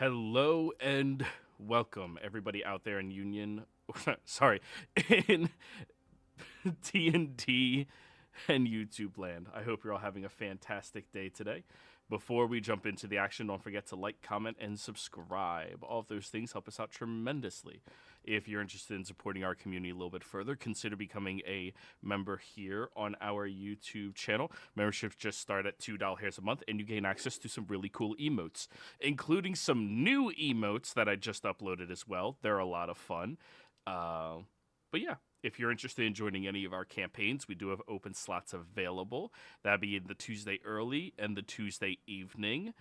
Hello and welcome, everybody out there in Union. Sorry, in TNT and YouTube land. I hope you're all having a fantastic day today. Before we jump into the action, don't forget to like, comment, and subscribe. All of those things help us out tremendously. If you're interested in supporting our community a little bit further, consider becoming a member here on our YouTube channel. Memberships just start at $2 a month, and you gain access to some really cool emotes, including some new emotes that I just uploaded as well. They're a lot of fun. But yeah, if you're interested in joining any of our campaigns, we do have open slots available. That'd be in the Tuesday early and the Tuesday evening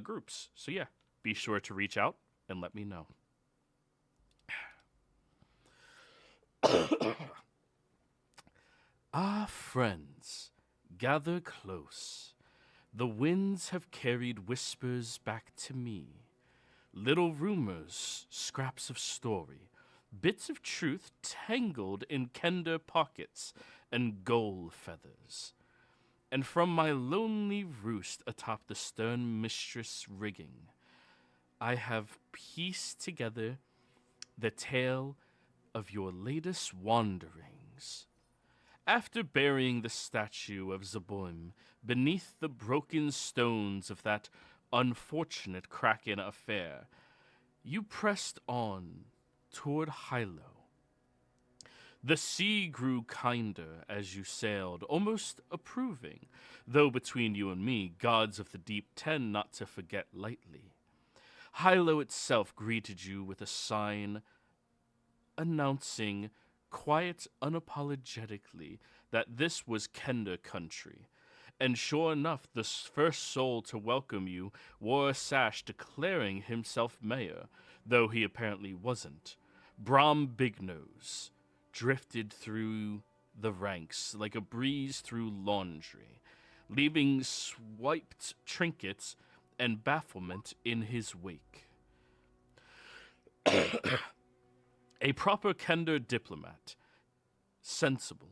groups. So yeah, be sure to reach out and let me know. Ah, friends, gather close. The winds have carried whispers back to me. Little rumors, scraps of story, bits of truth tangled in kender pockets and gull feathers. And from my lonely roost atop the stern mistress rigging, I have pieced together the tale of your latest wanderings. After burying the statue of Zaboim beneath the broken stones of that unfortunate Kraken affair, you pressed on toward Hilo. The sea grew kinder as you sailed, almost approving, though between you and me, gods of the deep tend not to forget lightly. Hilo itself greeted you with a sign announcing, quiet unapologetically, that this was Kender country. And sure enough, the first soul to welcome you wore a sash declaring himself mayor, though he apparently wasn't. Brom Bignose drifted through the ranks like a breeze through laundry, leaving swiped trinkets and bafflement in his wake. A proper Kender diplomat, sensibly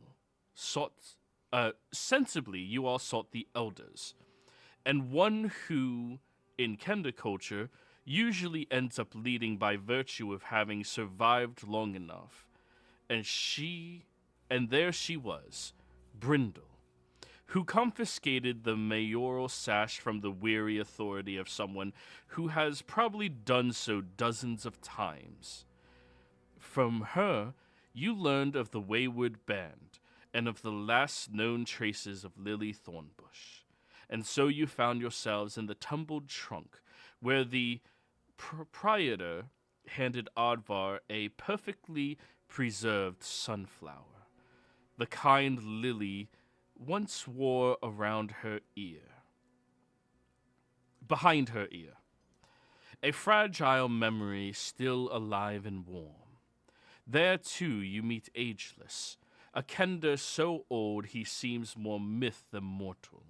you all sought the elders, and one who, in Kender culture, usually ends up leading by virtue of having survived long enough. And there she was, Brindle, who confiscated the mayoral sash from the weary authority of someone who has probably done so dozens of times. From her, you learned of the Wayward Band and of the last known traces of Lily Thornbush. And so you found yourselves in the tumbled trunk, where the proprietor handed Advar a perfectly preserved sunflower, the kind Lily once wore around her ear. Behind her ear. A fragile memory still alive and warm. There, too, you meet Ageless, a Kender so old he seems more myth than mortal.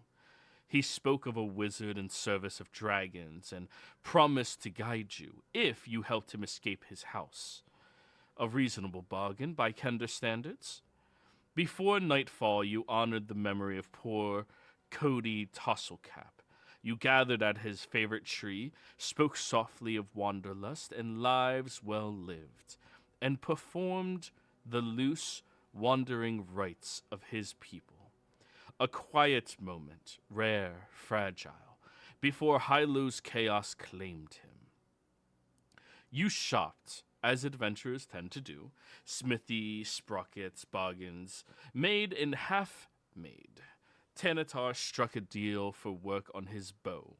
He spoke of a wizard in service of dragons and promised to guide you if you helped him escape his house. A reasonable bargain by Kender standards. Before nightfall, you honored the memory of poor Cody Tosselcap. You gathered at his favorite tree, spoke softly of wanderlust and lives well lived, and performed the loose, wandering rites of his people. A quiet moment, rare, fragile, before Hilo's chaos claimed him. You shopped, as adventurers tend to do, smithy, sprockets, bargains, made and half-made. Tanatar struck a deal for work on his bow.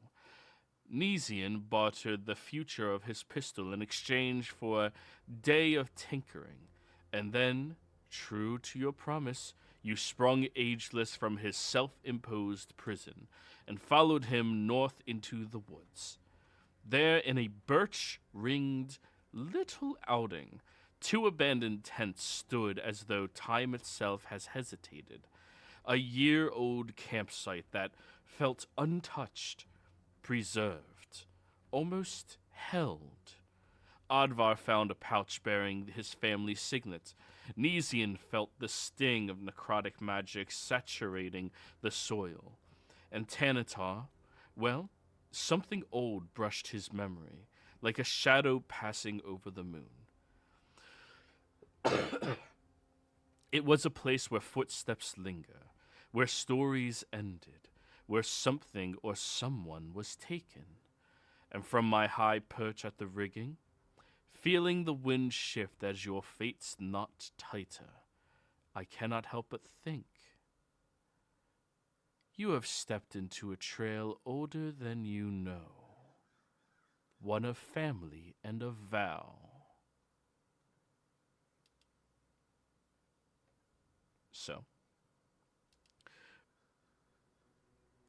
Nesian bartered the future of his pistol in exchange for a day of tinkering, and then, true to your promise, you sprung Ageless from his self-imposed prison and followed him north into the woods. There, in a birch-ringed little outing, two abandoned tents stood as though time itself has hesitated. A year-old campsite that felt untouched, preserved, almost held. Advar found a pouch bearing his family signet. Nesian felt the sting of necrotic magic saturating the soil. And Tanatar, well, something old brushed his memory, like a shadow passing over the moon. It was a place where footsteps linger, where stories ended, where something or someone was taken. And from my high perch at the rigging, feeling the wind shift as your fates knot tighter, I cannot help but think. You have stepped into a trail older than you know, one of family and of vow. So,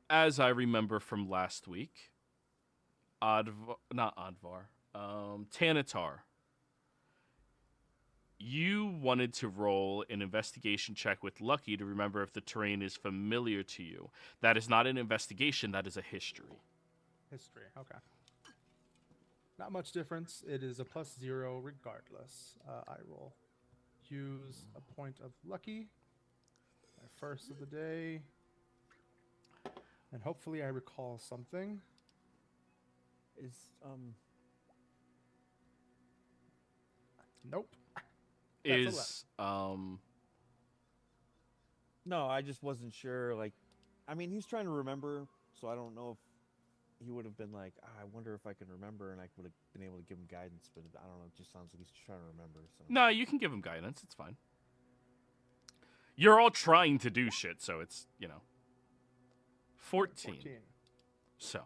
as I remember from last week, Tanatar, you wanted to roll an investigation check with Lucky to remember if the terrain is familiar to you. That is not an investigation, that is a history. History, okay. Not much difference. It is a +0 regardless. I will use a point of Lucky, my first of the day, and hopefully I recall something. Nope. Is No, I just wasn't sure. Like, I mean, he's trying to remember, so I don't know if he would have been like, I wonder if I can remember, and I would have been able to give him guidance. But I don't know. It just sounds like he's trying to remember. So. No, you can give him guidance. It's fine. You're all trying to do shit, so it's, 14. So,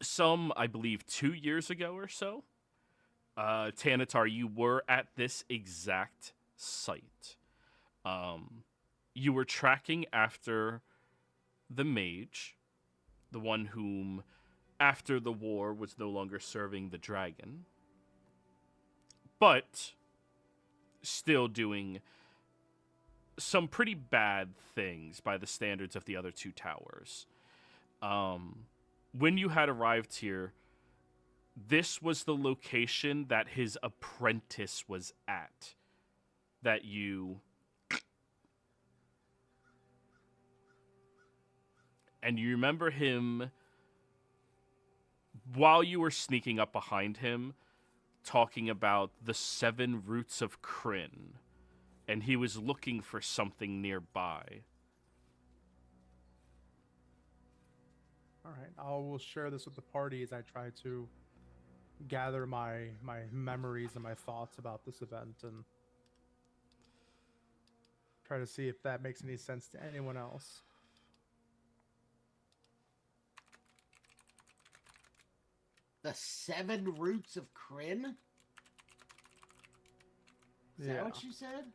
some, I believe, 2 years ago or so, Tanatar, you were at this exact site. You were tracking after the mage, the one whom, after the war, was no longer serving the dragon, but still doing some pretty bad things by the standards of the other two towers. When you had arrived here, this was the location that his apprentice was at. That you... And you remember him, while you were sneaking up behind him, talking about the 7 roots of Kryn. And he was looking for something nearby. All right, I will share this with the party as I try to gather my memories and my thoughts about this event and try to see if that makes any sense to anyone else. The 7 roots of Kryn? Is that what you said?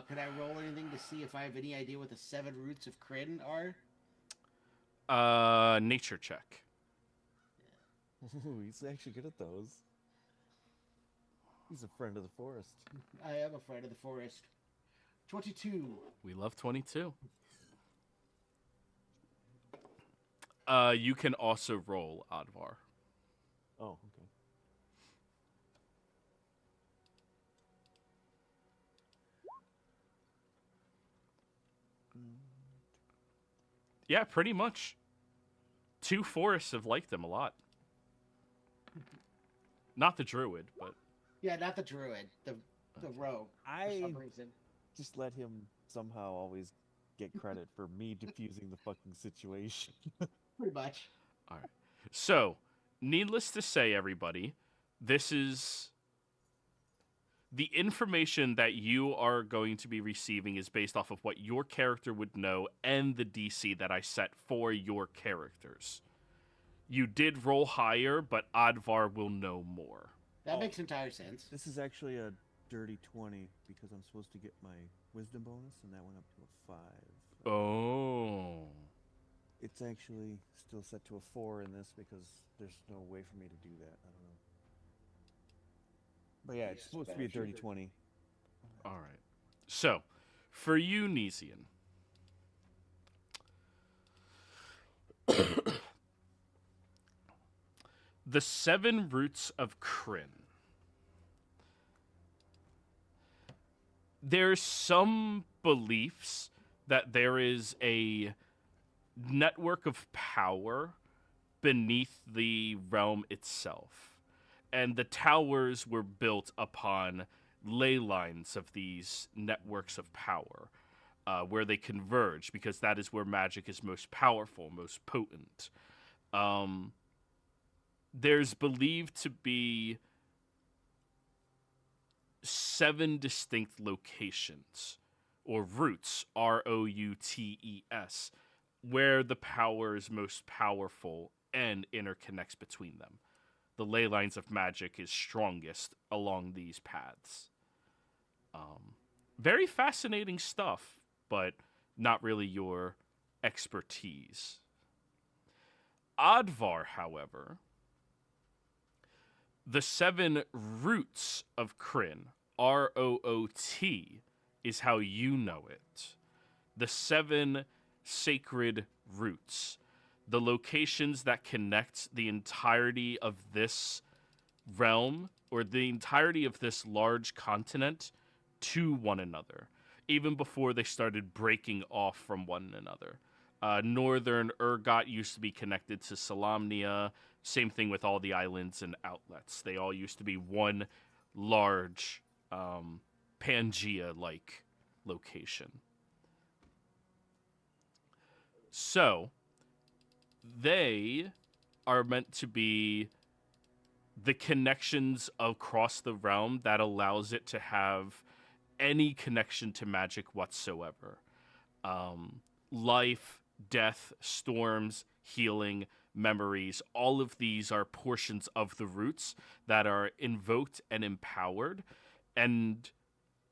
Could I roll anything to see if I have any idea what the 7 roots of Kryn are? Nature check. Ooh, he's actually good at those. He's a friend of the forest. I am a friend of the forest. 22. We love 22. You can also roll, Advar. Oh, okay. Yeah, pretty much. 2 forests have liked him a lot. Not the druid, but... Yeah, not the druid. The rogue, for some reason. Just let him somehow always get credit for me diffusing the fucking situation. Pretty much. All right. So, needless to say, everybody, this is... The information that you are going to be receiving is based off of what your character would know and the DC that I set for your characters. You did roll higher, but Advar will know more. That makes entire sense. This is actually a dirty 20 because I'm supposed to get my wisdom bonus, and that went up to a 5. Oh. It's actually still set to a 4 in this because there's no way for me to do that. I don't know. But yeah, it's supposed to be a dirty 20. All right. So, for you, Nesian. The 7 roots of Kryn. There's some beliefs that there is a network of power beneath the realm itself. And the towers were built upon ley lines of these networks of power, where they converge, because that is where magic is most powerful, most potent. There's believed to be 7 distinct locations, or routes, ROUTES, where the power is most powerful and interconnects between them. The ley lines of magic is strongest along these paths. Very fascinating stuff, but not really your expertise. Advar, however, the 7 roots of Kryn, ROOT, is how you know it. The 7 sacred roots, the locations that connect the entirety of this realm, or the entirety of this large continent, to one another, even before they started breaking off from one another. Northern Urgot used to be connected to Solamnia. Same thing with all the islands and outlets. They all used to be one large Pangea-like location. So, they are meant to be the connections across the realm that allows it to have any connection to magic whatsoever. Life, death, storms, healing, memories, all of these are portions of the roots that are invoked and empowered. And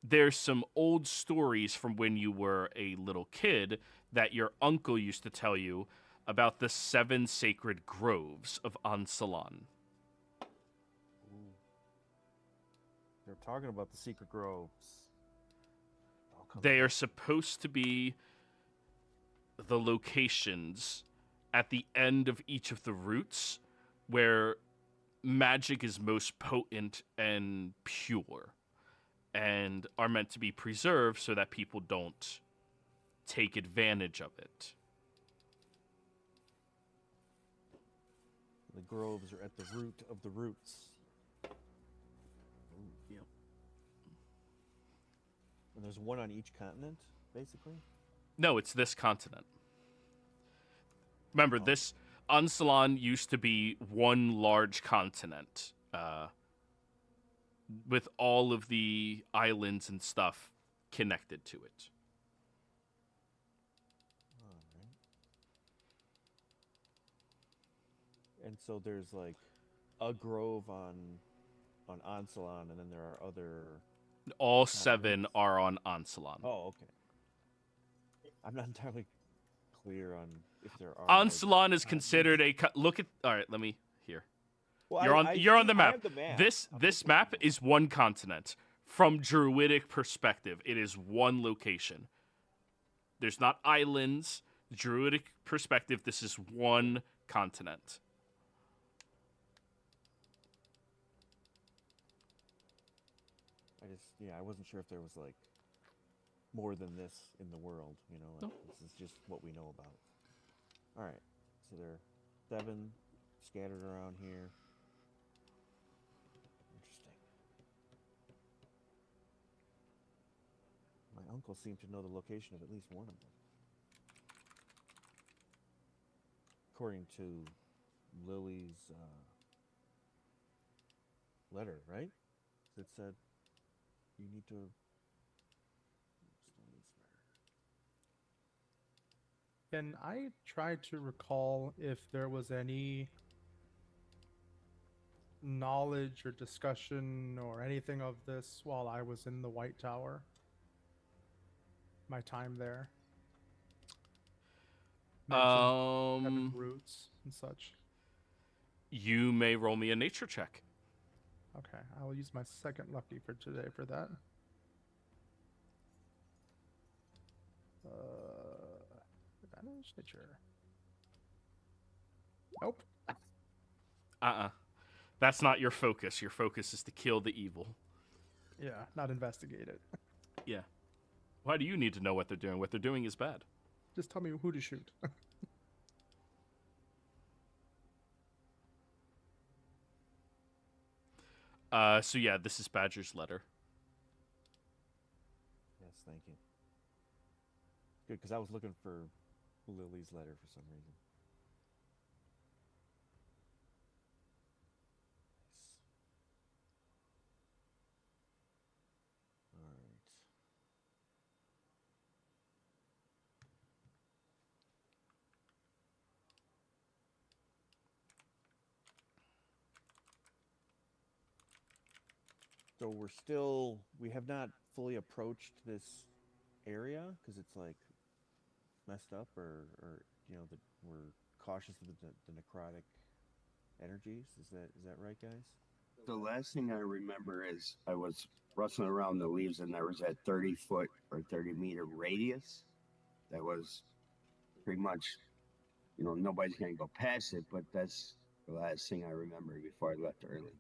there's some old stories from when you were a little kid that your uncle used to tell you about the 7 sacred groves of Ansalan. They're talking about the secret groves. They are supposed to be the locations at the end of each of the roots where magic is most potent and pure, and are meant to be preserved so that people don't take advantage of it. The groves are at the root of the roots. Yep. And there's one on each continent, basically? No, it's this continent. Remember, this Ansalan used to be one large continent, with all of the islands and stuff connected to it. Alright. And so there's like a grove on Ansalan, and then there are other... All 7 are on Ansalan. Oh, okay. I'm not entirely clear on if there are... Ansalan is considered a... Look at... All right, let me... Here. Well, You're on the I map. have the map. This map is one continent. From Druidic perspective, it is one location. There's not islands. Druidic perspective, this is one continent. I wasn't sure if there was like more than this in the world, you know. Like, No. This is just what we know about. All right, so there are 7 scattered around here. Interesting. My uncle seemed to know the location of at least one of them, according to Lily's letter, right? It said you need to... Can I try to recall if there was any knowledge or discussion or anything of this while I was in the White Tower? My time there. Mentioned 7 roots and such. You may roll me a nature check. Okay, I will use my second lucky for today for that. Advantage nature. Nope. That's not your focus. Your focus is to kill the evil. Yeah, not investigate it. Yeah. Why do you need to know what they're doing? What they're doing is bad. Just tell me who to shoot. So yeah, this is Badger's letter. Yes, thank you. Good, because I was looking for Lily's letter for some reason. Nice. All right. So we have not fully approached this area because it's like messed up, or we're cautious of the necrotic energies. Is that right, guys? The last thing I remember is I was rustling around the leaves and there was that 30-foot or 30-meter radius that was pretty much, nobody's going to go past it, but that's the last thing I remember before I left early.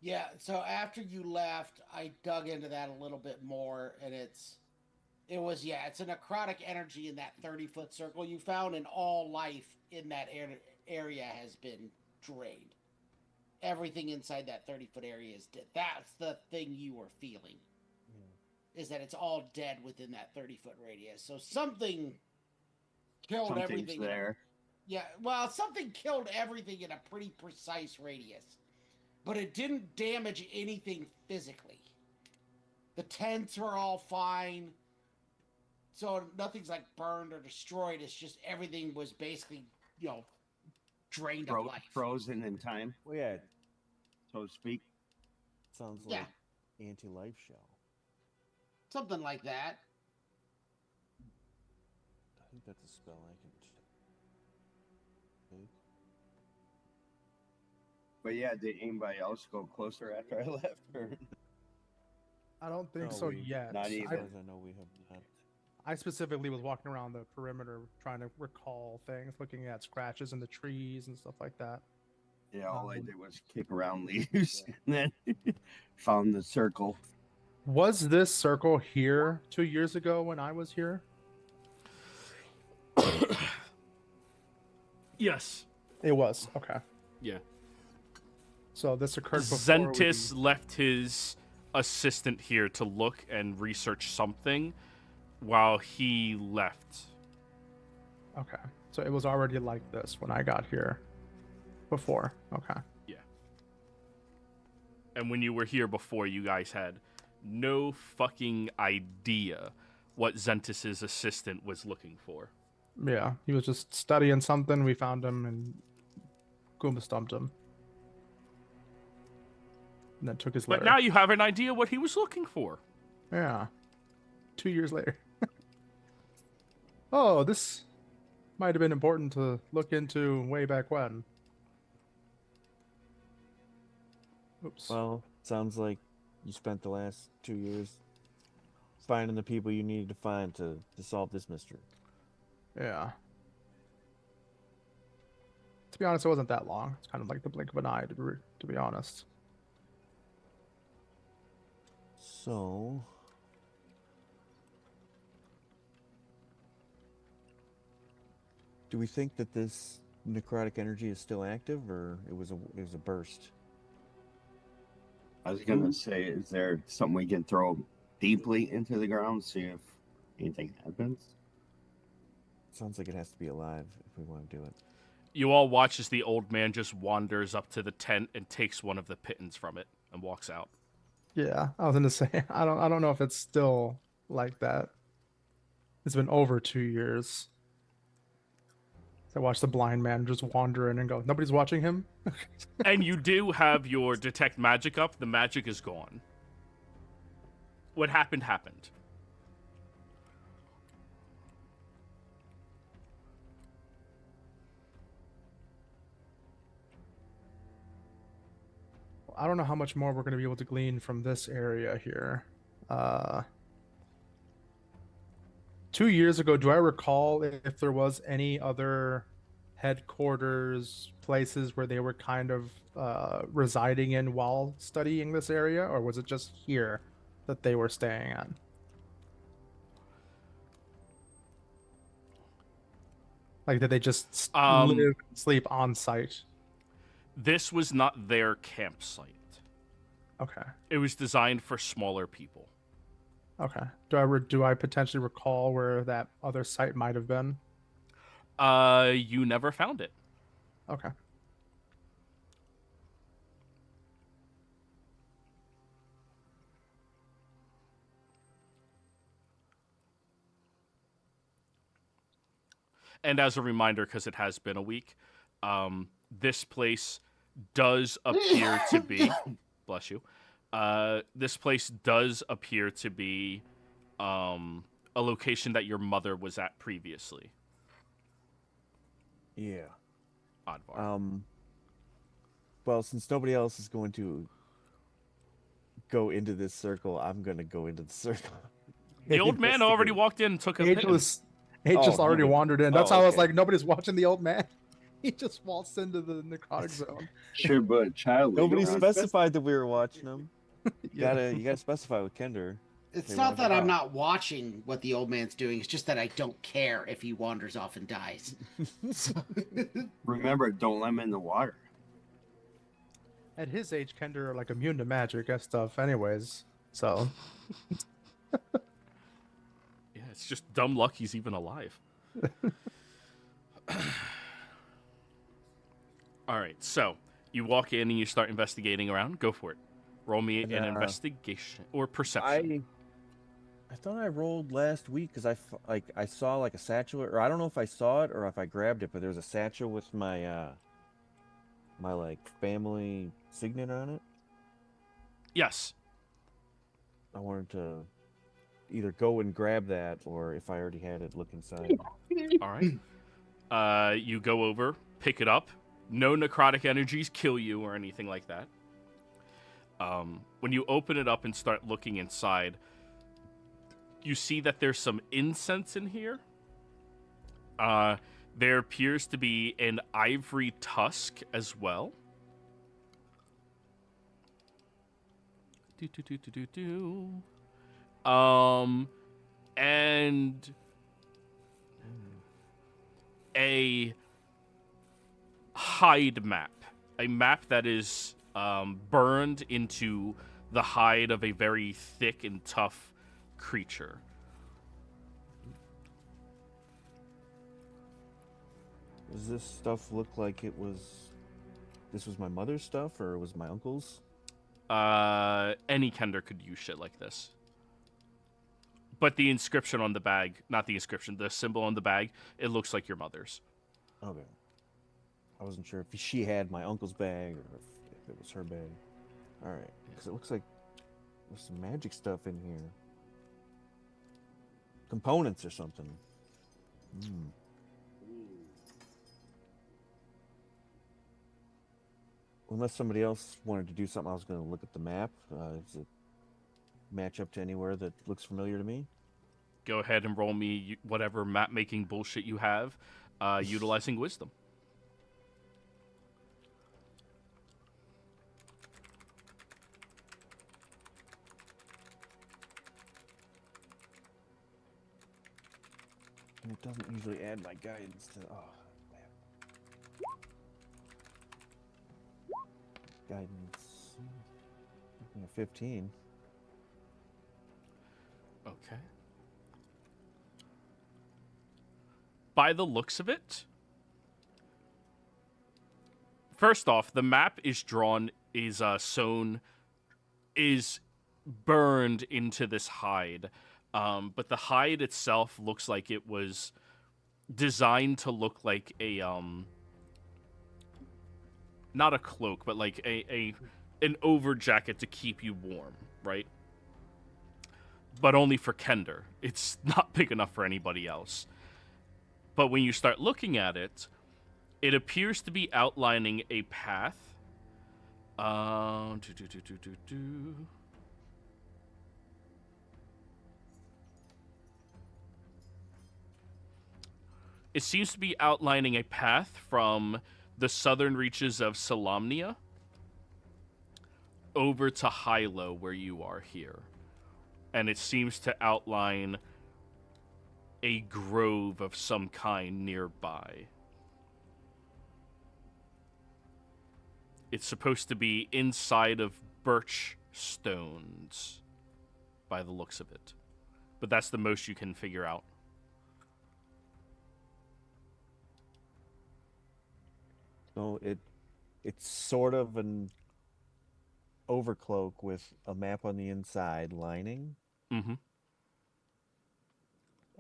Yeah, so after you left, I dug into that a little bit more, and it's a necrotic energy in that 30-foot circle you found, and all life in that area has been drained. Everything inside that 30-foot area is dead. That's the thing you were feeling, is that it's all dead within that 30-foot radius. So something killed everything. There. Something killed everything in a pretty precise radius. But it didn't damage anything physically. The tents were all fine. So nothing's like burned or destroyed. It's just everything was basically, drained of life. Frozen in time. Well, yeah. So to speak. Sounds like anti-life shell. Something like that. I think that's a spell I can take. But yeah, did anybody else go closer after I left? Or? I don't think No, so we- yet. not As even. far as I know, we have not. I specifically was walking around the perimeter trying to recall things, looking at scratches in the trees and stuff like that. Yeah, all I did was kick around leaves and then found the circle. Was this circle here 2 years ago when I was here? Yes. It was. Okay. Yeah. So this occurred before Zentis left his assistant here to look and research something while he left. Okay. So it was already like this when I got here before. Okay. Yeah. And when you were here before, you guys had no fucking idea what Zentis's assistant was looking for. Yeah. He was just studying something. We found him and Goomba stumped him. And then took his letter. But now you have an idea what he was looking for. Yeah. 2 years later. Oh, this might have been important to look into way back when. Oops. Well, sounds like you spent the last 2 years finding the people you needed to find to solve this mystery. Yeah. To be honest, it wasn't that long. It's kind of like the blink of an eye, to be honest. So, do we think that this necrotic energy is still active, or it was a burst? I was gonna say, is there something we can throw deeply into the ground, see if anything happens? Sounds like it has to be alive if we want to do it. You all watch as the old man just wanders up to the tent and takes one of the pittance from it and walks out. Yeah, I was gonna say I don't know if it's still like that. It's been over 2 years. So I watched the blind man just wander in and go, nobody's watching him? And you do have your detect magic up. The magic is gone. What happened happened. I don't know how much more we're going to be able to glean from this area here. 2 years ago, do I recall if there was any other headquarters, places where they were kind of residing in while studying this area? Or was it just here that they were staying at? Like, did they just live and sleep on site? This was not their campsite. Okay. It was designed for smaller people. Okay. Do I potentially recall where that other site might have been? You never found it. Okay. And as a reminder, because it has been a week, this place does appear to be... Bless you. This place does appear to be a location that your mother was at previously. Yeah. Oddvar. Well, since nobody else is going to go into this circle, I'm going to go into the circle. The old man already walked in and took a pin. He just already nobody- wandered in. That's how I was okay. like, nobody's watching the old man. He just waltzed into the necrotic zone. Sure, but a child. Nobody around. specified that we were watching them. Yeah. You gotta specify with Kender. It's They not wander that I'm off. not watching what the old man's doing. It's just that I don't care if he wanders off and dies. Remember, don't let him in the water. At his age, Kender are like immune to magic and stuff, anyways. So Yeah, it's just dumb luck he's even alive. All right, so you walk in and you start investigating around. Go for it. Roll me an And, investigation or perception. I thought I rolled last week because I saw like a satchel, or I don't know if I saw it or if I grabbed it, but there was a satchel with my my like family signet on it. Yes. I wanted to either go and grab that, or if I already had it, look inside. All right. You go over, pick it up. No necrotic energies kill you or anything like that. When you open it up and start looking inside, you see that there's some incense in here. There appears to be an ivory tusk as well. And a hide map. A map that is burned into the hide of a very thick and tough creature. Does this stuff look like this was my mother's stuff, or was my uncle's? Any Kender could use shit like this. But the inscription on the bag, not the inscription, the symbol on the bag, it looks like your mother's. Okay. I wasn't sure if she had my uncle's bag or if it was her bag. All right, because it looks like there's some magic stuff in here. Components or something. Unless somebody else wanted to do something, I was going to look at the map. Does it match up to anywhere that looks familiar to me? Go ahead and roll me whatever map-making bullshit you have, utilizing wisdom. And it doesn't usually add my guidance to... Oh, man. Guidance... 15. Okay. By the looks of it, first off, the map is drawn, is sewn, is burned into this hide. But the hide itself looks like it was designed to look like a not a cloak, but like an over jacket to keep you warm, right? But only for Kender. It's not big enough for anybody else. But when you start looking at it, it appears to be outlining a path. It seems to be outlining a path from the southern reaches of Solamnia over to Hilo, where you are here. And it seems to outline a grove of some kind nearby. It's supposed to be inside of birch stones, by the looks of it. But that's the most you can figure out. So it's sort of an overcloak with a map on the inside lining, Mm-hmm.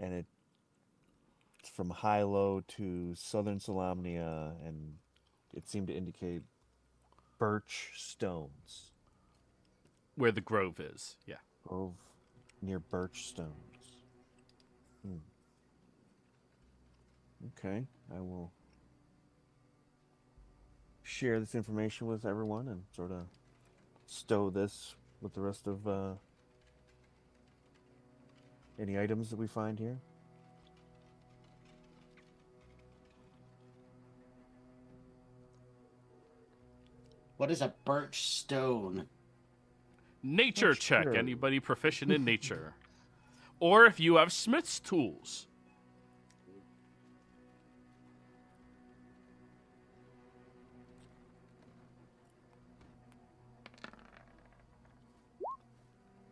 and it's from Hilo to southern Solamnia, and it seemed to indicate birch stones. Where the grove is, yeah. Grove near birch stones. Okay, I will share this information with everyone and sort of stow this with the rest of any items that we find here. What is a birch stone? Nature Not check. sure. Anybody proficient in nature? Or if you have smith's tools.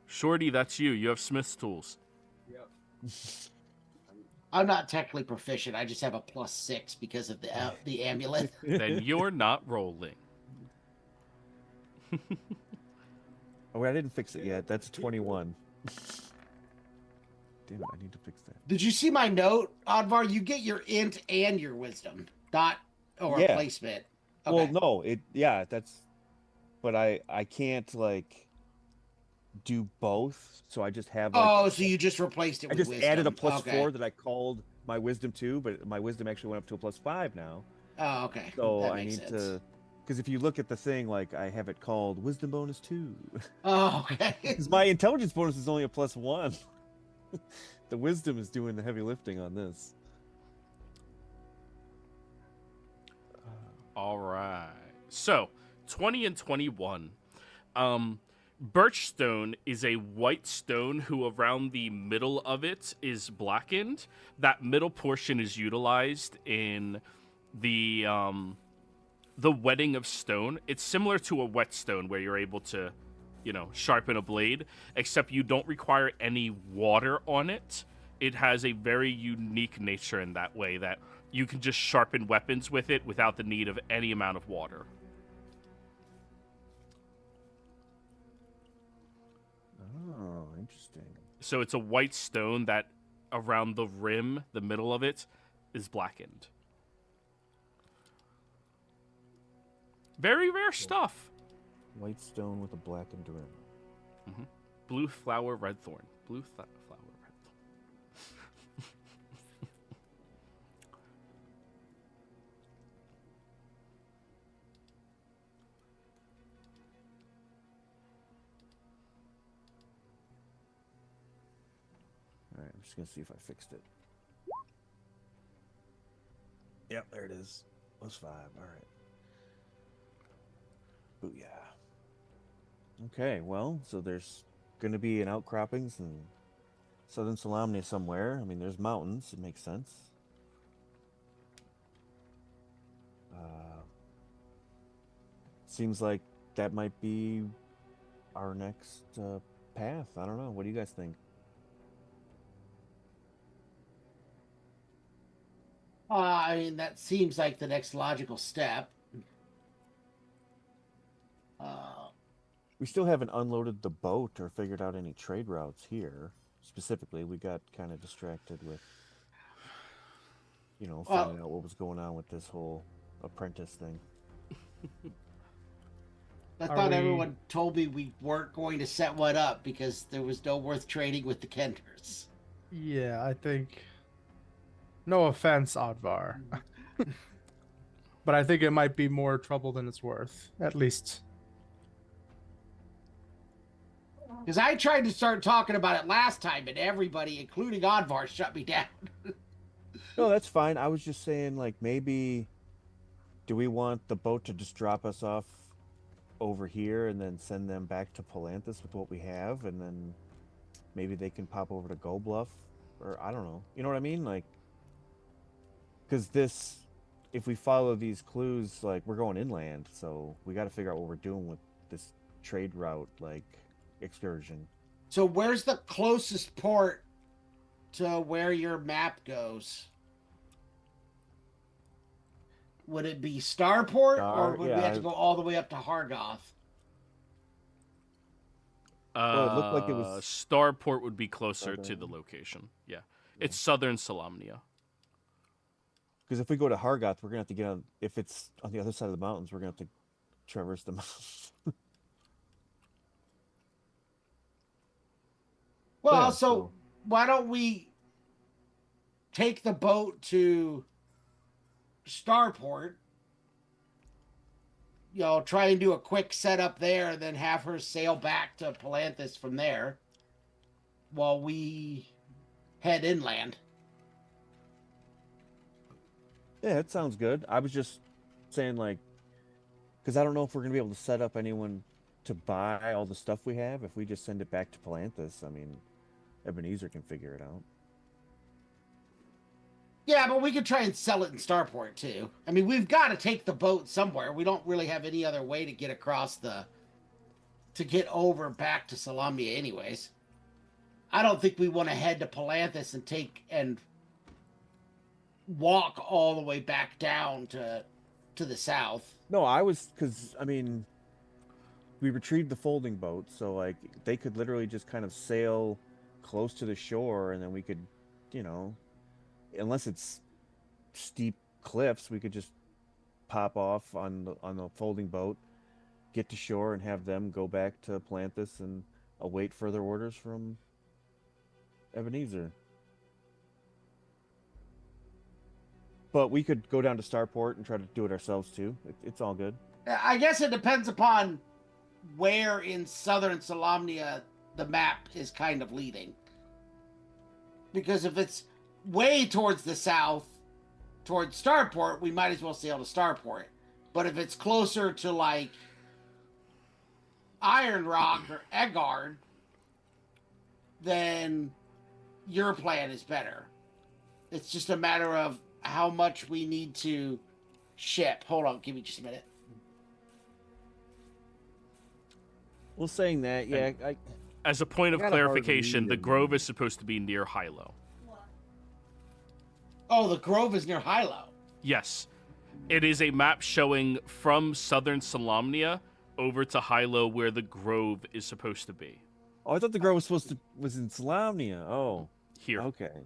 Shorty, that's you. You have smith's tools. I'm not technically proficient. I just have a +6 because of the amulet. Then you're not rolling. Oh, wait, I didn't fix it yet. That's 21. Damn it, I need to fix that. Did you see my note, Odvar? You get your int and your wisdom, not or Yeah. replacement. Well, no, that's, but I can't like do both, so I just have. Like, Oh, so you just replaced it I with just wisdom. added a +4 Okay. that I called my wisdom to, but my wisdom actually went up to a +5 now. Oh, okay. So That I makes need sense. to, because if you look at the thing, like I have it called wisdom bonus 2, Oh, okay. because my intelligence bonus is only a +1. The wisdom is doing the heavy lifting on this. All right. So, 20 and 21. Birchstone is a white stone who around the middle of it is blackened. That middle portion is utilized in the wetting of stone. It's similar to a whetstone where you're able to, sharpen a blade, except you don't require any water on it. It has a very unique nature in that way that you can just sharpen weapons with it without the need of any amount of water. Oh, interesting. So it's a white stone that around the rim, the middle of it, is blackened. Very rare stuff. White stone with a blackened rim. Blue flower, red thorn. Blue flower, red thorn. All right, I'm just gonna see if I fixed it. Yep, there it is. +5. All right. Booyah. Okay, well, so there's gonna be an outcroppings in southern Solamnia somewhere. I mean, there's mountains. It makes sense. Seems like that might be our next path. I don't know. What do you guys think? I mean, that seems like the next logical step. We still haven't unloaded the boat or figured out any trade routes here. Specifically, we got kind of distracted with, finding out what was going on with this whole apprentice thing. I Are thought we- everyone told me we weren't going to set one up because there was no worth trading with the Kenders. Yeah, I think. No offense, Odvar. But I think it might be more trouble than it's worth. At least. Because I tried to start talking about it last time, and everybody, including Odvar, shut me down. No, that's fine. I was just saying, like, maybe do we want the boat to just drop us off over here and then send them back to Palanthas with what we have, and then maybe they can pop over to Gold Bluff, or I don't know. You know what I mean? Like, because this if we follow these clues, like we're going inland, so we got to figure out what we're doing with this trade route, like excursion. So where's the closest port to where your map goes? Would it be Starport, or would we have to go all the way up to Hargoth? Well, it looked like it was Starport would be closer to the location. Yeah. It's southern Salamnia. Because if we go to Hargoth, we're gonna have to get on. If it's on the other side of the mountains, we're gonna have to traverse the mountains. Well, Yeah, so why don't we take the boat to Starport? You know, try and do a quick setup there, and then have her sail back to Palanthas from there, while we head inland. Yeah, it sounds good. I was just saying, like, because I don't know if we're gonna be able to set up anyone to buy all the stuff we have if we just send it back to Palanthas. I mean, Ebenezer can figure it out. Yeah, but we could try and sell it in Starport too. I mean, we've got to take the boat somewhere. We don't really have any other way to get across to get over back to Salamnia anyways. I don't think we want to head to Palanthas and walk all the way back down to the south. No, I was, because I mean, we retrieved the folding boat, so like they could literally just kind of sail close to the shore, and then we could, you know, unless it's steep cliffs, we could just pop off on the folding boat, get to shore, and have them go back to Palanthas and await further orders from Ebenezer. But we could go down to Starport and try to do it ourselves too. It's all good. I guess it depends upon where in southern Salamnia the map is kind of leading. Because if it's way towards the south, towards Starport, we might as well sail to Starport. But if it's closer to, like, Iron Rock or Eggard, then your plan is better. It's just a matter of how much we need to ship. Hold on, give me just a minute. Well, saying that, yeah, As a point of Kinda hard to clarification, read the and- grove is supposed to be near Hilo. Oh, the grove is near Hilo. Yes. It is a map showing from southern Salamnia over to Hilo where the grove is supposed to be. Oh, I thought the grove was in Salamnia. Oh, Here. okay.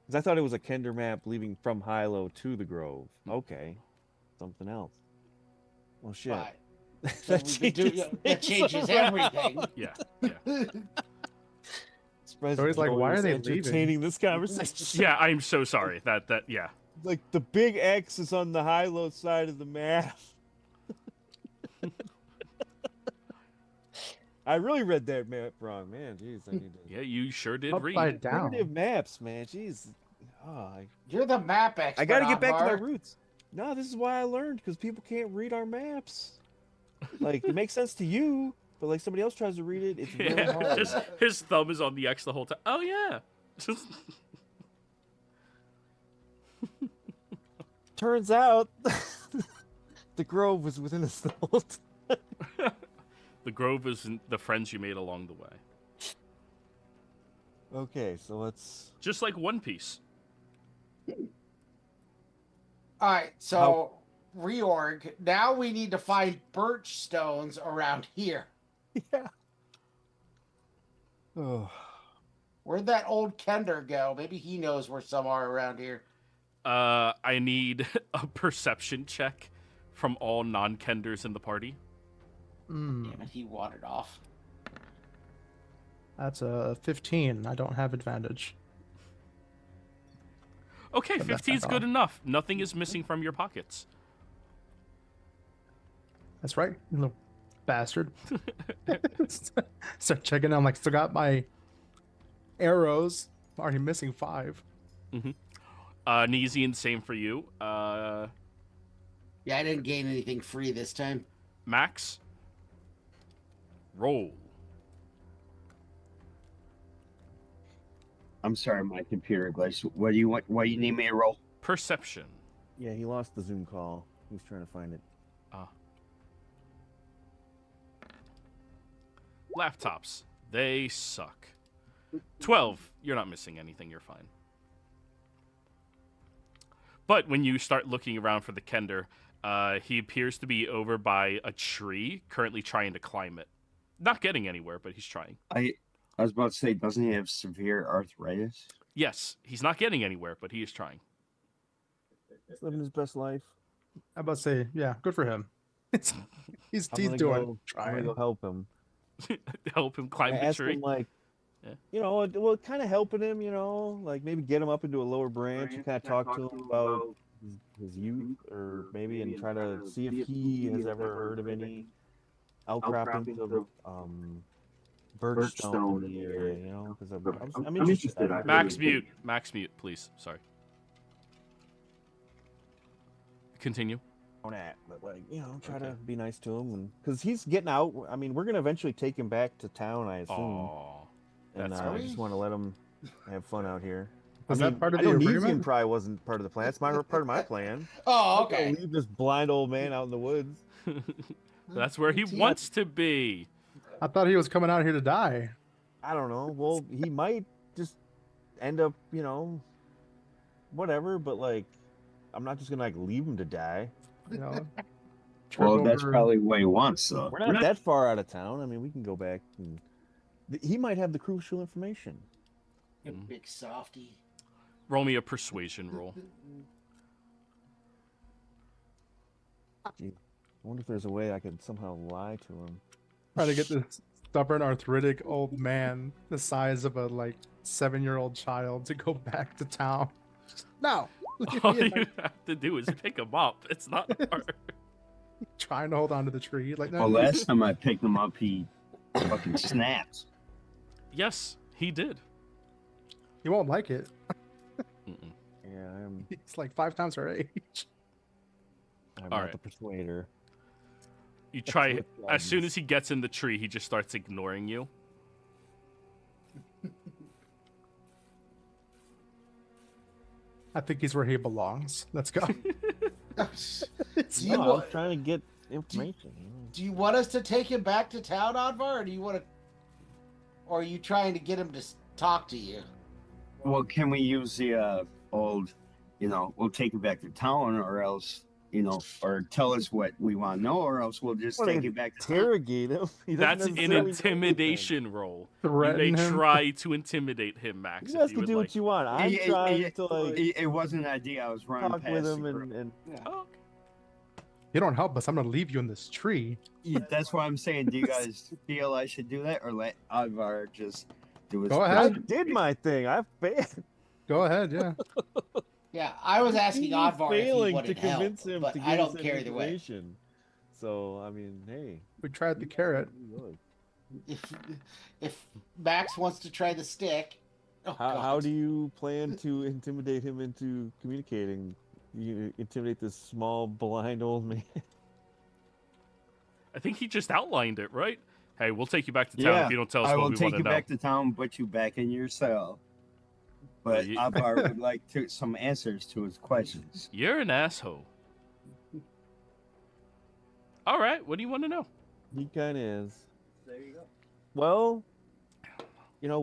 'Cause I thought it was a Kender map leaving from Hilo to the grove. Okay, something else. Well, shit. Right. So that changes everything. Yeah. So he's like, why are they entertaining this conversation? Yeah, I'm so sorry. Yeah. Like the big X is on the Hilo side of the map. I really read that map wrong, man. Jeez, I need to. Yeah, you sure did read. Upside down. Primitive maps, man. Jeez. Oh, You're the map expert. I got to get back to my Akbar. roots. No, this is why I learned, because people can't read our maps. Like, it makes sense to you, but like somebody else tries to read it, it's really Yeah, hard. his thumb is on the X the whole time. Oh, yeah. Turns out the grove was within a whole time. The grove is the friends you made along the way. Okay, so let's. Just like One Piece. All right, so reorg. Now we need to find birch stones around here. Yeah. Oh. Where'd that old Kender go? Maybe he knows where some are around here. I need a perception check from all non-Kenders in the party. Mm, Damn it, he wandered off. that's a 15. I don't have advantage. Okay, Put that 15 is back good on. enough. Nothing is missing from your pockets. That's right, you little bastard. Start checking. I'm like, still got my arrows. Already missing 5. Neesian, same for you. Yeah, I didn't gain anything free this time. Max, roll. I'm sorry, my computer glitched. What do you want? What do you need me to roll? Perception. Yeah, he lost the Zoom call. He was trying to find it. Laptops. They suck. 12. You're not missing anything. You're fine. But when you start looking around for the Kender, he appears to be over by a tree, currently trying to climb it. Not getting anywhere, but he's trying. I was about to say, doesn't he have severe arthritis? Yes, he's not getting anywhere, but he is trying. He's living his best life. I about to say, yeah, good for him. He's I'm gonna doing go, I'm trying. gonna go help him. Help him climb I the ask tree. him, like, Yeah. you know, well, kind of helping him, you know, like maybe get him up into a lower branch and kind of talk to him about his youth, or maybe, and try to see if he has ever heard of any outcroppings of birchstone in the area, you know, because I'm interested. Max mute. Max mute, please. Sorry. Continue. At, but like, you know, try to be nice to him, and because he's getting out. I mean, we're gonna eventually take him back to town, I assume. Oh, And that's I nice. just want to let him have fun out here. Was I that mean, part of I the know Neesium agreement? probably wasn't part of the plan. That's part of my plan. Oh, I'm not gonna okay. leave this blind old man out in the woods. That's where he wants to be. I thought he was coming out here to die. I don't know. Well, he might just end up, you know, whatever. But like, I'm not just gonna like leave him to die. You know. Well, trip that's over- probably what he wants, though. We're not that far out of town. I mean, we can go back, and he might have the crucial information. You big softy. Roll me a persuasion roll. Gee, I wonder if there's a way I could somehow lie to him. trying to get this stubborn, arthritic old man the size of a like 7-year-old child to go back to town. No, All you have to do is pick him up. It's not hard. trying to hold on to the tree. Like, no, Well, last time I picked him up, he fucking snaps. Yes, he did. he won't like it. Mm-mm. Yeah, I'm He's like 5 times our age. All not right. the persuader. You try. what As soon guidance. as he gets in the tree, he just starts ignoring you. I think he's where he belongs. Let's go. Do you, No, I wa- was trying to get information. do you want us to take him back to town, Advar, or do you want to? Or are you trying to get him to talk to you? Well, can we use the old, you know, we'll take you back to town, or else, you know, or tell us what we want to know, or else we'll just Wanna take you back to town. Interrogate him. He doesn't That's an necessarily know anything. intimidation roll. You may Threaten him. try to intimidate him, Max. You if guys you can would do like. what you want. I'm trying to like It wasn't an idea. I was running talk past with the him group. and Oh, okay. You don't help us. I'm gonna leave you in this tree. Yeah, that's why I'm saying. Do you guys feel I should do that, or let Advar just do his? Go I ahead. did my thing. I failed. Go ahead. Yeah. Yeah, I was asking He's Advar if he failing to wanted help, convince him but to give I us don't that care either way. information. So I mean, hey, We tried the carrot. look. If Max wants to try the stick, How do you plan to intimidate him into communicating? You intimidate this small blind old man. I think he just outlined it, right? Hey, we'll take you back to town Yeah, if you don't tell us I what will we take want you to know. back to town, put you back in your cell. But you- Advar would like some answers to his questions. You're an asshole. All right, what do you want to know? He kind of is. There you go. Well, you know,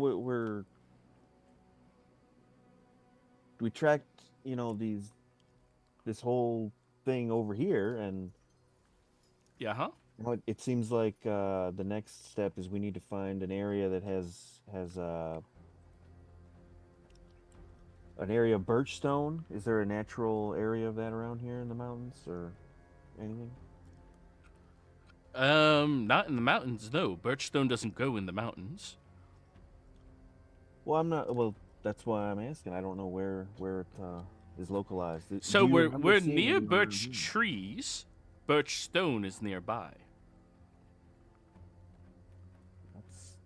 we tracked, you know, this whole thing over here, and Yeah, huh? you know, it seems like the next step is we need to find an area that has an area of birchstone. Is there a natural area of that around here in the mountains or anything? Not in the mountains. No, birchstone doesn't go in the mountains. Well, I'm not. Well, that's why I'm asking. I don't know where it is localized. So Do you we're remember seeing near any birch reviews? trees. Birchstone is nearby. That's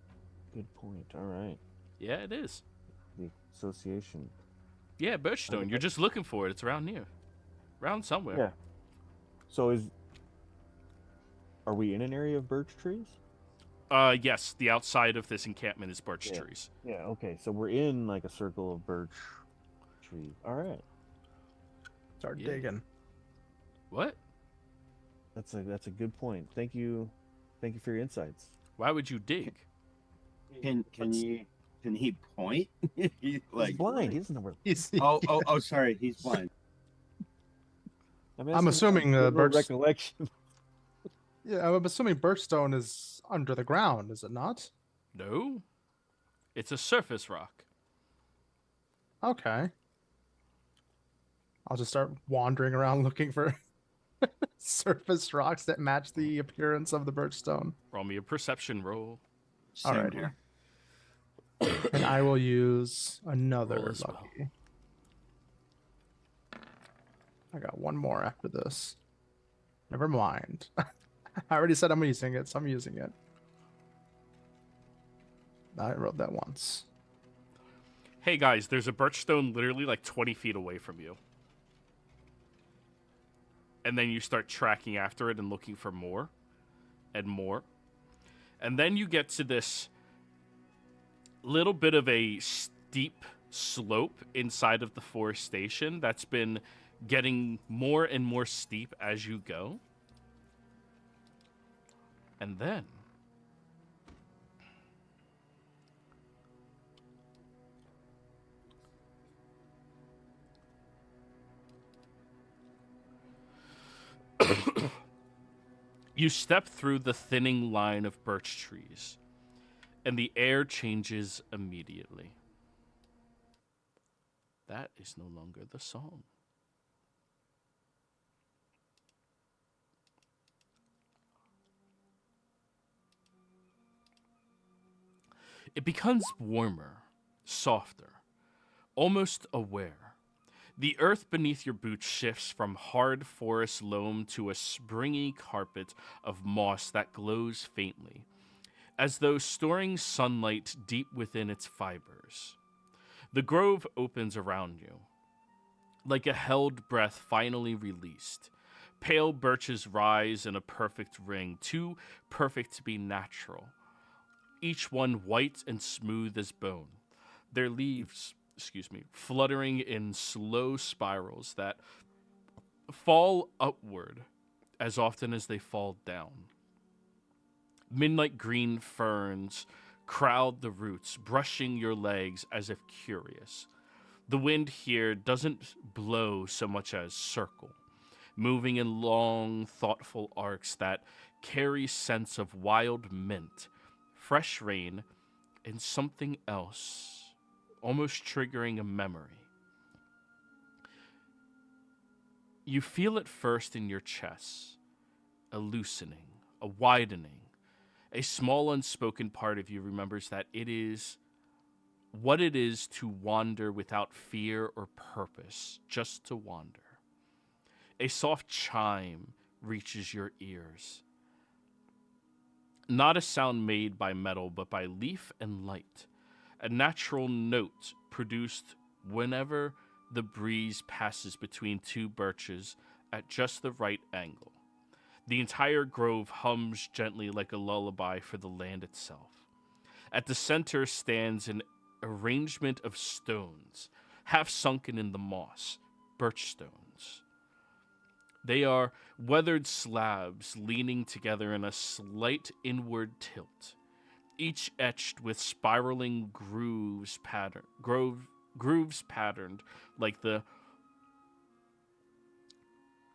a good point. All right, Yeah, it is. the association. Yeah, birchstone. You're Okay. just looking for it. It's around here, around somewhere. Yeah. So are we in an area of birch trees? Yes. The outside of this encampment is birch Yeah. trees. Yeah. Okay. So we're in like a circle of birch trees. All right. Start Yeah. digging. What? That's a good point. Thank you for your insights. Why would you dig? Can he point? He's Like blind. He doesn't know where. He's, oh sorry, he's blind. I mean, I'm that's some assuming, general Birch- recollection. yeah, I'm assuming birchstone is under the ground, is it not? No. It's a surface rock. Okay. I'll just start wandering around looking for surface rocks that match the appearance of the birchstone. Roll me a perception roll. Same Alright. here. And I will use another Roll as well. lucky. I got one more after this. Never mind. I already said I'm using it, so I'm using it. I wrote that once. Hey guys, there's a birchstone literally like 20 feet away from you. And then you start tracking after it and looking for more and more. And then you get to this little bit of a steep slope inside of the forestation that's been getting more and more steep as you go. And then you step through the thinning line of birch trees, and the air changes immediately. That is no longer the song. It becomes warmer, softer, almost aware. The earth beneath your boots shifts from hard forest loam to a springy carpet of moss that glows faintly, as though storing sunlight deep within its fibers. The grove opens around you, like a held breath finally released. Pale birches rise in a perfect ring, too perfect to be natural, each one white and smooth as bone. Their leaves, fluttering in slow spirals that fall upward as often as they fall down. Midnight green ferns crowd the roots, brushing your legs as if curious. The wind here doesn't blow so much as circle, moving in long, thoughtful arcs that carry scents of wild mint, fresh rain, and something else, almost triggering a memory. You feel it first in your chest, a loosening, a widening. A small unspoken part of you remembers that it is what it is to wander without fear or purpose, just to wander. A soft chime reaches your ears. Not a sound made by metal, but by leaf and light. A natural note produced whenever the breeze passes between two birches at just the right angle. The entire grove hums gently like a lullaby for the land itself. At the center stands an arrangement of stones, half sunken in the moss, birch stones. They are weathered slabs leaning together in a slight inward tilt, each etched with spiraling grooves patterned like the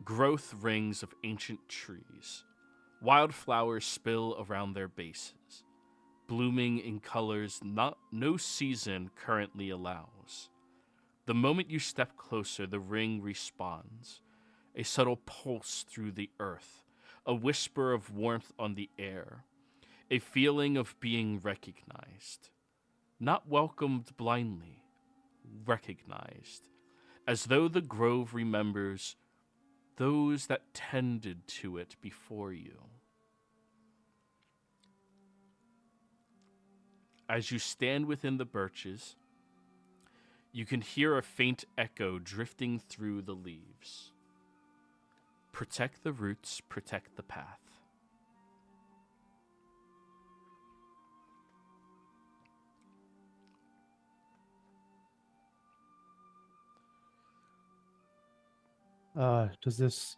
growth rings of ancient trees. Wildflowers spill around their bases, blooming in colors no season currently allows. The moment you step closer, the ring responds, a subtle pulse through the earth, a whisper of warmth on the air, a feeling of being recognized. Not welcomed blindly, recognized, as though the grove remembers those that tended to it before you. As you stand within the birches, you can hear a faint echo drifting through the leaves. Protect the roots, protect the path. Does this?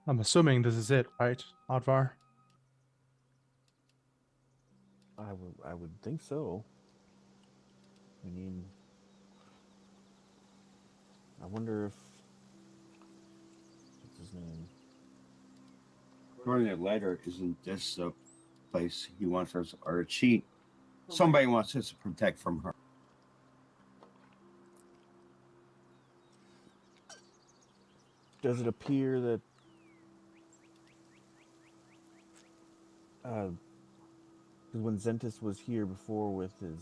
I'm assuming this is it, right, Advar? I would think so. I mean, I wonder if what's his name? According to the letter, isn't this the place he wants us, or she, somebody wants us to protect from her? Does it appear that because when Zentis was here before with his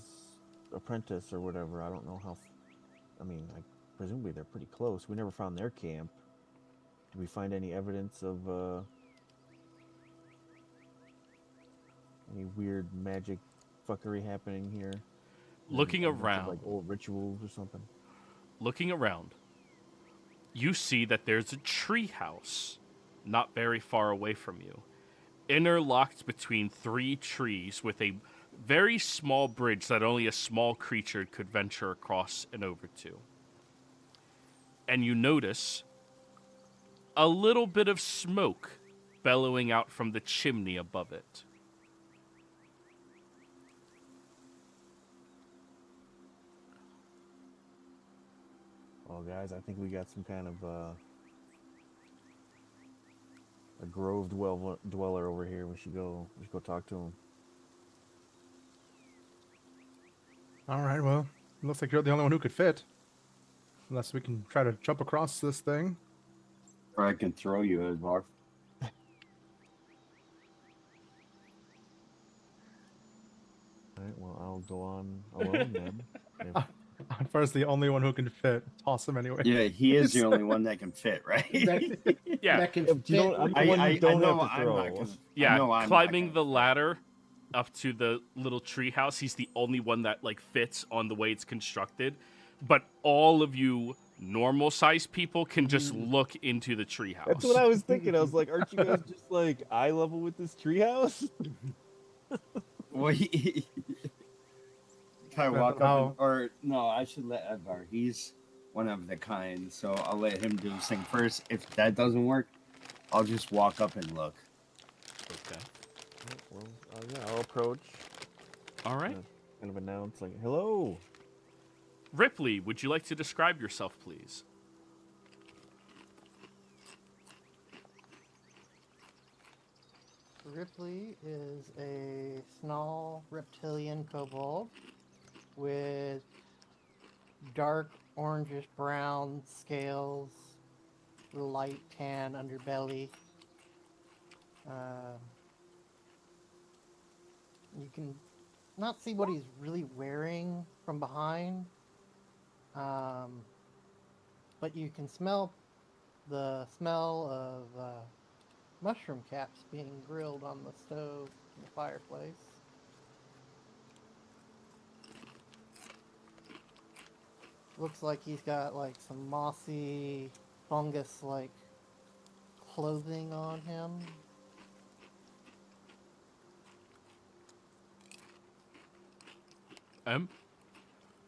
apprentice or whatever, I don't know how. I mean, presumably they're pretty close. We never found their camp. Did we find any evidence of any weird magic fuckery happening here? Looking Evidence of, around, like old rituals or something. looking around, you see that there's a tree house not very far away from you, interlocked between 3 trees with a very small bridge that only a small creature could venture across and over to. And you notice a little bit of smoke bellowing out from the chimney above it. Well, guys, I think we got some kind of a grove dweller over here. We should go talk to him. All right. Well, it looks like you're the only one who could fit. Unless we can try to jump across this thing. Or I can throw you, Advar. All right, well, I'll go on alone then. If- Advar's the only one who can fit. Toss him anyway. Yeah, he is the only one that can fit, right? Yeah, That can Yeah, do you know fit what, I'm with- the one you don't know have to I'm throw. not gonna- I yeah. know I'm not Climbing gonna the fit. ladder up to the little tree house, he's the only one that like fits on the way it's constructed. But all of you normal-sized people can just look into the tree house. That's what I was thinking. I was like, aren't you guys just like eye level with this treehouse? Well, can I Well, walk up? how- Or no, I should let Advar. He's one of the kind, so I'll let him do this thing first. If that doesn't work, I'll just walk up and look. Okay. Well, yeah, I'll approach. All right. Kind of announce like, hello. Ripley, would you like to describe yourself, please? Ripley is a small reptilian kobold with dark orangish brown scales, light tan underbelly. You can not see what he's really wearing from behind, but you can smell the smell of mushroom caps being grilled on the stove in the fireplace. Looks like he's got like some mossy fungus like clothing on him.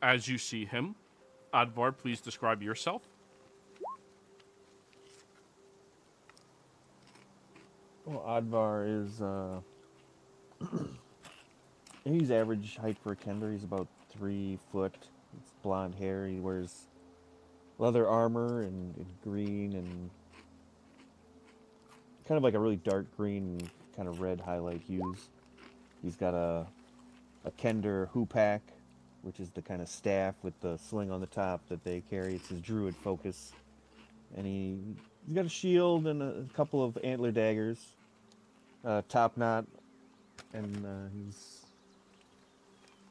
As you see him, Advar, please describe yourself. Well, Advar is he's average height for a Kender. He's about 3 foot. It's blonde hair. He wears leather armor and green and kind of like a really dark green and kind of red highlight hues. He's got a Kender hoopak, which is the kind of staff with the sling on the top that they carry. It's his druid focus. And he's got a shield and a couple of antler daggers, top knot, and he's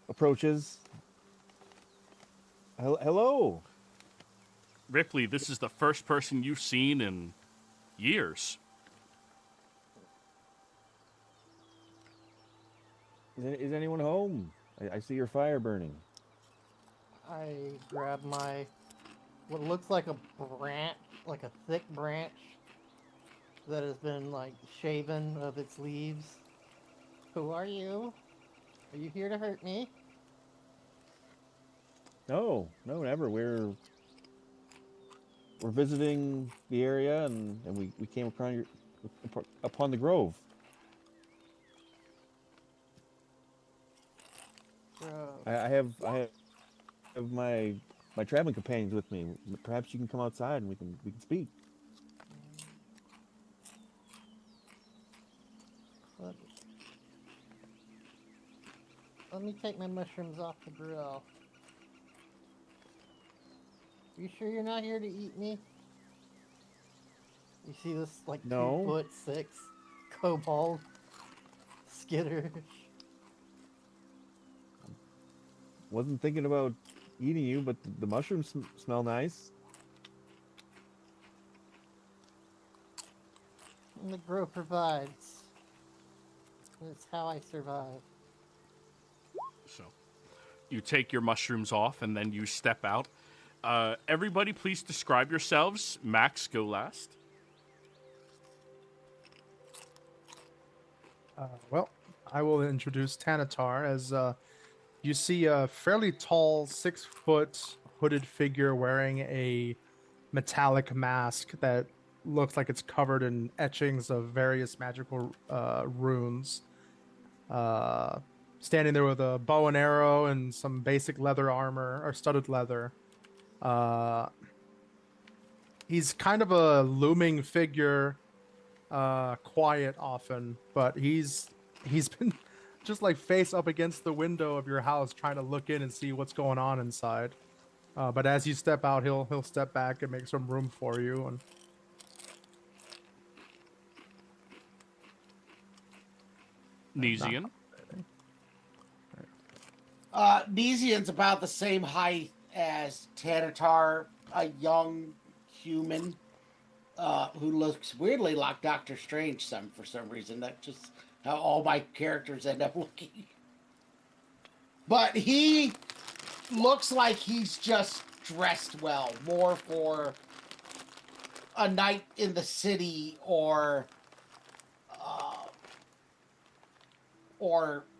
approaches. Hello. Ripley, this is the first person you've seen in years. Is anyone home? I see your fire burning. I grab my what looks like a branch, like a thick branch that has been like shaven of its leaves. Who are you? Are you here to hurt me? No, never. We're we're visiting the area, and we came upon the grove. I have my traveling companions with me. Perhaps you can come outside and we can speak. Let me take my mushrooms off the grill. You sure you're not here to eat me? You see this like No. 2'6" kobold skitter. Wasn't thinking about eating you, but the mushrooms smell nice. And the grow provides. That's how I survive. So, you take your mushrooms off, and then you step out. Everybody, please describe yourselves. Max, go last. Well, I will introduce Tanatar as you see a fairly tall, 6-foot hooded figure wearing a metallic mask that looks like it's covered in etchings of various magical runes. Standing there with a bow and arrow and some basic leather armor or studded leather. He's kind of a looming figure, quiet often, but he's been just like face up against the window of your house trying to look in and see what's going on inside. But as you step out, he'll step back and make some room for you. And Nesian. Nesian's about the same height as Tanatar, a young human who looks weirdly like Doctor Strange for some reason. That's just how all my characters end up looking. But he looks like he's just dressed well, more for a night in the city or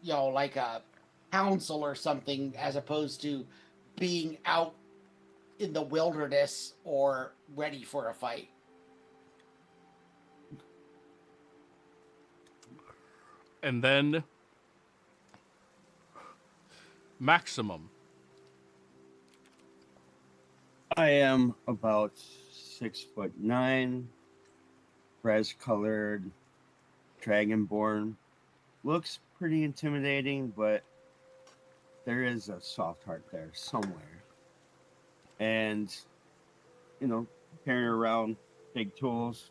you know, like a council or something, as opposed to being out in the wilderness or ready for a fight. And then Maximum. I am about 6'9", brass-colored, dragonborn. Looks pretty intimidating, but there is a soft heart there somewhere. And, you know, carrying around big tools,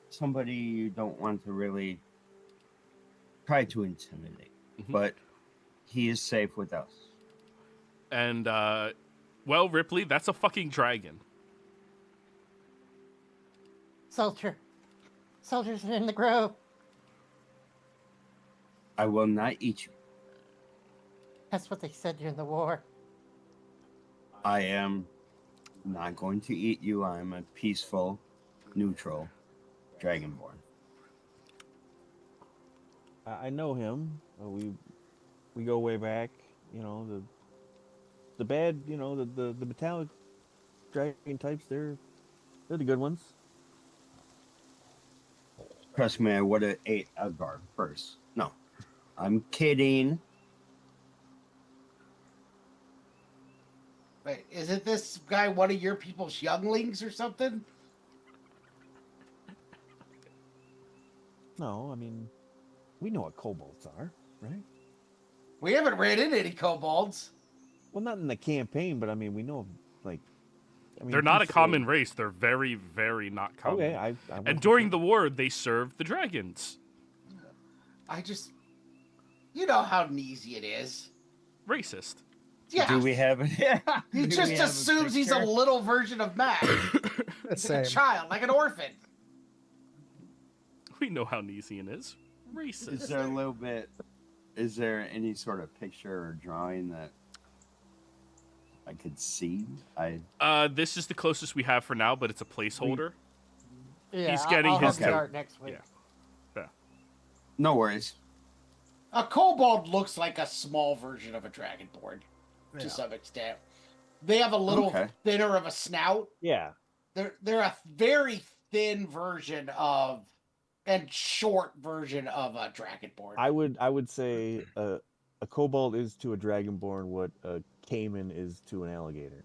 somebody you don't want to really try to intimidate. Mhm. But he is safe with us. And, well, Ripley, that's a fucking dragon. Soldiers are in the grove. I will not eat you. That's what they said during the war. I am not going to eat you. I am a peaceful, neutral dragonborn. I know him. We go way back. You know, the bad, you know, the metallic dragon types. They're the good ones. Trust me, I would have ate a guard first. No, I'm kidding. Wait, isn't this guy one of your people's younglings or something? No, I mean, we know what kobolds are, right? We haven't ran into any kobolds. Well, not in the campaign, but I mean, we know, like, I mean, They're not a people- common race. They're very, very not common. Okay, I And during the war, they served the dragons. I just... You know how Neasy it is. Racist. Yeah. Do we have it? Yeah. He Do just we have assumes he's a picture? little version of Matt. He's same. like a child, like an orphan. We know how Nesian is. Racist. Is there a little bit? Is there any sort of picture or drawing that I could see? This is the closest we have for now, but it's a placeholder. Yeah, He's getting I'll his have toe- the art next week. Yeah. Yeah. No worries. A kobold looks like a small version of a dragonborn Yeah. to some extent. They have a little Okay. thinner of a snout Yeah, they're a very thin version of and short version of a dragonborn. I would say a kobold is to a dragonborn what a caiman is to an alligator.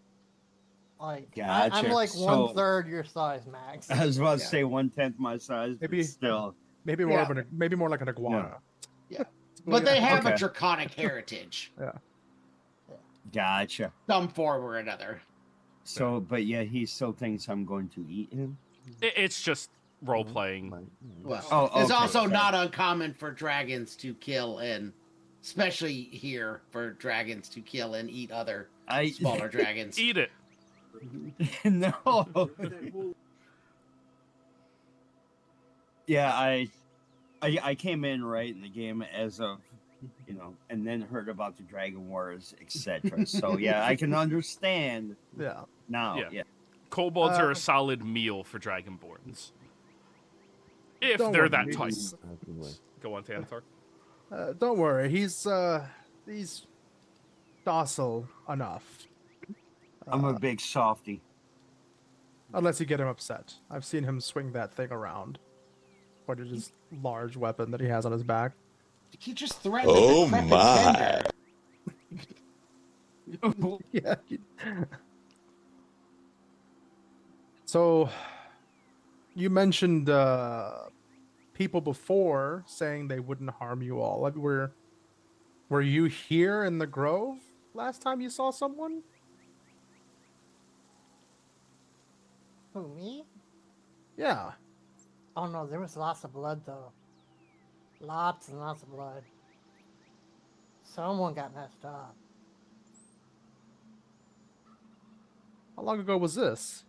Like I'm Gotcha. like So- 1/3 your size, Max. I was about to Yeah. say 1/10 my size, but Maybe- still. Maybe more Yeah. of maybe more like an iguana. Yeah. But they have Okay. a draconic heritage, Gotcha. some form or another. So, but yeah, he still thinks I'm going to eat him. It's just role playing. Well, Oh, it's okay, also sorry. not uncommon for dragons to kill, and especially here for dragons to kill and eat other smaller dragons. Eat it. No. Yeah, I came in right in the game as of, and then heard about the Dragon Wars, etc. So yeah, I can understand Yeah. now. Yeah. Yeah. Kobolds are a solid meal for Dragonborns. If Don't they're worry, that he's- type. Go on, Thanatar. Don't worry, he's docile enough. I'm a big softy. Unless you get him upset. I've seen him swing that thing around. What is his large weapon that he has on his back? He just threatened a decrepit tender. Yeah. So, you mentioned people before saying they wouldn't harm you all. Like, were you here in the grove last time you saw someone? Who, me? Yeah. Oh no, there was lots of blood though. Lots and lots of blood. Someone got messed up. How long ago was this?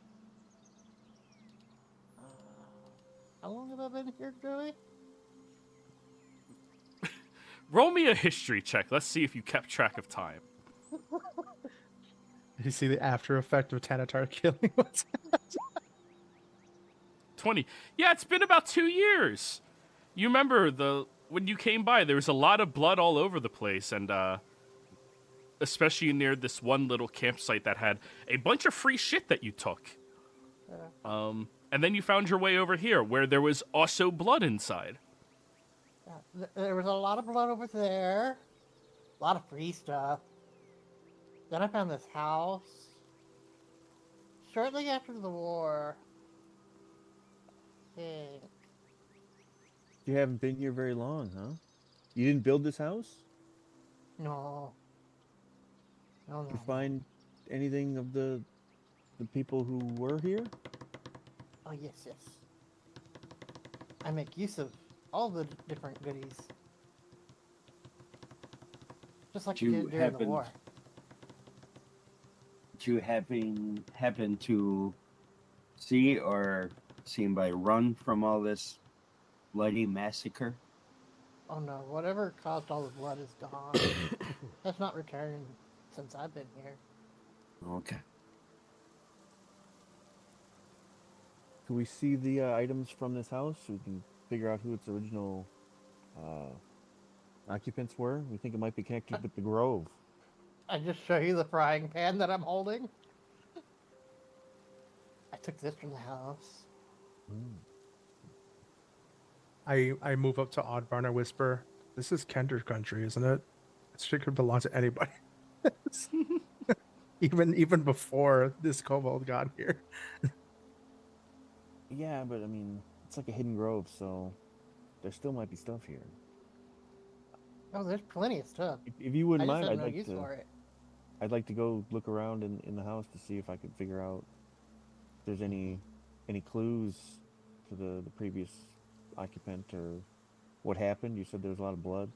How long have I been here, Joey? Roll me a history check. Let's see if you kept track of time. Did you see the after effect of Thanatar killing what's 20. Yeah, it's been about 2 years. You remember when you came by, there was a lot of blood all over the place, and especially near this one little campsite that had a bunch of free shit that you took. And then you found your way over here, where there was also blood inside. Yeah, there was a lot of blood over there. A lot of free stuff. Then I found this house. Shortly after the war. Yeah. You haven't been here very long, huh? You didn't build this house? No. No, Did you no. find anything of the people who were here? Oh, yes, yes. I make use of all the different goodies. Just like Do you you did during the happen- war. Did you happen to see or see anybody run from all this bloody massacre? Oh no, whatever caused all the blood is gone. That's not returned since I've been here. Okay. Can we see the items from this house so we can figure out who its original occupants were? We think it might be connected with the grove. I just show you the frying pan that I'm holding. I took this from the house. I move up to Oddvar and I whisper, "This is Kender's country, isn't it? This shit could belong to anybody." even before this kobold got here. Yeah, but I mean, it's like a hidden grove, so there still might be stuff here. Oh, there's plenty of stuff. If you I wouldn't just mind, have I'd no like use to. for it. I'd like to go look around in the house to see if I could figure out if there's any clues to the previous occupant or what happened. You said there was a lot of blood.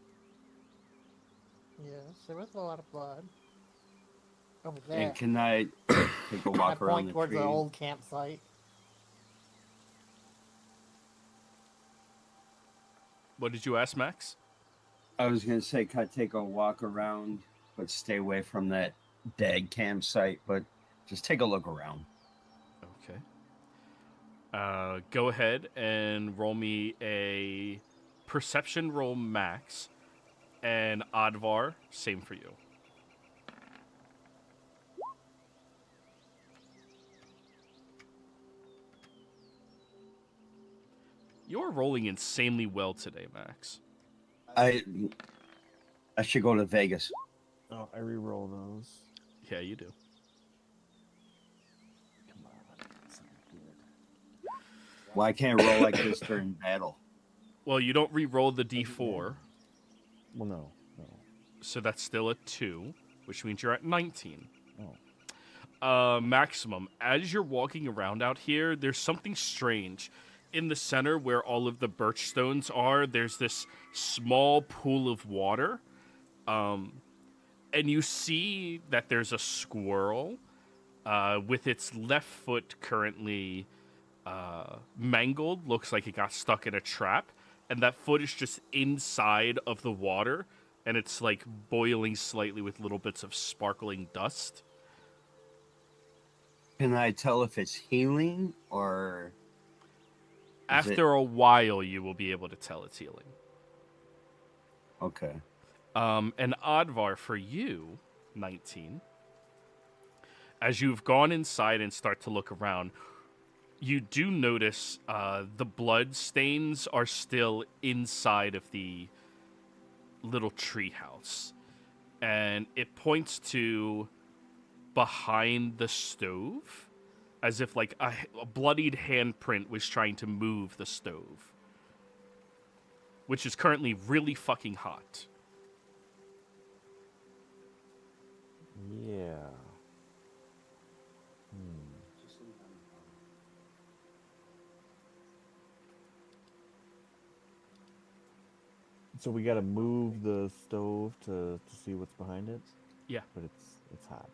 Yes, there was a lot of blood. Over there. And can I take a I walk around point the towards tree? the old campsite. What did you ask, Max? I was gonna say, can I take a walk around, but stay away from that dead campsite, but just take a look around. Okay. Go ahead and roll me a perception roll, Max, and Oddvar, same for you. You're rolling insanely well today, Max. I should go to Vegas. Oh, I re-roll those. Yeah, you do. Come on, that's not good. Well, I can't roll like this during battle. Well, you don't re-roll the d4, Well, no. so that's still a 2, which means you're at 19. Oh. Maximum. As you're walking around out here, there's something strange. In the center where all of the birch stones are, there's this small pool of water. And you see that there's a squirrel with its left foot currently mangled. Looks like it got stuck in a trap. And that foot is just inside of the water. And it's like boiling slightly with little bits of sparkling dust. Can I tell if it's healing or... After a while, you will be able to tell it's healing. Okay. And Advar, for you, 19, as you've gone inside and start to look around, you do notice the blood stains are still inside of the little tree house. And it points to behind the stove, as if like a bloodied handprint was trying to move the stove, which is currently really fucking hot. Yeah. So we gotta move the stove to see what's behind it? Yeah. But it's hot.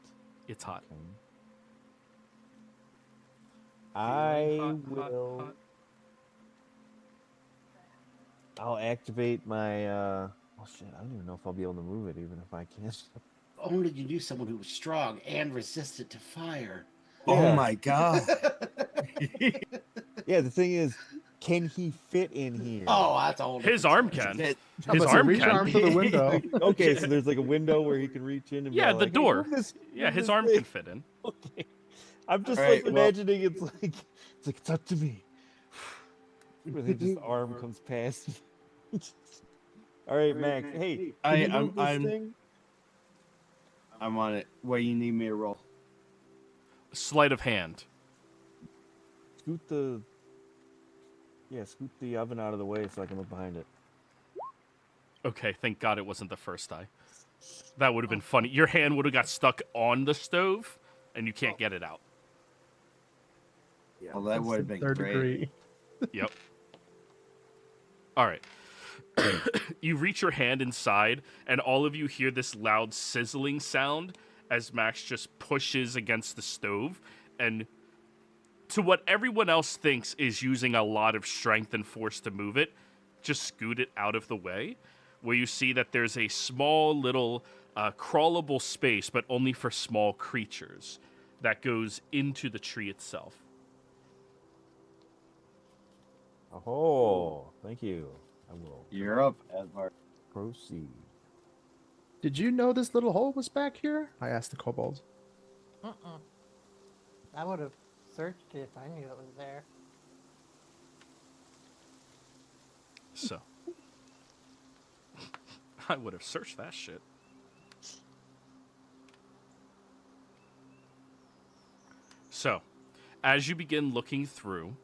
It's hot. Okay. I Hot, will. hot. I'll activate my. Oh shit! I don't even know if I'll be able to move it, even if I can. Only you knew someone who was strong and resistant to fire. Oh Yeah. my god. Yeah, the thing is, can he fit in here? Oh, that's a whole His different arm story. can. I His was gonna arm reach can. arm to the window. Okay, so there's like a window where he can reach in and Yeah, be the like, door. Hey, move this, Yeah, move his this arm thing." can fit in. Okay. I'm just All like right, well- imagining it's like it's up to me. Where they just arm comes past. All right, Max. Hey, can you move this thing? I'm on it. What you need me to roll? Sleight of hand. Scoot the oven out of the way so I can look behind it. Okay, thank God it wasn't the first die. That would have been funny. Your hand would have got stuck on the stove, and you can't get it out. Well, that would have been Third great. degree. Yep. All right. You reach your hand inside, and all of you hear this loud sizzling sound as Max just pushes against the stove. And to what everyone else thinks is using a lot of strength and force to move it, just scoot it out of the way, where you see that there's a small little crawlable space, but only for small creatures, that goes into the tree itself. Oh, thank you. I will You're up, Advar. proceed. Did you know this little hole was back here? I asked the kobold. I would have searched it if I knew it was there. So, I would have searched that shit. So, as you begin looking through,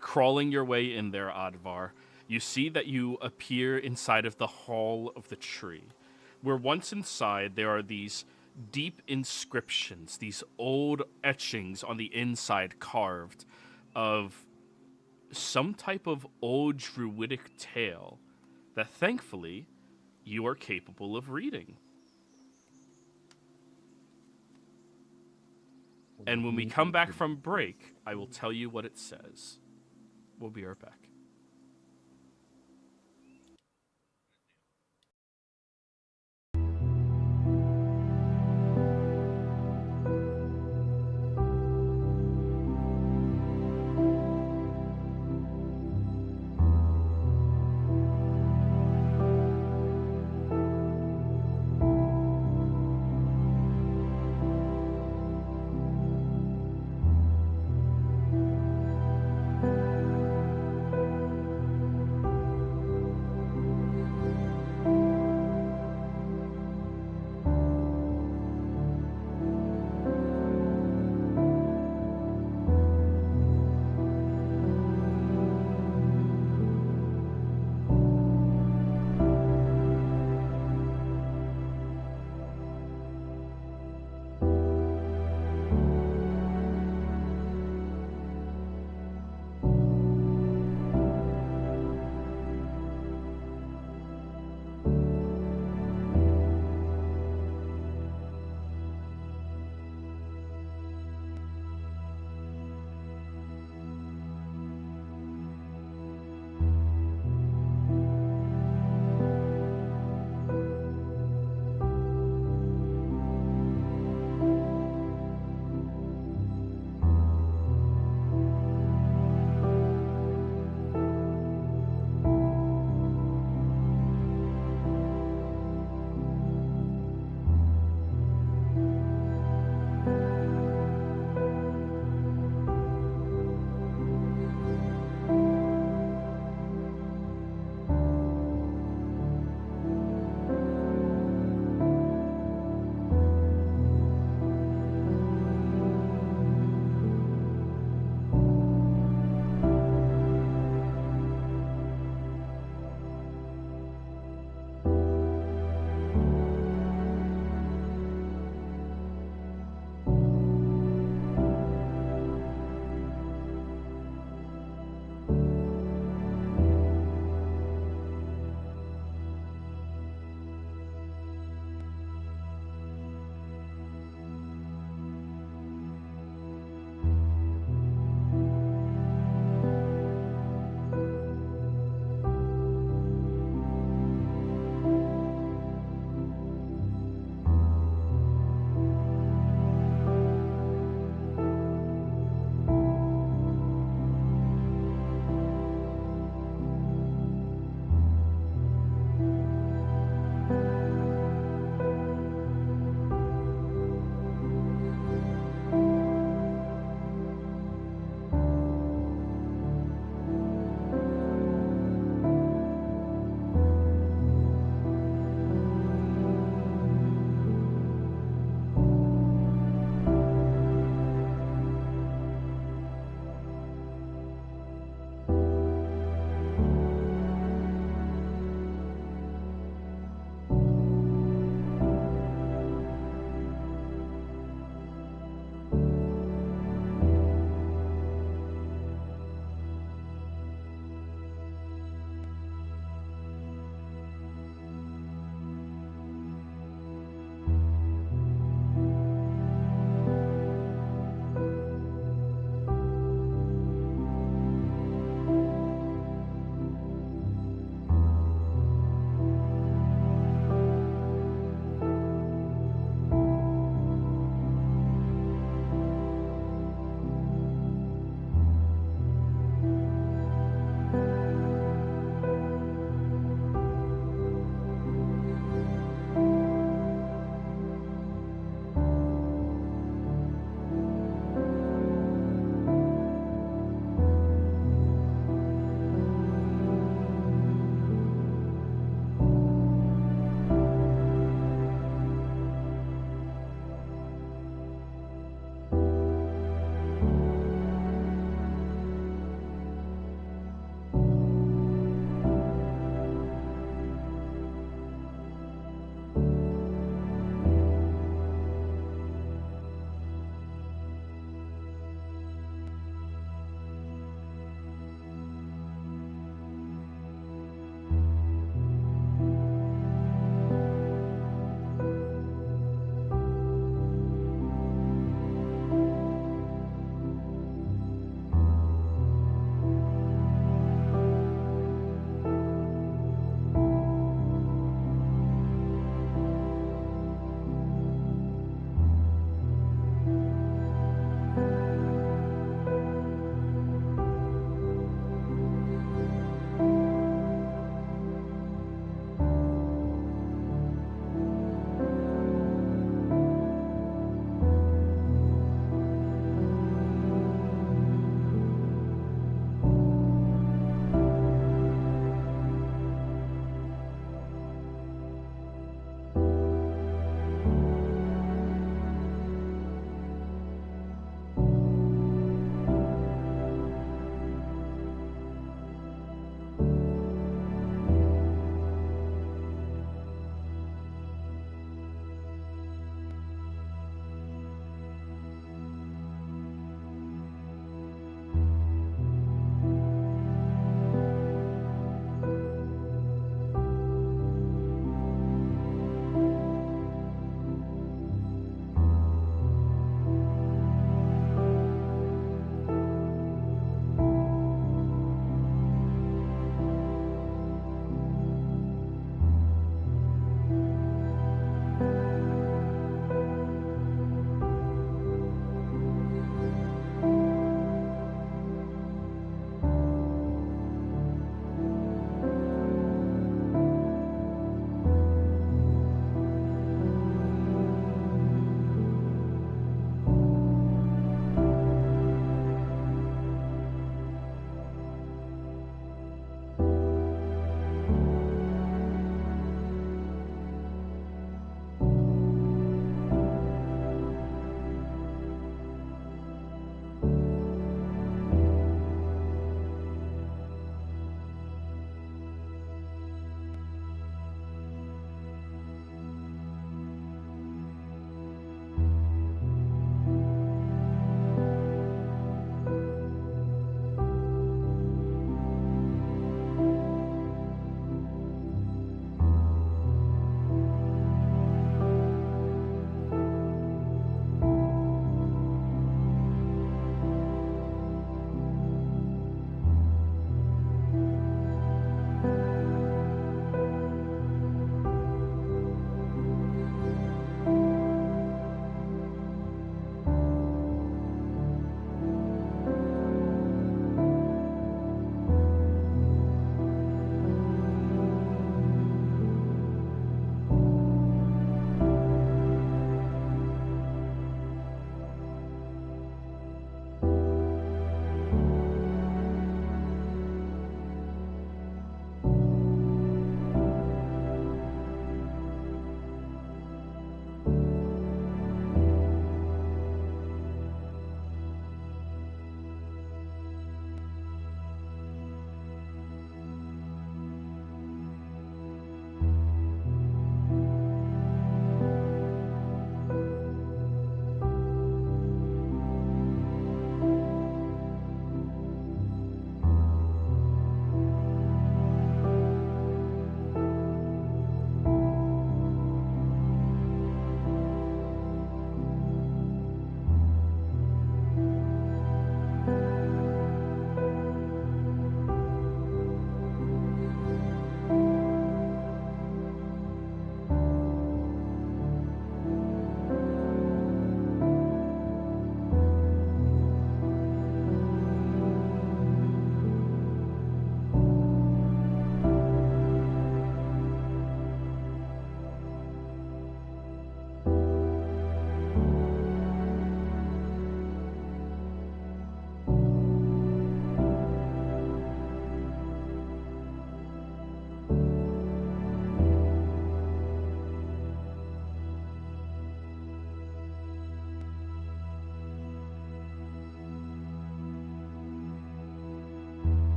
crawling your way in there, Advar, you see that you appear inside of the hall of the tree, where once inside there are these deep inscriptions, these old etchings on the inside carved of some type of old druidic tale that thankfully you are capable of reading. And when we come back from break, I will tell you what it says. We'll be right back.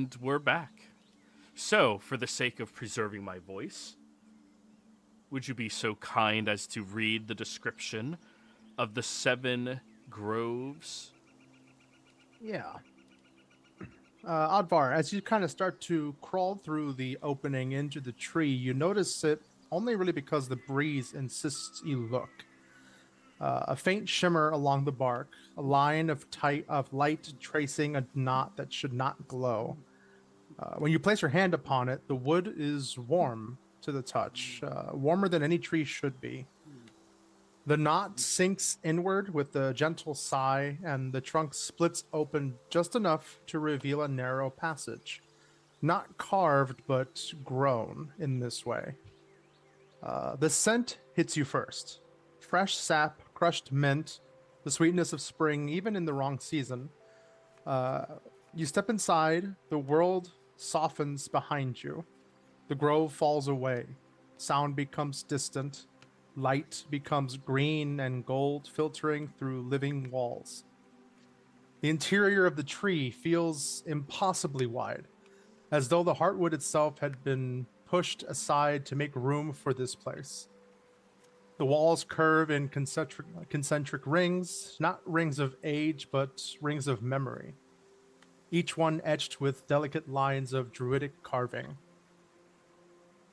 And we're back. So, for the sake of preserving my voice, would you be so kind as to read the description of the 7 groves? Yeah. Advar, as you kind of start to crawl through the opening into the tree, you notice it only really because the breeze insists you look. A faint shimmer along the bark, a line of light tracing a knot that should not glow. When you place your hand upon it, the wood is warm to the touch, warmer than any tree should be. The knot sinks inward with a gentle sigh, and the trunk splits open just enough to reveal a narrow passage. Not carved, but grown in this way. The scent hits you first. Fresh sap, crushed mint, the sweetness of spring, even in the wrong season. You step inside, the world softens behind you. The grove falls away. Sound becomes distant. Light becomes green and gold, filtering through living walls. The interior of the tree feels impossibly wide, as though the heartwood itself had been pushed aside to make room for this place. The walls curve in concentric rings, not rings of age, but rings of memory, each one etched with delicate lines of druidic carving.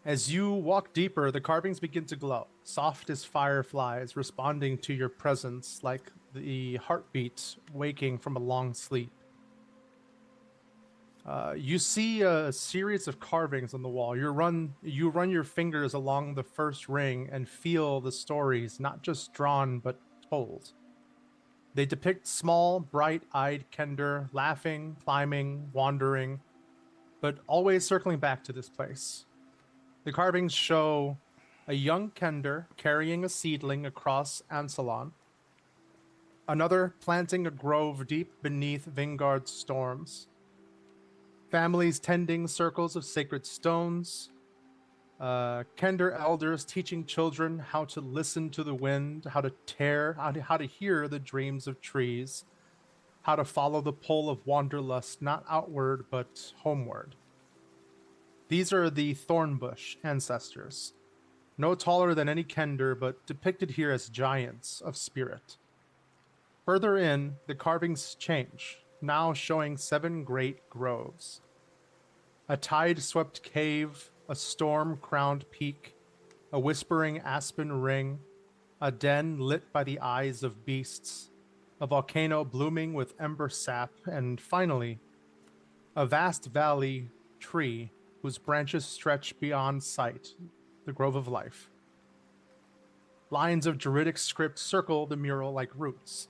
As you walk deeper, the carvings begin to glow, soft as fireflies, responding to your presence like the heartbeat waking from a long sleep. You see a series of carvings on the wall. You run your fingers along the first ring and feel the stories, not just drawn, but told. They depict small, bright-eyed Kender, laughing, climbing, wandering, but always circling back to this place. The carvings show a young Kender carrying a seedling across Ansalon, another planting a grove deep beneath Vingard's storms, families tending circles of sacred stones, Kender elders teaching children how to listen to the wind, how to hear the dreams of trees, how to follow the pull of wanderlust, not outward but homeward. These are the Thornbush ancestors, no taller than any Kender, but depicted here as giants of spirit. Further in, the carvings change, now showing 7 great groves. A tide-swept cave, a storm-crowned peak, a whispering aspen ring, a den lit by the eyes of beasts, a volcano blooming with ember sap, and finally, a vast valley tree whose branches stretch beyond sight, the Grove of Life. Lines of druidic script circle the mural like roots,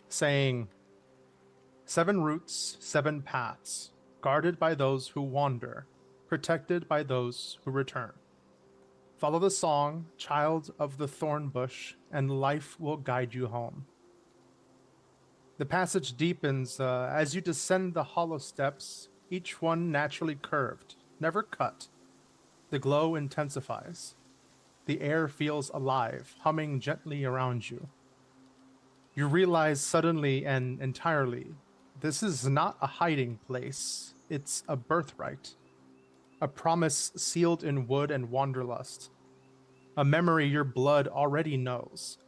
saying, 7 roots, 7 paths, guarded by those who wander, protected by those who return. Follow the song, child of the thorn bush, and life will guide you home. The passage deepens as you descend the hollow steps, each one naturally curved, never cut. The glow intensifies. The air feels alive, humming gently around you. You realize suddenly and entirely, this is not a hiding place. It's a birthright. A promise sealed in wood and wanderlust. A memory your blood already knows.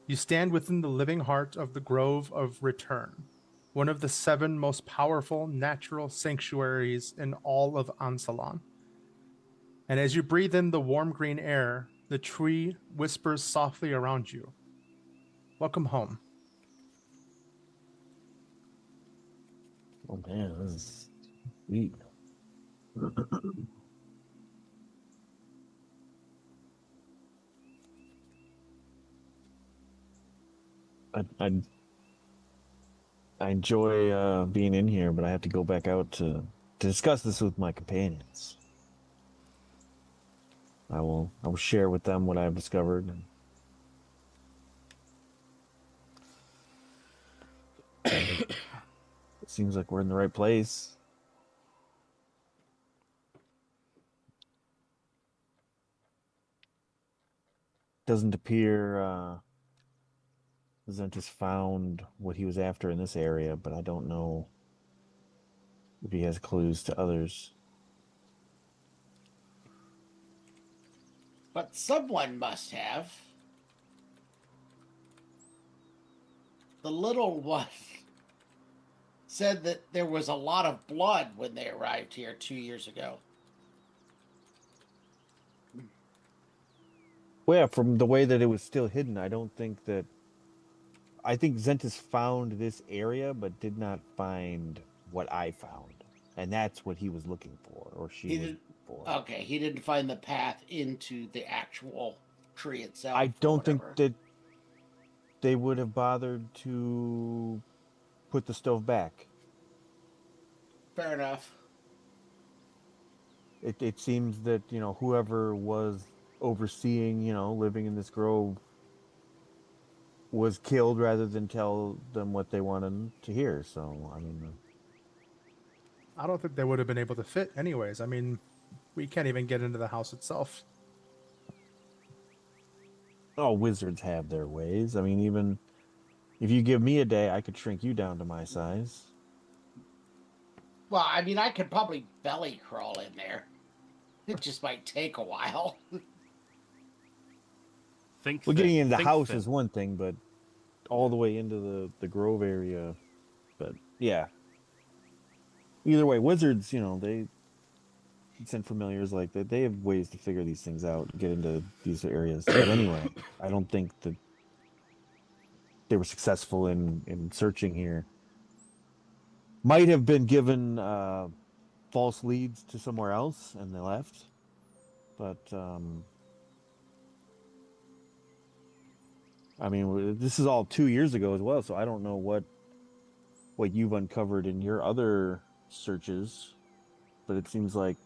You stand within the living heart of the Grove of Return, one of the 7 most powerful natural sanctuaries in all of Ansalon. And as you breathe in the warm green air, the tree whispers softly around you. Welcome home. Oh man, this is sweet. I enjoy being in here, but I have to go back out to discuss this with my companions. I will share with them what I've discovered. It seems like we're in the right place. Doesn't appear Zentis found what he was after in this area, but I don't know if he has clues to others. But someone must have. The little one said that there was a lot of blood when they arrived here 2 years ago. Well, yeah, from the way that it was still hidden, I don't think that. I think Zentis found this area, but did not find what I found, and that's what he was looking for, or she was looking for. Okay, he didn't find the path into the actual tree itself. I don't think whatever. that they would have bothered to put the stove back. Fair enough. It seems that, whoever was overseeing, living in this grove was killed rather than tell them what they wanted to hear. So, I mean, I don't think they would have been able to fit anyways. I mean, we can't even get into the house itself. all wizards have their ways. I mean, even if you give me a day, I could shrink you down to my size. Well, I mean, I could probably belly crawl in there. It just might take a while. Well, getting into the Think house thin. is one thing, but all the way into the grove area. But yeah. Either way, wizards, they send familiars like that. They have ways to figure these things out, get into these areas. But anyway, I don't think that they were successful in searching here. Might have been given false leads to somewhere else and they left. But I mean, this is all 2 years ago as well, so I don't know what you've uncovered in your other searches, but it seems like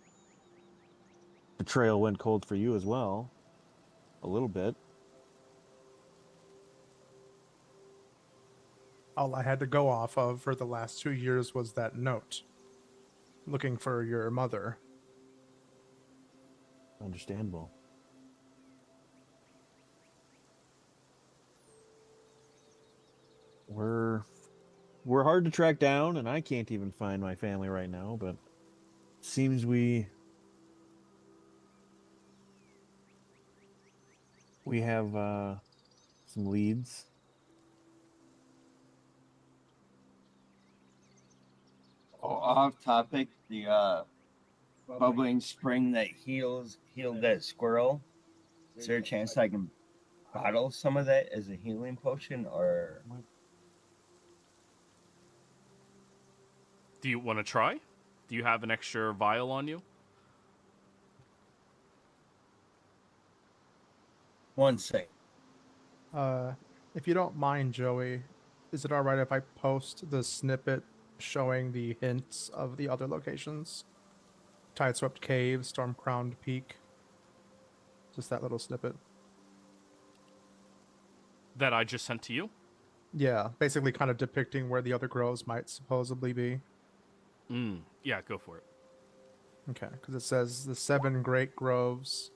the trail went cold for you as well, a little bit. All I had to go off of for the last 2 years was that note, looking for your mother. Understandable. We're hard to track down, and I can't even find my family right now, but it seems we have some leads. Oh, off topic, the bubbling spring that healed that squirrel. Is there a chance I can bottle some of that as a healing potion, or? Do you want to try? Do you have an extra vial on you? One sec. If you don't mind, Joey, is it all right if I post the snippet showing the hints of the other locations? Tideswept Cave, Storm-Crowned Peak. Just that little snippet. That I just sent to you? Yeah, basically kind of depicting where the other groves might supposedly be. Yeah, go for it. Okay, because it says the 7 great groves,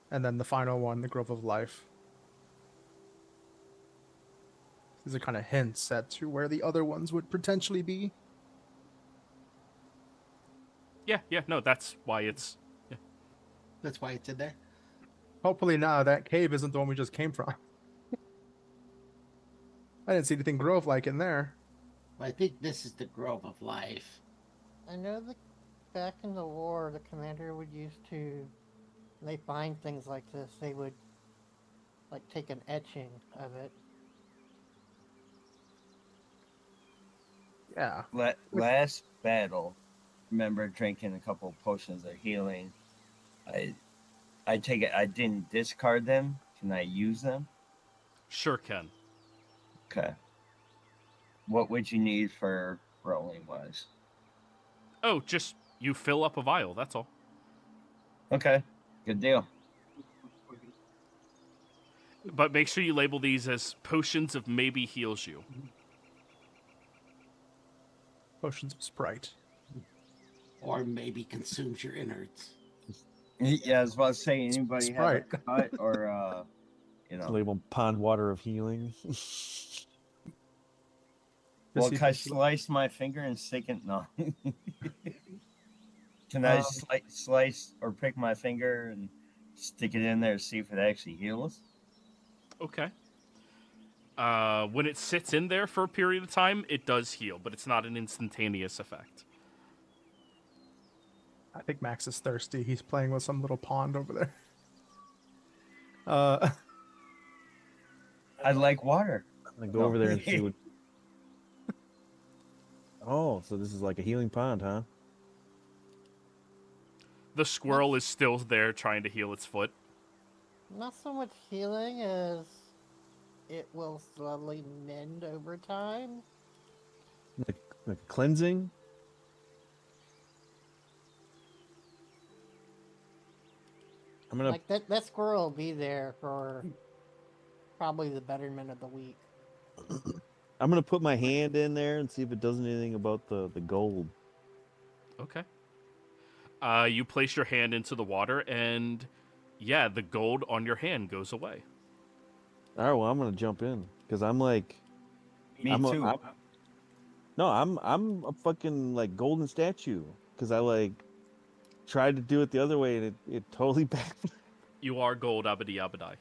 and then the final one, the Grove of Life. These are kind of hints at to where the other ones would potentially be. Yeah, no, that's why it's... Yeah. That's why it's in there. Hopefully now that cave isn't the one we just came from. I didn't see anything grove-like in there. I think this is the Grove of Life. I know that back in the war, the commander would used to, when they find things like this, they would like take an etching of it. Yeah. Last battle, remember drinking a couple potions of healing. I take it I didn't discard them. Can I use them? Sure can. Okay. What would you need for rolling wise? Oh, just you fill up a vial, that's all. Okay. Good deal. But make sure you label these as potions of maybe heals you. Potions of Sprite. Or maybe consumes your innards. Yeah, I was about to say, anybody have a Sprite. cut or Label pond water of healing. Well, see can I if it's- slice my finger and stick it? No. Can I slice or prick my finger and stick it in there to see if it actually heals? Okay. When it sits in there for a period of time, it does heal, but it's not an instantaneous effect. I think Max is thirsty. He's playing with some little pond over there. I like water. I'm gonna go over there and see what. Oh, so this is like a healing pond, huh? The squirrel is still there trying to heal its foot. Not so much healing as it will slowly mend over time. Like cleansing. I'm gonna. Like that squirrel will be there for probably the betterment of the week. I'm gonna put my hand in there and see if it does anything about the gold. Okay. You place your hand into the water, and yeah, the gold on your hand goes away. All right, well, I'm gonna jump in because I'm like, Me I'm too. I'm a fucking like golden statue because I like tried to do it the other way and it totally backfired. You are gold, abadi abadi.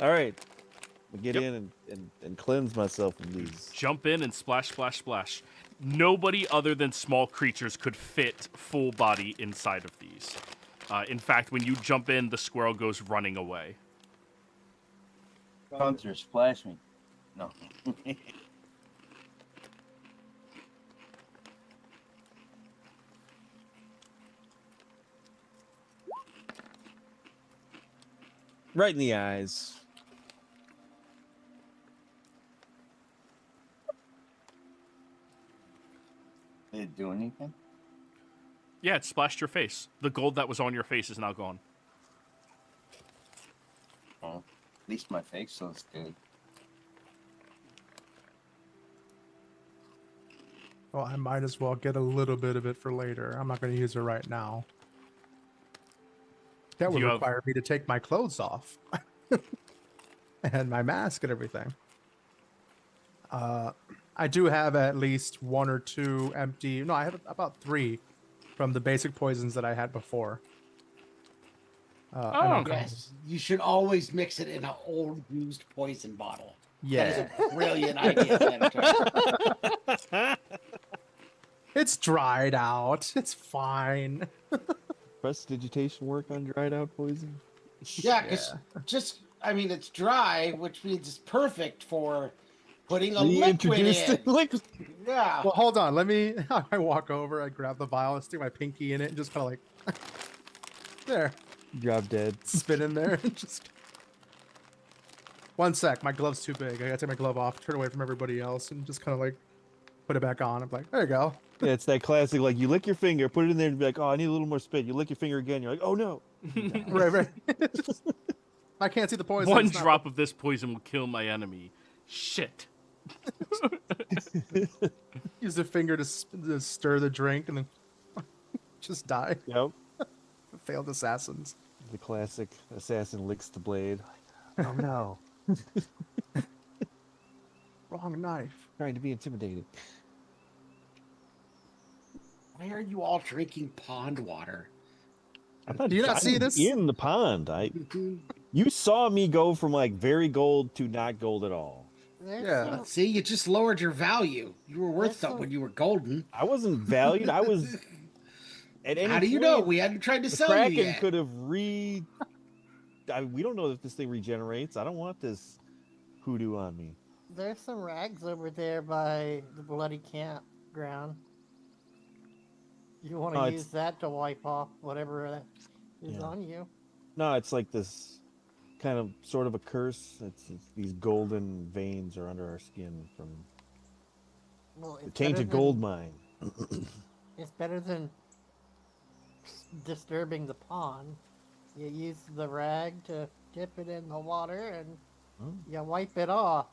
All right, I'll get Yep. in and cleanse myself from these. Jump in and splash, splash, splash. Nobody other than small creatures could fit full body inside of these. In fact, when you jump in, the squirrel goes running away. Hunter, splash me. No. Right in the eyes. Did it do anything? Yeah, it splashed your face. The gold that was on your face is now gone. Oh, at least my face looks good. Well, I might as well get a little bit of it for later. I'm not going to use it right now. That would You have- require me to take my clothes off and my mask and everything. I do have at least one or two empty. No, I have about 3 from the basic poisons that I had before. And I'm okay. Yes, you should always mix it in an old used poison bottle. Yeah, That is a brilliant idea, Senator. it's dried out. It's fine. Prestidigitation work on dried out poison. Yeah, because I mean, it's dry, which means it's perfect for putting a liquid Reintroduced in. it. Liquid. Yeah. Well, hold on. Let me. I walk over. I grab the vial. I stick my pinky in it, and just kind of like there, Drop dead. spit in there, and just. One sec. My glove's too big. I gotta take my glove off, turn away from everybody else, and just kind of like put it back on. I'm like, there you go. Yeah, it's that classic, like, you lick your finger, put it in there, and be like, oh, I need a little more spit. You lick your finger again, you're like, oh, no. Right. I can't see the poison. One It's not- drop of this poison will kill my enemy. Shit. Use the finger to stir the drink, and then just die. Yep. Failed assassins. The classic assassin licks the blade. Oh, no. Wrong knife. Trying to be intimidated. Why are you all drinking pond water? I'm not, Do you not see I'm this? in the pond. You saw me go from, like, very gold to not gold at all. There's Yeah. some- See, you just lowered your value. You were worth That's something so- when you were golden. I wasn't valued. I was... At any How do you know? point, We hadn't tried to the sell you Kraken yet. could have we don't know if this thing regenerates. I don't want this hoodoo on me. There's some rags over there by the bloody campground. You want Oh, to it's- use that to wipe off whatever that is Yeah. on you. No, it's like this kind of sort of a curse. It's these golden veins are under our skin from Well, the it's tainted better gold than, mine. It's better than disturbing the pond. You use the rag to dip it in the water and Oh. you wipe it off.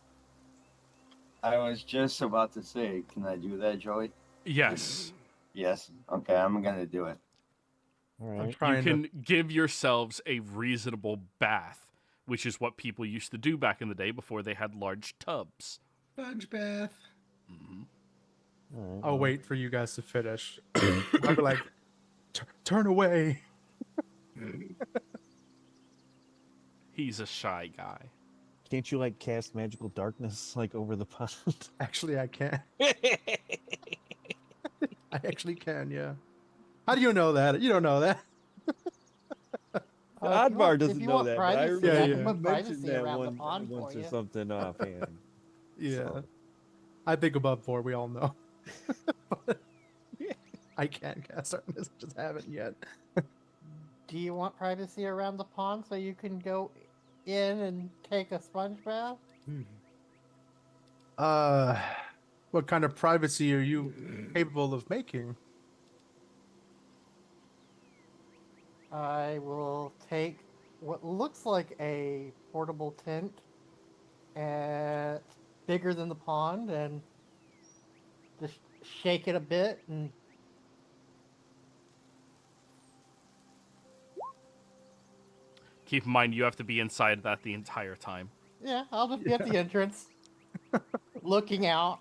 I was just about to say, can I do that, Joey? Yes. Yes. Okay, I'm gonna do it. All I'm right. You trying can to. give yourselves a reasonable bath, which is what people used to do back in the day before they had large tubs. Sponge bath. Mhm. All right, I'll well, wait for you guys to finish. I'll be like, turn away. He's a shy guy. Can't you like cast magical darkness like over the pond? Actually, I can. I actually can, yeah. How do you know that? You don't know that. Oddvar doesn't know that, but I privacy, remember Yeah, I yeah. can you put mentioned privacy that around the one pond once for or you. something offhand. Yeah. So, I think above 4, we all know. I can't cast darkness, just haven't yet. Do you want privacy around the pond so you can go in and take a sponge bath? What kind of privacy are you capable of making? I will take what looks like a portable tent, and bigger than the pond, and just shake it a bit, and Keep in mind, you have to be inside that the entire time. yeah, I'll just be at the entrance, looking out.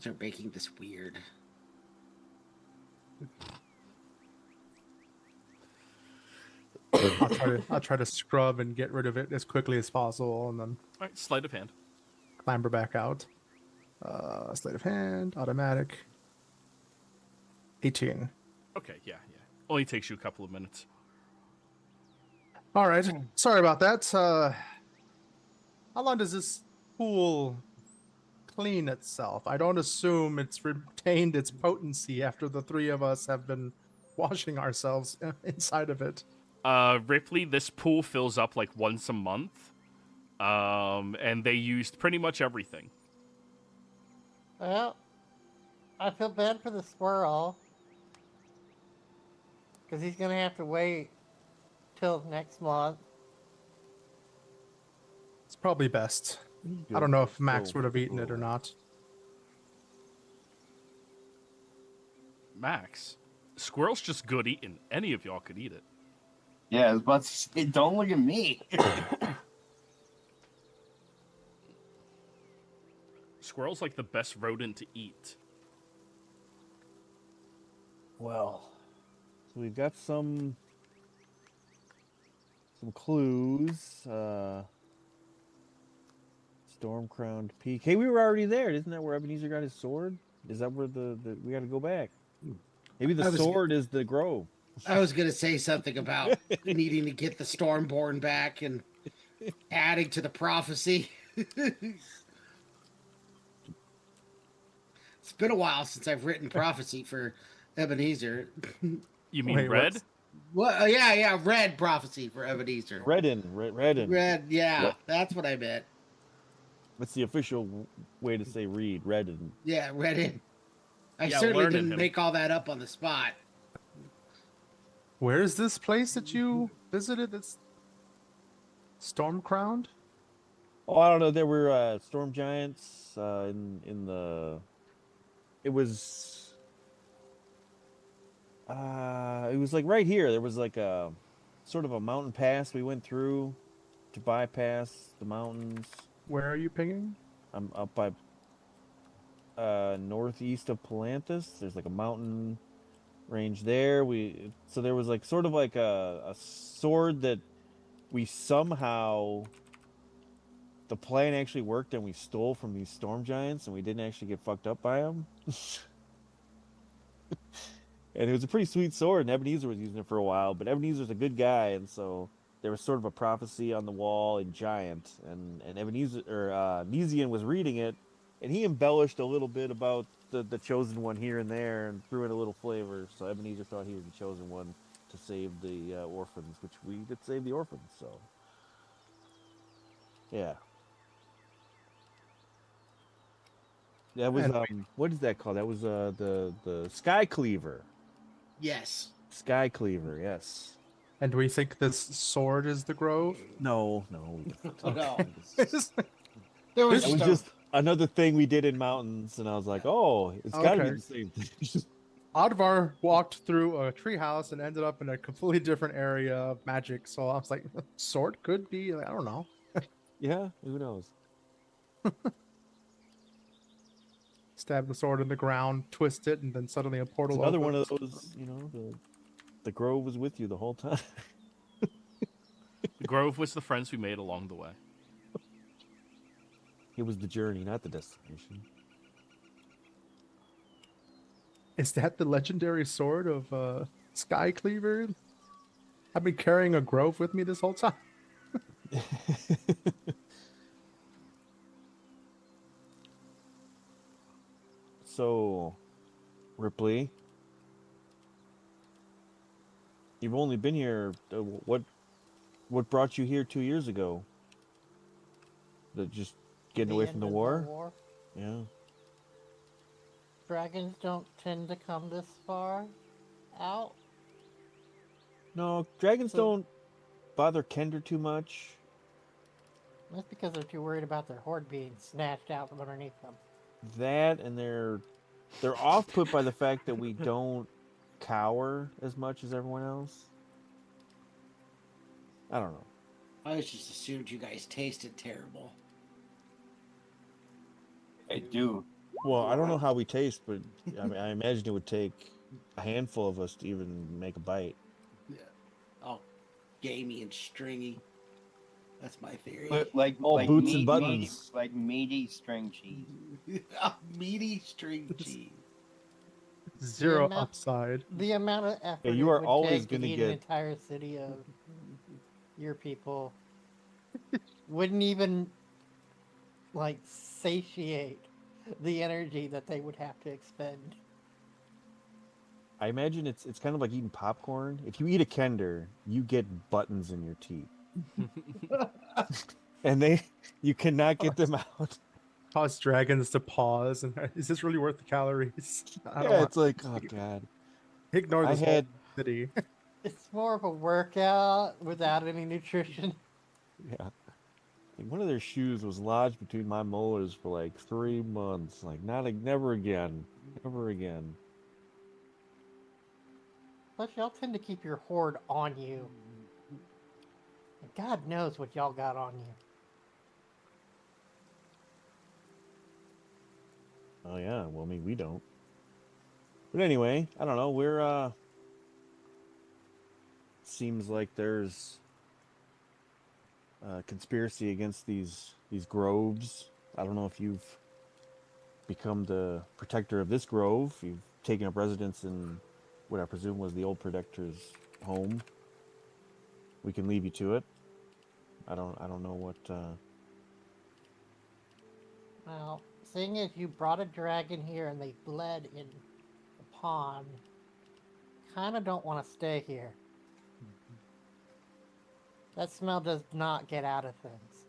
They're making this weird. I'll try to scrub and get rid of it as quickly as possible, and then All right, sleight of hand. clamber back out. Sleight of hand, automatic. 18. Okay, yeah. Only takes you a couple of minutes. All right. Sorry about that. How long does this pool clean itself? I don't assume it's retained its potency after the 3 of us have been washing ourselves inside of it. Ripley, this pool fills up like once a month. And they used pretty much everything. Well, I feel bad for the squirrel, because he's gonna have to wait till next month. It's probably best. I don't know if Max would have eaten it or not. Max, squirrel's just good eating. Any of y'all could eat it. Yeah, I was about to say, don't look at me. Squirrel's like the best rodent to eat. well, so we've got some clues. Storm-crowned peak. Hey, we were already there. Isn't that where Ebenezer got his sword? Is that where the we got to go back? Maybe the sword is the grove. I was gonna say something about needing to get the Stormborn back and adding to the prophecy. It's been a while since I've written prophecy for Ebenezer. You mean Wait, red? what's- Well, yeah, red prophecy for Ebenezer. Redden. Yeah, What? that's what I meant. That's the official way to say read. Redden. Yeah, read in. I Yeah, certainly learning didn't him. make all that up on the spot. Where is this place that you visited that's storm crowned? Oh, I don't know. There were storm giants in the. It was like right here. There was like a sort of a mountain pass we went through to bypass the mountains. Where are you pinging? I'm up by northeast of Palanthas. There's like a mountain range there. So there was like sort of like a sword that we somehow, the plan actually worked and we stole from these storm giants and we didn't actually get fucked up by them. And it was a pretty sweet sword, and Ebenezer was using it for a while, but Ebenezer's a good guy, and so there was sort of a prophecy on the wall in Giant, and Ebenezer, or Nesian was reading it, and he embellished a little bit about the chosen one here and there and threw in a little flavor, so Ebenezer thought he was the chosen one to save the orphans, which we did save the orphans, so yeah. That was what is that called? That was the Sky Cleaver. Yes. Sky Cleaver, yes. And do we think this sword is the grove? No. No. There was It was just another thing we did in mountains, and I was like, oh, it's got to be Okay. the same thing. Advar walked through a treehouse and ended up in a completely different area of magic. So I was like, sword could be, I don't know. Yeah, who knows? Stab the sword in the ground, twist it, and then suddenly a It's portal another one of opens. those, the grove was with you the whole time. The grove was the friends we made along the way. It was the journey, not the destination. Is that the legendary sword of Sky Cleaver? I've been carrying a grove with me this whole time. So, Ripley, you've only been here. What brought you here 2 years ago? Just getting away from the end of war? Yeah. Dragons don't tend to come this far out. No, dragons So- don't bother Kender too much. That's because they're too worried about their horde being snatched out from underneath them. That, and they're off put by the fact that we don't cower as much as everyone else. I don't know. I just assumed you guys tasted terrible. I do. Well, I don't know how we taste, but I mean, I imagine it would take a handful of us to even make a bite. All gamey and stringy. That's my theory. But like All like boots and meat- buttons. like meaty string cheese. Meaty string cheese. Zero amount- upside. The amount of effort you it are would always take to gonna eat get- an entire city of your people wouldn't even like satiate the energy that they would have to expend. I imagine it's kind of like eating popcorn. If you eat a Kender, you get buttons in your teeth, and you cannot get them out. Cause dragons to pause and is this really worth the calories? I don't Yeah, want it's like, oh god. ignore I this had- whole city. It's more of a workout without any nutrition. Yeah. Like one of their shoes was lodged between my molars for like 3 months. Like never again. Never again. Plus, y'all tend to keep your horde on you. And God knows what y'all got on you. Oh yeah, well I mean we don't. But anyway, I don't know, we're seems like there's a conspiracy against these groves. I don't know if you've become the protector of this grove. You've taken up residence in what I presume was the old protector's home. We can leave you to it. I don't know what Well, seeing as you brought a dragon here and they bled in the pond, kind of don't want to stay here. That smell does not get out of things.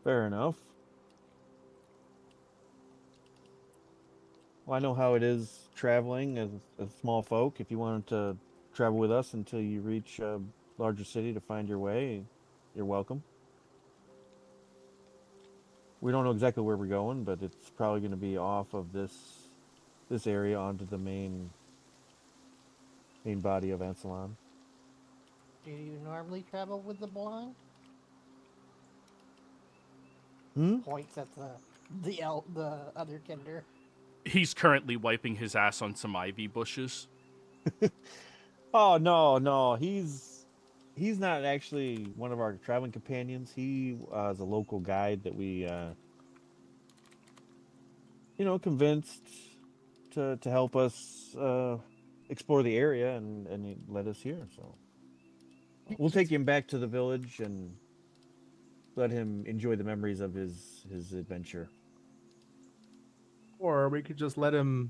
Fair enough. Well, I know how it is traveling as small folk. If you wanted to travel with us until you reach a larger city to find your way, you're welcome. We don't know exactly where we're going, but it's probably going to be off of this area onto the main body of Ansalon. Do you normally travel with the blind? Points at the other Kender. He's currently wiping his ass on some ivy bushes. Oh no, he's not actually one of our traveling companions. He is a local guide that we convinced to help us explore the area, and he led us here. So we'll take him back to the village and let him enjoy the memories of his adventure. Or we could just let him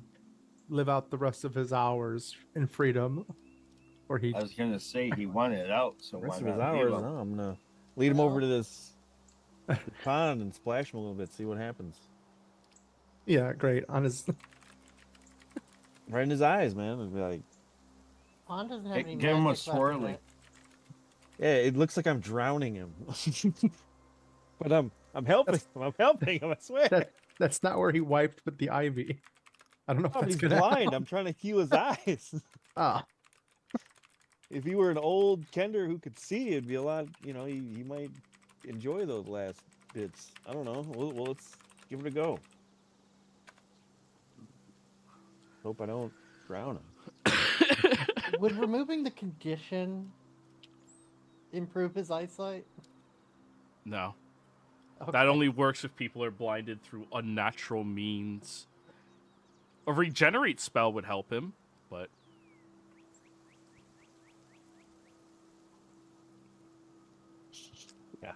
live out the rest of his hours in freedom. Or he I was gonna say he wanted out, so The rest why of his not leave hours, him? no, I'm gonna lead him over to this pond and splash him a little bit, see what happens. Yeah, great. On his Right in his eyes, man. It'd be like, Pond doesn't have Hey, any give him a magic left in swirly. it. yeah, it looks like I'm drowning him. But I'm helping him. I'm helping him, I swear. that's not where he wiped with the ivy. I don't know if Oh, that's he's gonna blind. help. I'm trying to heal his eyes. Ah, if he were an old Kender who could see, it'd be a lot. You know, he might enjoy those last bits. I don't know. Well, let's give it a go. Hope I don't drown him. Would removing the condition improve his eyesight? No. Okay. That only works if people are blinded through unnatural means. A regenerate spell would help him, but... Yeah.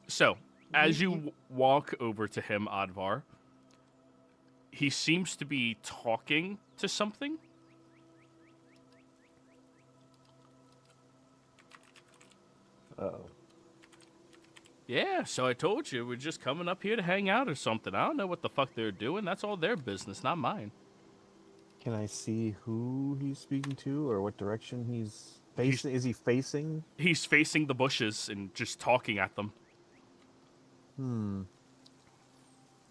So, as you walk over to him, Advar, he seems to be talking to something. Uh-oh. Yeah, so I told you, we're just coming up here to hang out or something. I don't know what the fuck they're doing. That's all their business, not mine. Can I see who he's speaking to or what direction he's facing? Is he facing? He's facing the bushes and just talking at them.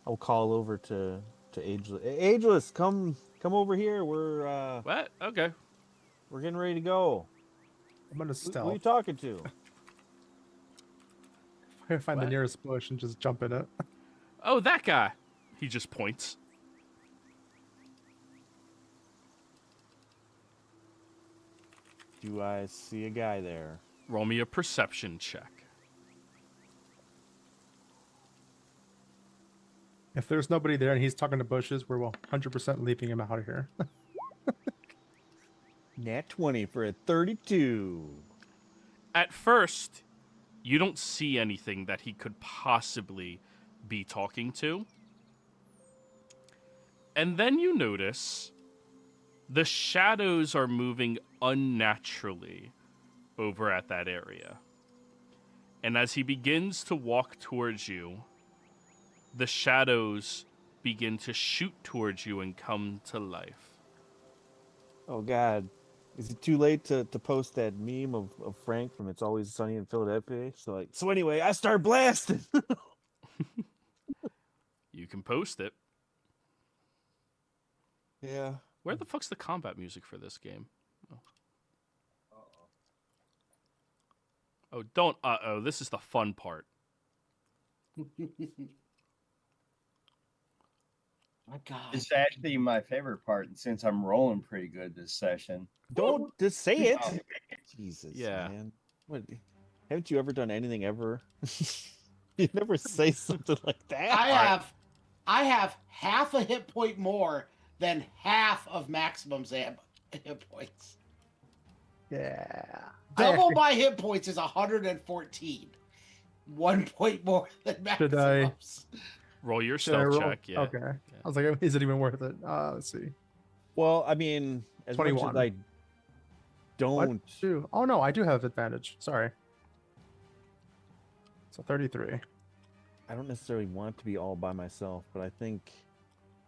I'll call over to Ageless. Ageless, come over here. We're What? Okay. we're getting ready to go. I'm gonna Who are stealth. you talking to? Find the What? nearest bush and just jump in it. Oh, that guy. He just points. Do I see a guy there? Roll me a perception check. If there's nobody there and he's talking to bushes, we're 100% leaving him out of here. Nat 20 for a 32. At first, you don't see anything that he could possibly be talking to. And then you notice the shadows are moving unnaturally over at that area. And as he begins to walk towards you, the shadows begin to shoot towards you and come to life. Oh, God. Is it too late to post that meme of Frank from It's Always Sunny in Philadelphia? So anyway, I start blasting. You can post it. Yeah. Where the fuck's the combat music for this game? Oh, don't uh-oh. This is the fun part. My God. It's actually my favorite part since I'm rolling pretty good this session. Don't just say it. Oh. Jesus, Yeah. man. What, haven't you ever done anything ever? You never say something like that. I have half a hit point more than half of maximum's hit points. Yeah. Double my hit points is 114. 1 point more than Should I- maximum's. Roll your Should I stealth roll? check, yeah. Okay. I was like, is it even worth it? Let's see. Well, I mean, as much 21. as I What? don't... Shoot. Oh, no, I do have advantage. Sorry. So 33. I don't necessarily want to be all by myself, but I think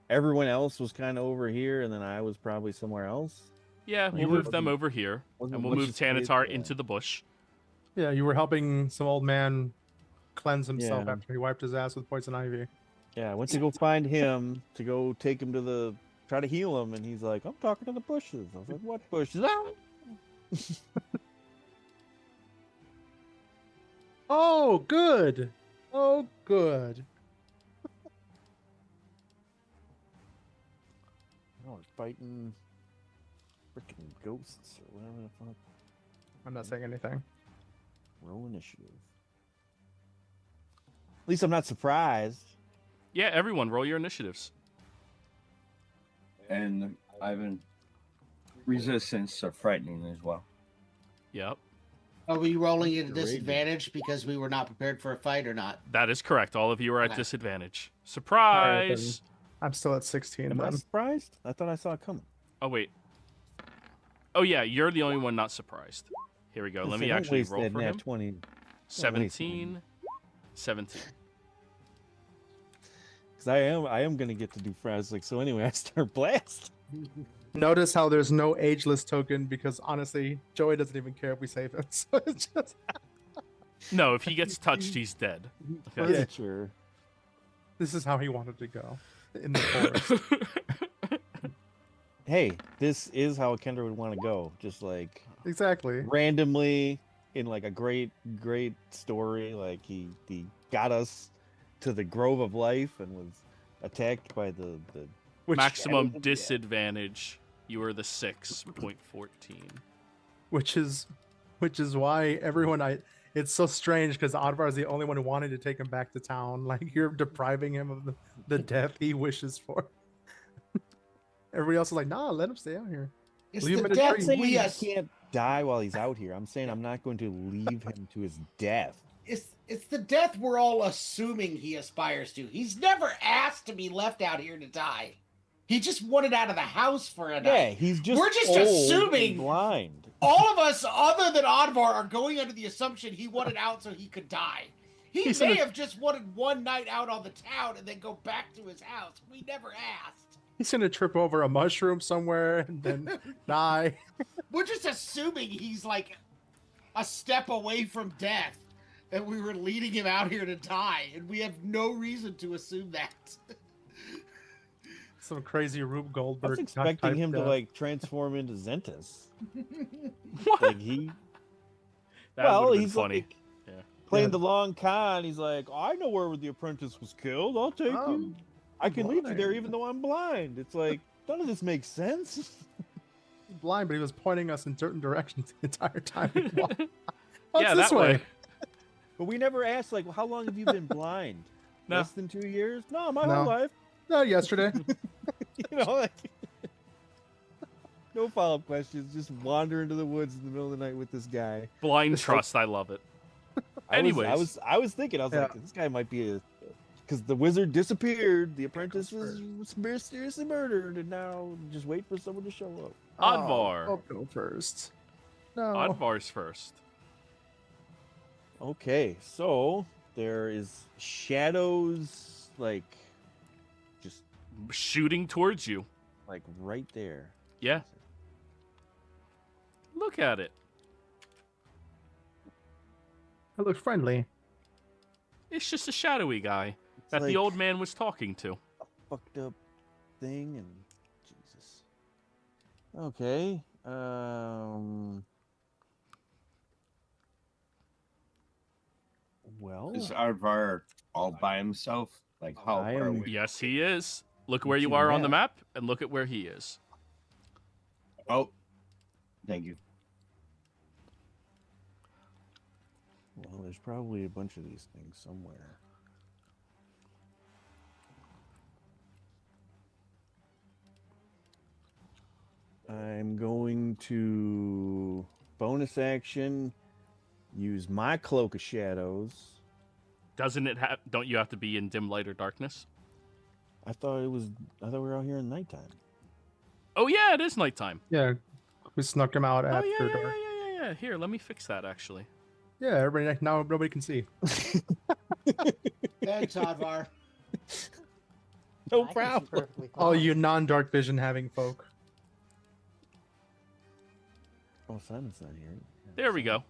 everyone else was kind of over here, and then I was probably somewhere else. Yeah, we'll move them over here, and we'll move Tanatar into the bush. Yeah, you were helping some old man cleanse himself Yeah. after he wiped his ass with poison ivy. Yeah, I went to go find him to go take him to the... try to heal him, and he's like, I'm talking to the bushes. I was like, what bushes? Ah! Oh, good. Oh, good. Oh, we're fighting freaking ghosts or whatever the fuck. I'm not saying anything. Roll initiative. At least I'm not surprised. Yeah, everyone, roll your initiatives. And Ivan, resistance to frightening as well. Yep, Are we rolling at a Great. disadvantage because we were not prepared for a fight or not? that is correct. All of you are at Okay. disadvantage. Alright, Surprise! I'm still at 16 Am I then. surprised? I thought I saw it coming. Oh, wait. Oh, yeah, you're the only one not surprised. Here we go. Let me Don't actually waste roll that for nat him. 20. 17. 17. Because I am gonna get to do Frazzling. So anyway, I start blast. Notice how there's no ageless token because honestly, Joey doesn't even care if we save him. So it's just No, if he gets touched, he's dead. Okay. Yeah. Sure. this is how he wanted to go in the forest. hey, this is how a Kendra would want to go. Just like Exactly. randomly in like a great story. Like he got us to the Grove of Life and was attacked by the Which Maximum shadows of death. disadvantage. You are the 6.14. which is why everyone it's so strange because Advar is the only one who wanted to take him back to town. Like you're depriving him of the death he wishes for. Everybody else is like, nah, let him stay out here. It's Leave him the in a I'm death tree. saying we he as can't die while he's out here. I'm saying I'm not going to leave him to his death. it's the death we're all assuming he aspires to. He's never asked to be left out here to die. He just wanted out of the house for a Yeah, night. he's just We're just old and assuming- blind. All of us, other than Advar, are going under the assumption he wanted out so he could die. He He's may in a- have just wanted one night out on the town and then go back to his house. We never asked. He's gonna trip over a mushroom somewhere and then die. We're just assuming he's like a step away from death, and we were leading him out here to die, and we have no reason to assume that. Some crazy Rube I Goldberg. was expecting type him to death. like transform into Zentus. What? Like he That well, would've been he's funny. like Yeah. playing Yeah. the long con. He's like, I know where the apprentice was killed. I'll take you. I can lead you there even though I'm blind. It's like none of this makes sense. He's blind, but he was pointing us in certain directions the entire time. Oh, Yeah, it's this that way. But we never asked like, how long have you been blind? No. Less than 2 years? No, my No. whole life. No, yesterday. You know, like no follow-up questions. Just wander into the woods in the middle of the night with this guy. Blind It's like- trust. I love it. I Anyways. was thinking, I was like, Yeah. this guy might be because the wizard disappeared, the apprentice was mysteriously murdered, and now just wait for someone to show up. Advar. I'll go first. No. Advar's first. Okay, so there is shadows like just Shooting towards you. like right there. Yeah. Look at it. I look friendly. It's just a shadowy guy It's that like the old man was talking to. a fucked up thing and Jesus. Okay. Well, Is Arvar all by himself? Like how I far am- away? Yes, he is. Look where you See are on the that. map, and look at where he is. Oh, thank you. well, there's probably a bunch of these things somewhere. I'm going to bonus action use my cloak of shadows. Doesn't it have? Don't you have to be in dim light or darkness? I thought we were out here in nighttime. Oh yeah, it is nighttime. Yeah, we snuck him out Oh after yeah, dark. yeah. Here, let me fix that actually. Yeah, everybody now nobody can see. Thanks, Advar. No I can see problem. perfectly All fine. you non-dark vision having folk. Oh, Simon's not here. Yeah, There we go.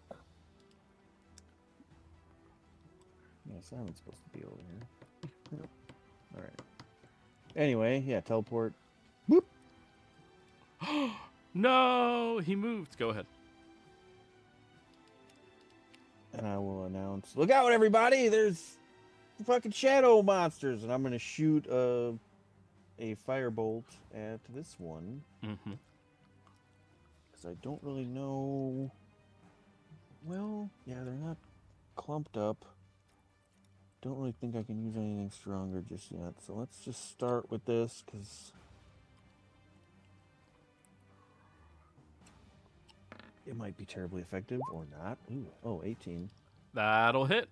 Yeah, Simon's supposed to be over here. All right. Anyway, yeah, teleport. No, he moved. Go ahead. And I will announce, look out, everybody! There's fucking shadow monsters! And I'm going to shoot a firebolt at this one. Mm-hmm. Because I don't really know... Well, yeah, they're not clumped up. Don't really think I can use anything stronger just yet. So let's just start with this, because... it might be terribly effective, or not. Ooh, oh, 18. That'll hit.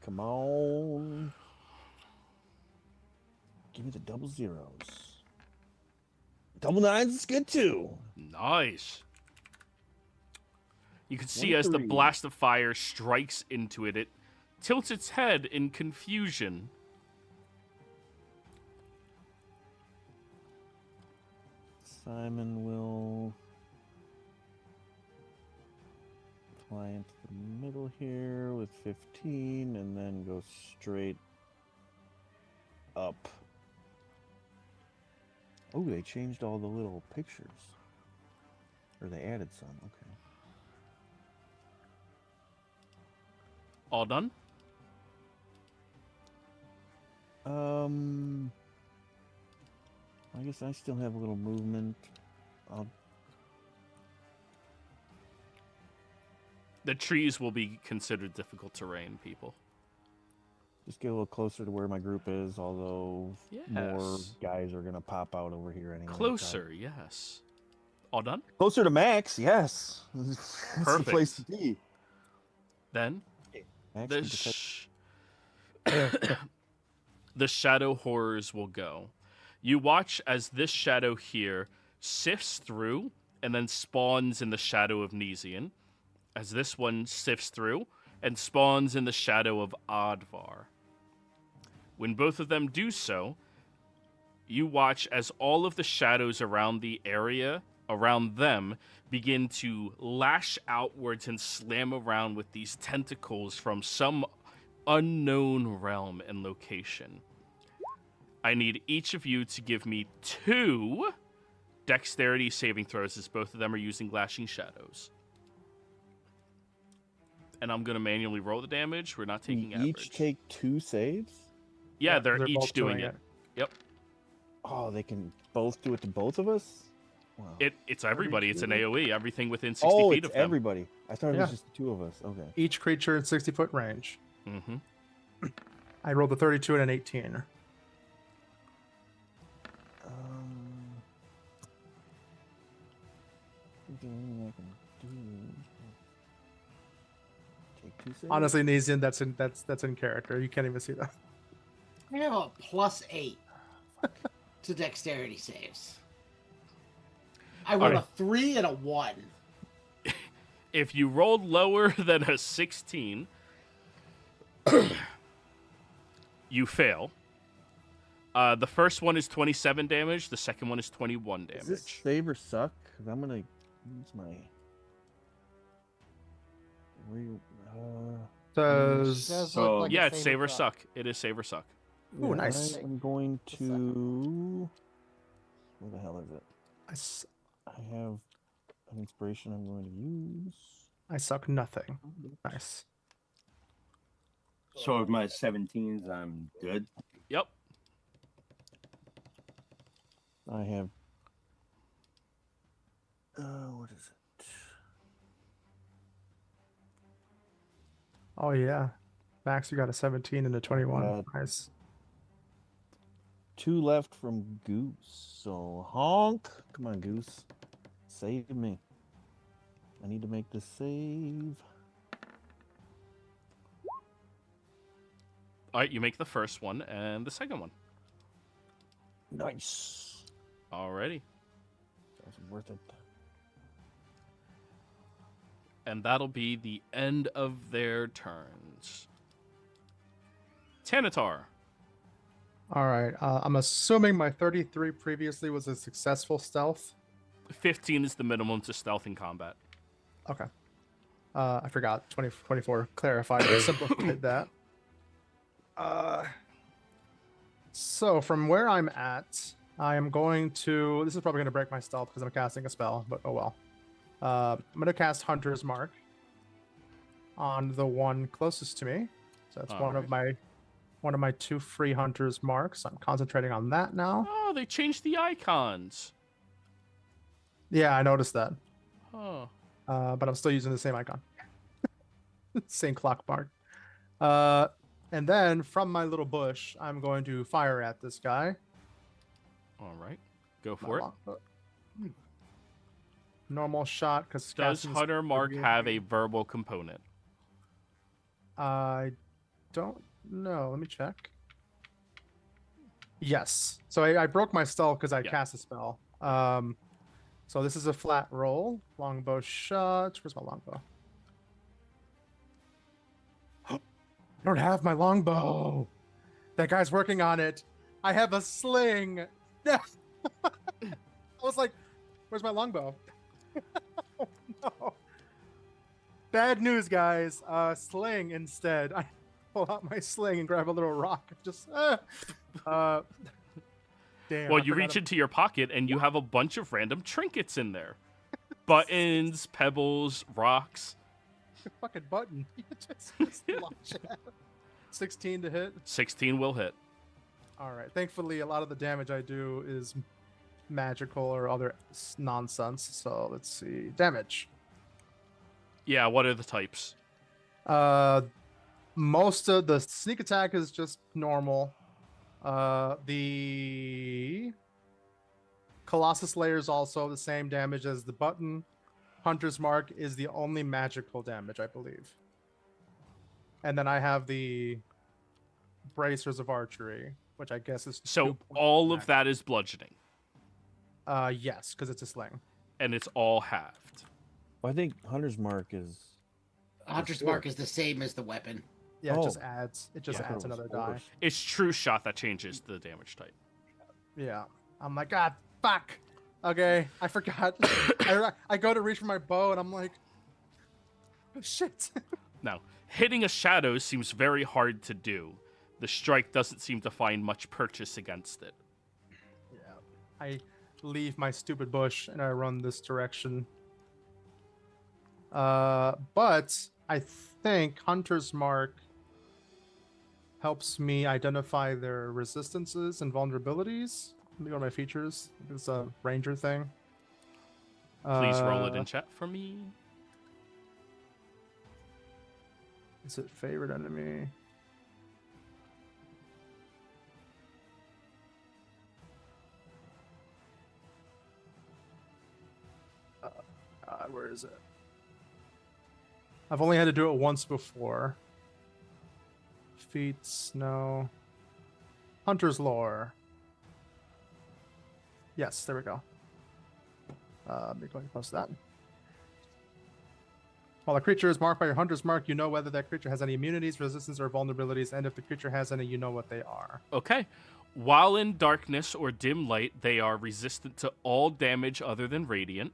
Come on. Give me the double zeros. Double nines is good too. Nice. You can see as the 23. blast of fire strikes into it, it tilts its head in confusion. Simon will fly into the middle here with 15 and then go straight up. Oh, they changed all the little pictures. Or they added some. Okay. All done? I guess I still have a little movement. I'll The trees will be considered difficult terrain, people. just get a little closer to where my group is, although more Yes. guys are gonna pop out over here anyway. Closer, yes. All done? Closer to Max, yes. That's the place to Perfect. be. Then Max the can protect- the shadow horrors will go. You watch as this shadow here sifts through and then spawns in the shadow of Nesian, as this one sifts through and spawns in the shadow of Advar. When both of them do so, you watch as all of the shadows around the area around them begin to lash outwards and slam around with these tentacles from some unknown realm and location. I need each of you to give me 2 dexterity saving throws, as both of them are using lashing shadows. And I'm going to manually roll the damage. We're not taking We average. each take 2 saves? Yeah, they're both each doing it. Yep. Oh, they can both do it to both of us? Wow. It's everybody. It's an AoE. Everything within 60 Oh, feet it's of them. everybody. I thought it Yeah. was just the 2 of us. Okay. Each creature in 60-foot range. Mm-hmm. I rolled a 32 and an 18. Anything I can do? Take 2 saves? Honestly, Nesian, that's in character. You can't even see that. I have a +8 to dexterity saves. I rolled Alright. a 3 and a 1. If you rolled lower than a 16, you fail. The first one is 27 damage. The second one is 21 Does this damage. save or suck? 'Cause I'm gonna use my. Does Does So- look like a Yeah, it's saber save or suck. suck. It is save or suck. Ooh, nice. I'm going to. Where the hell is it? I have an inspiration I'm going to use. I suck nothing. Nice. So with my 17s, I'm good. Yep. I have. What is it? Oh yeah, Max, you got a 17 and a 21. Uh, Nice. 2 left from Goose. So honk! Come on, Goose. Save me. I need to make this save. All right, you make the first one and the second one. Nice. Alrighty. That was worth it. And that'll be the end of their turns. Tanatar. All right. I'm assuming my 33 previously was a successful stealth. 15 is the minimum to stealth in combat. Okay. I forgot. 24 clarified and simplified that. So from where I'm at, I am going to. This is probably going to break my stealth because I'm casting a spell, but oh well. I'm going to cast Hunter's Mark on the one closest to me. So that's one of my 2 free Hunter's Marks. I'm concentrating on that now. Oh, they changed the icons. Yeah, I noticed that. Oh. But I'm still using the same icon. Same clock mark. And then from my little bush, I'm going to fire at this guy. All right. Go for it. Normal shot, because Does Hunter Mark have a verbal component? I don't know. Let me check. Yes. So I broke my stealth because I Yeah. cast a spell. So this is a flat roll. Longbow shot. Where's my longbow? I don't have my longbow. That guy's working on it. I have a sling. I was like, where's my longbow? Oh, no. Bad news, guys. Sling instead. I pull out my sling and grab a little rock. Just Damn. Well, I you forgot reach into your pocket and you have a bunch of random trinkets in there. Buttons, pebbles, rocks. a fucking button. You just launch it. 16 to hit. 16 will hit. All right. Thankfully, a lot of the damage I do is magical or other nonsense. So let's see. Damage. Yeah, what are the types? Most of the sneak attack is just normal. The Colossus Layer is also the same damage as the button. Hunter's Mark is the only magical damage, I believe. And then I have the Bracers of Archery, which I guess is So all of that is bludgeoning, yes, because it's a sling. and it's all halved. Well, I think Hunter's Mark is. Hunter's sword. Mark is the same as the weapon. Yeah, Oh. it just adds. It just Yeah. adds another die. It's True Shot that changes the damage type. Yeah, I'm like, God, fuck. Okay, I forgot. I go to reach for my bow, and I'm like, oh, shit. Now, hitting a shadow seems very hard to do. The strike doesn't seem to find much purchase against it. Yeah, I leave my stupid bush and I run this direction. But I think Hunter's Mark helps me identify their resistances and vulnerabilities. Let me go to my features. It's a ranger thing. Please roll it in chat for me. Is it favorite enemy? Where is it? I've only had to do it once before. Feats, no. Hunter's Lore. Yes, there we go. Let me go ahead and post that. While a creature is marked by your Hunter's Mark, you know whether that creature has any immunities, resistance, or vulnerabilities, and if the creature has any, you know what they are. Okay. While in darkness or dim light, they are resistant to all damage other than radiant.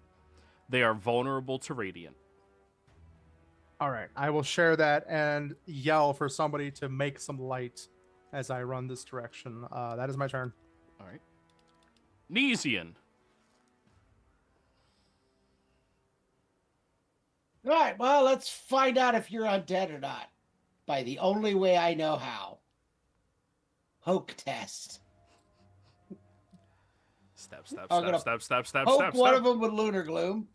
They are vulnerable to radiant. All right, I will share that and yell for somebody to make some light as I run this direction. That is my turn. All right. Nesian. All right, well, let's find out if you're undead or not by the only way I know how. Poke test. Stab, stab, I'm stab, gonna stab, stab, stab, Poke stab, one of stab. them with Lunar Gloom.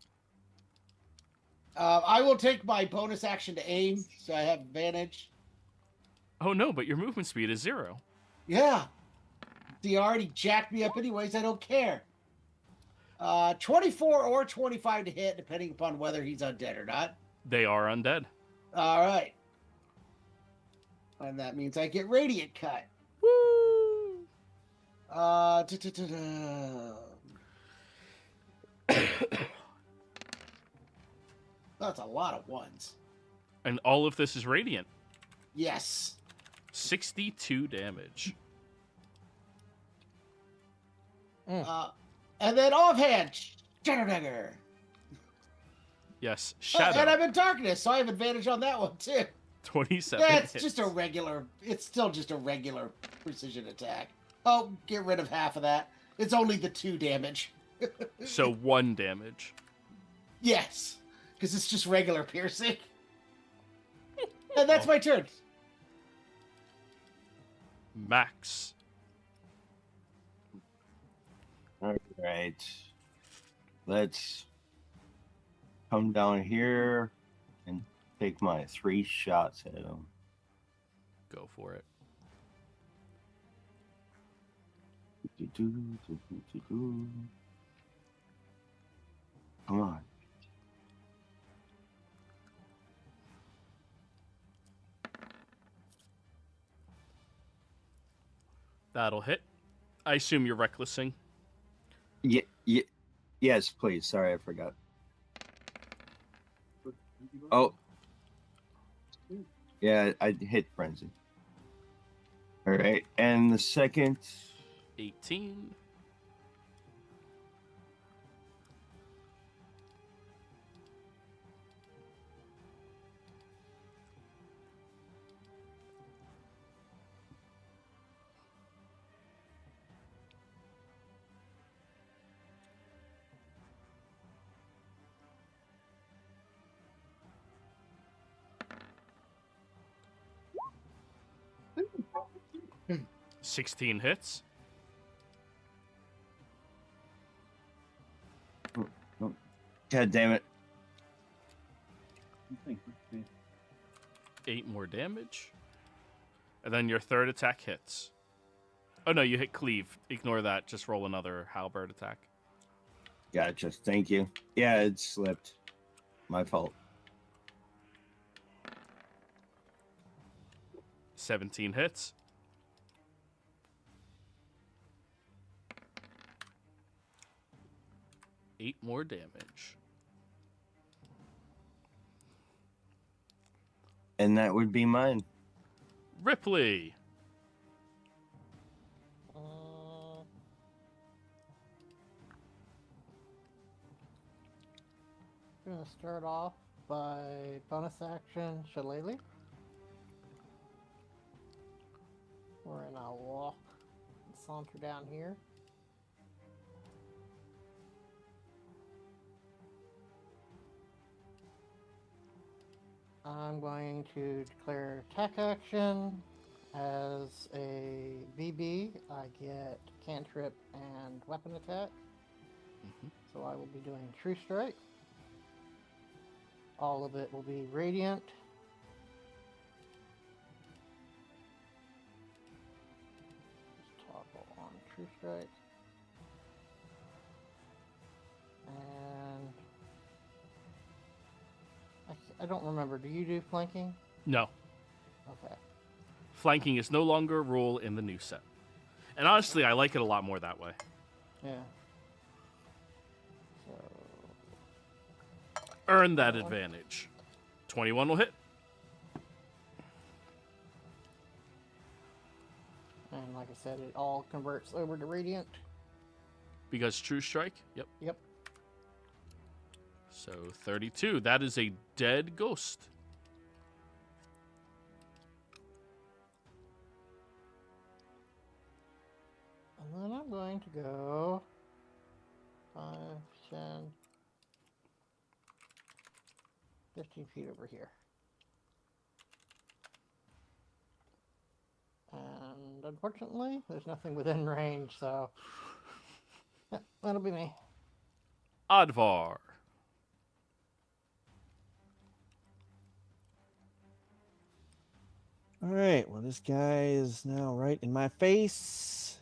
I will take my bonus action to aim, so I have advantage. Oh no, but your movement speed is 0. Yeah. He already jacked me up anyways, I don't care. 24 or 25 to hit, depending upon whether he's undead or not. They are undead. All right. And that means I get Radiant Cut. Woo! That's a lot of ones. And all of this is radiant. Yes. 62 damage. And then offhand, Shadow Dagger. Yes, Oh, shadow. and I'm in darkness, so I have advantage on that one too. 27 That's hits. just a regular. It's still just a regular precision attack. Oh, get rid of half of that. It's only the 2 damage. So 1 damage. Yes, because it's just regular piercing. And that's my turn. Max. All right. Let's come down here and take my 3 shots at him. Go for it. Come on. That'll hit. I assume you're recklessing. Yes, please. Sorry, I forgot. Oh. Yeah, I hit frenzy. All right, and the second. 18. 16 hits. God damn it. 8 more damage. And then your third attack hits. Oh no, you hit cleave. Ignore that. Just roll another halberd attack. Gotcha. Thank you. Yeah, it slipped. My fault. 17 hits. Eight more damage. And that would be mine. Ripley. I'm gonna start off by bonus action Shillelagh. Wherein I'll walk and saunter down here. I'm going to declare attack action. As a BB, I get cantrip and weapon attack. So I will be doing True Strike. All of it will be radiant. Just toggle on True Strike. And I don't remember. Do you do flanking? No. Okay. Flanking is no longer a rule in the new set. And honestly, I like it a lot more that way. Yeah. So Earn that advantage. 21 will hit. and like I said, it all converts over to radiant. Because True Strike? Yep. Yep. So 32. That is a dead ghost. And then I'm going to go 5, 10, 15 feet over here. And unfortunately, there's nothing within range, so yeah, that'll be me. Advar. All right. Well, this guy is now right in my face.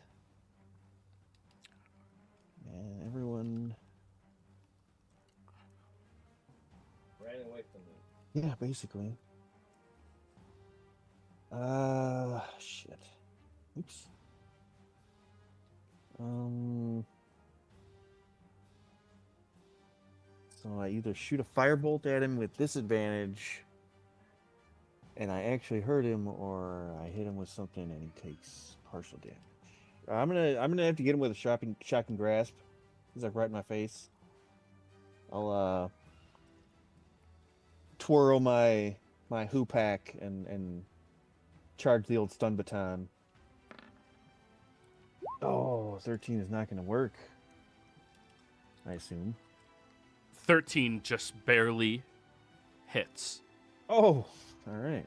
And everyone. Ran away from me. Yeah, basically. Shit. Oops. So I either shoot a firebolt at him with disadvantage, and I actually hurt him, or I hit him with something and he takes partial damage. I'm gonna have to get him with a shocking grasp. He's like right in my face. I'll twirl my hoopak and charge the old stun baton. Oh, 13 is not going to work, I assume. 13 just barely hits. Oh, all right.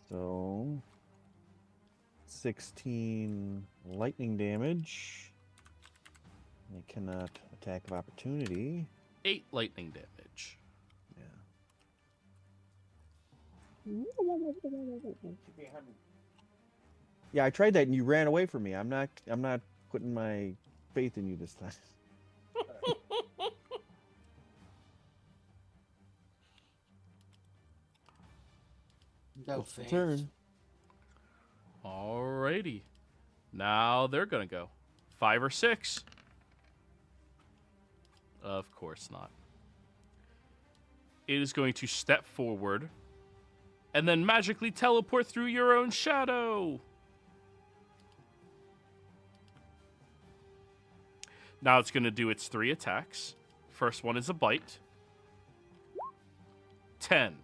So, 16 lightning damage. I cannot attack of opportunity. 8 lightning damage. Yeah, I tried that and you ran away from me. I'm not putting my faith in you this time. No It's the faith. turn. Alrighty. Now they're going to go. 5 or 6. Of course not. It is going to step forward and then magically teleport through your own shadow. Now it's going to do its 3 attacks. First one is a bite. 10.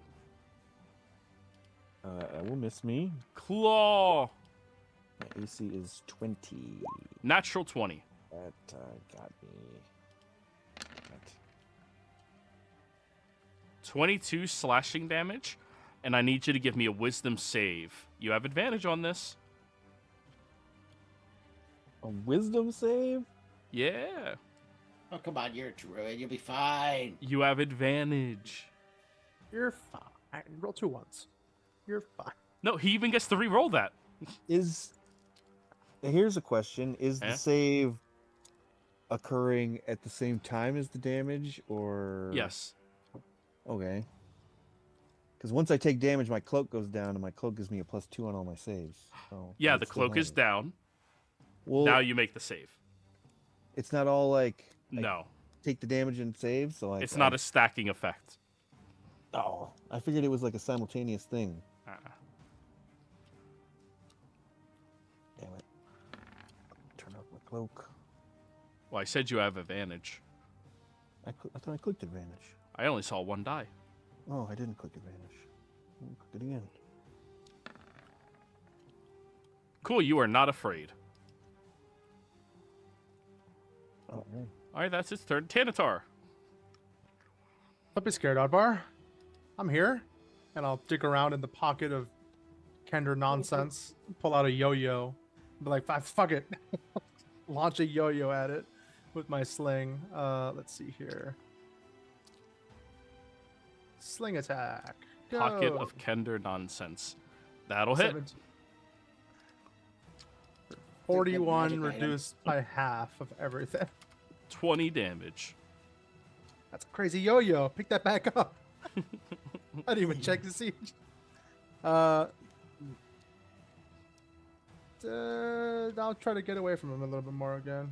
That will miss me. Claw. My AC is 20. Natural 20. That got me. That. 22 slashing damage. and I need you to give me a wisdom save. You have advantage on this. A wisdom save? Yeah. Oh, come on, you're a druid. You'll be fine. You have advantage. You're fine. Roll 2 ones. You're fine. No, he even gets to re-roll that. Here's a question. Is Yeah? the save occurring at the same time as the damage, or... Yes. Okay. Because once I take damage, my cloak goes down, and my cloak gives me a +2 on all my saves. So Yeah, I'd the still cloak is have it. down. Well, Now you make the save. it's not all like No, take the damage and save. So it's not a stacking effect. Oh, I figured it was like a simultaneous thing. Damn it! Turn off my cloak. Well, I said you have advantage. I thought I clicked advantage. I only saw one die. Oh, I didn't click advantage. Click it again. Cool, you are not afraid. Oh, man. All right, that's its turn. Tanatar. Don't be scared, Oddbar. I'm here. And I'll dig around in the pocket of Kender nonsense, pull out a yo-yo. Be like, fuck it. Launch a yo-yo at it with my sling. Let's see here. Sling attack. Pocket Go. of Kender nonsense. That'll hit. 17. 41 magic item. reduced by half of everything. 20 damage. That's a crazy yo-yo. Pick that back up. I didn't even check to see. I'll try to get away from him a little bit more again.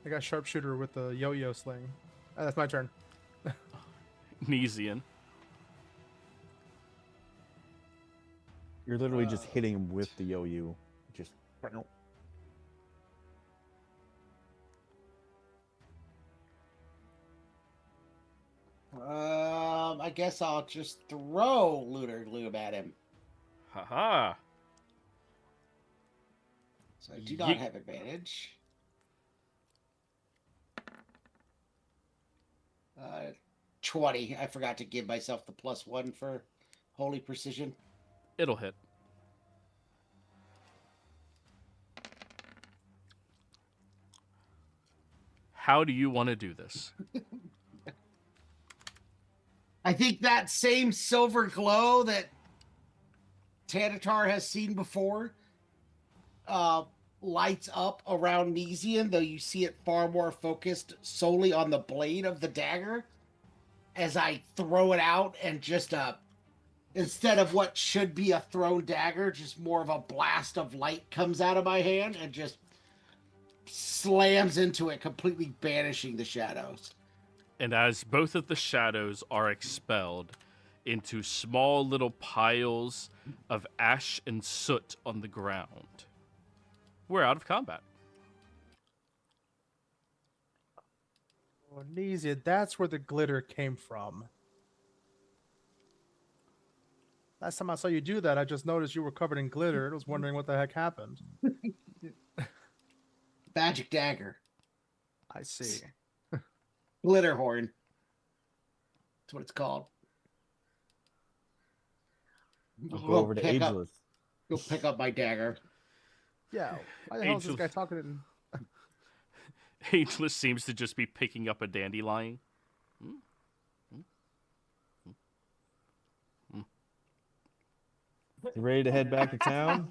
I got sharpshooter with the yo-yo sling. That's my turn. Nesian. You're literally just hitting him with the yo-yo. Just. I guess I'll just throw Lunar Gloom at him. Haha. So I do not Yeet. have advantage. 20. I forgot to give myself the +1 for holy precision. It'll hit. How do you want to do this? I think that same silver glow that Tanatar has seen before lights up around Nesian, though you see it far more focused solely on the blade of the dagger. As I throw it out and just instead of what should be a thrown dagger, just more of a blast of light comes out of my hand and just slams into it, completely banishing the shadows. And as both of the shadows are expelled into small little piles of ash and soot on the ground, we're out of combat. Oh, Nesia, that's where the glitter came from. Last time I saw you do that, I just noticed you were covered in glitter and was wondering what the heck happened. Magic dagger. I see. Glitter horn. That's what it's called. I'll go over to pick up- Ageless. Go pick up my dagger. Yeah. Why the hell is this Angel- guy talking in... Ageless seems to just be picking up a dandelion. You ready to head back to town?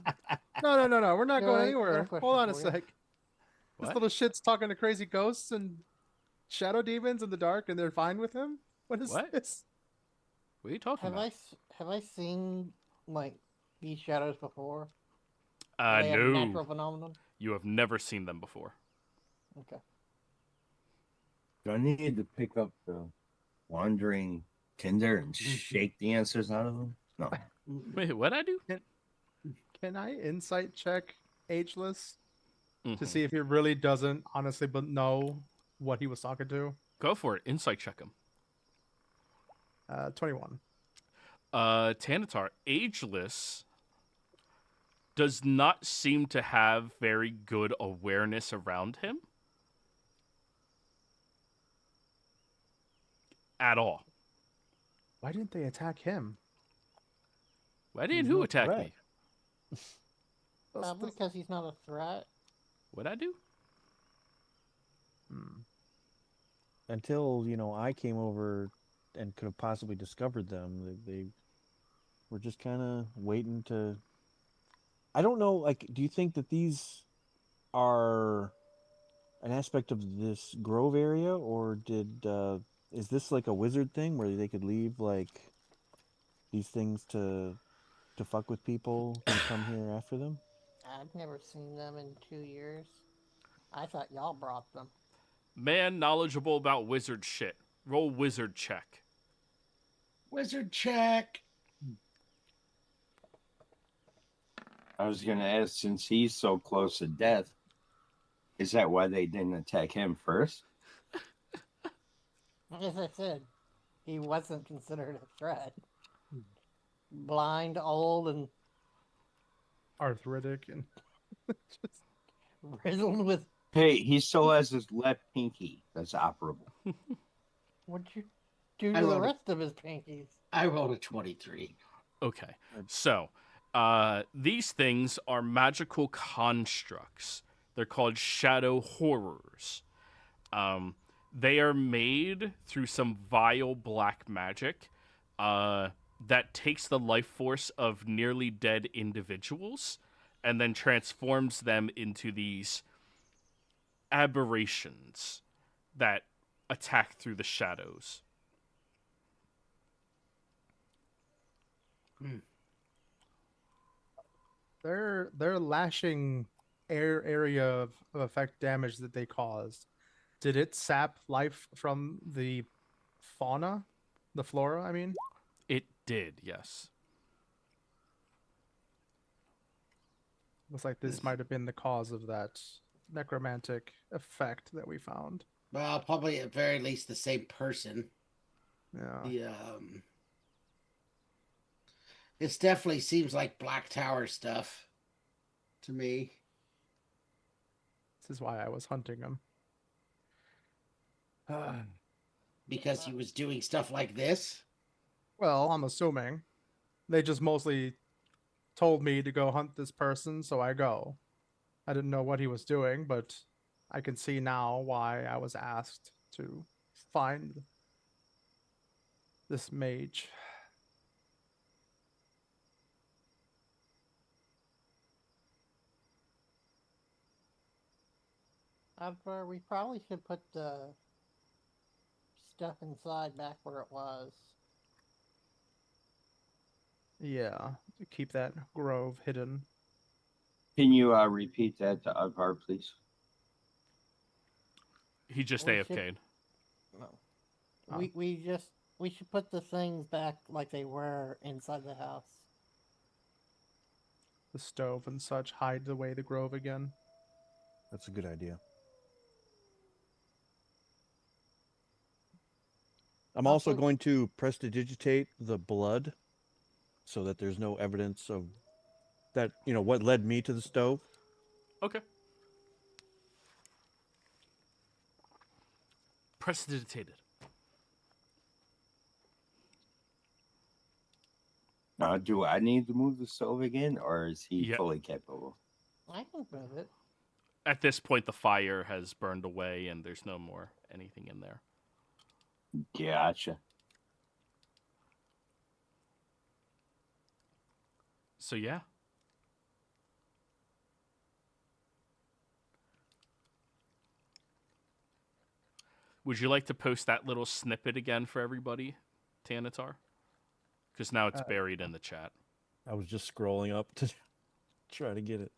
No. We're not No, going I got a anywhere. question Hold on a for you. sec. This What? little shit's talking to crazy ghosts and shadow demons in the dark, and they're fine with him? What is What? this? What are you talking Have about? have I seen like these shadows before? Are they a No. natural phenomenon? You have never seen them before. Okay. Do I need to pick up the wandering tinder and shake the answers out of them? No. Wait, what'd I do? Can I insight check Ageless to Mhm. see if he really doesn't honestly know what he was talking to? Go for it. Insight check him. 21. Tanatar, Ageless does not seem to have very good awareness around him. At all. Why didn't they attack him? Why didn't He's who no attack threat. me? Probably because he's not a threat. What'd I do? Hmm. Until, I came over and could have possibly discovered them, they were just kind of waiting to... I don't know, like, do you think that these are an aspect of this grove area, or is this like a wizard thing where they could leave, like, these things to fuck with people who come here after them? I've never seen them in 2 years. I thought y'all brought them. Man knowledgeable about wizard shit. Roll wizard check. Wizard check. I was gonna ask, since he's so close to death, is that why they didn't attack him first? As I said, he wasn't considered a threat. Blind, old, and Arthritic and just riddled with... Hey, he still has his left pinky that's operable. What'd you do I to the rolled a- rest of his pinkies? I rolled a 23. Okay. So, these things are magical constructs. They're called shadow horrors. They are made through some vile black magic that takes the life force of nearly dead individuals and then transforms them into these aberrations that attack through the shadows. their lashing area of effect damage that they caused. Did it sap life from the fauna, the flora? I mean, It did, yes. looks like this might have been the cause of that necromantic effect that we found. Well, probably at very least the same person. Yeah. The It definitely seems like Black Tower stuff to me. This is why I was hunting him. Because he was doing stuff like this. Well, I'm assuming they just mostly told me to go hunt this person, so I go. I didn't know what he was doing, but I can see now why I was asked to find this mage. We probably should put the stuff inside back where it was. Yeah, to keep that grove hidden. Can you repeat that to Udvar, please? He just We should- AFK'd. No. Oh. We should put the things back like they were inside the house. The stove and such, hide away the grove again. That's a good idea. I'm also Also- going to prestidigitate the blood so that there's no evidence of that, what led me to the stove. Okay. Prestidigitated. Now, do I need to move the stove again, or is he Yeah. fully capable? I can move it. At this point, the fire has burned away and there's no more anything in there. Gotcha. So, yeah. Would you like to post that little snippet again for everybody, Tanatar? Because now it's buried in the chat. I was just scrolling up to try to get it.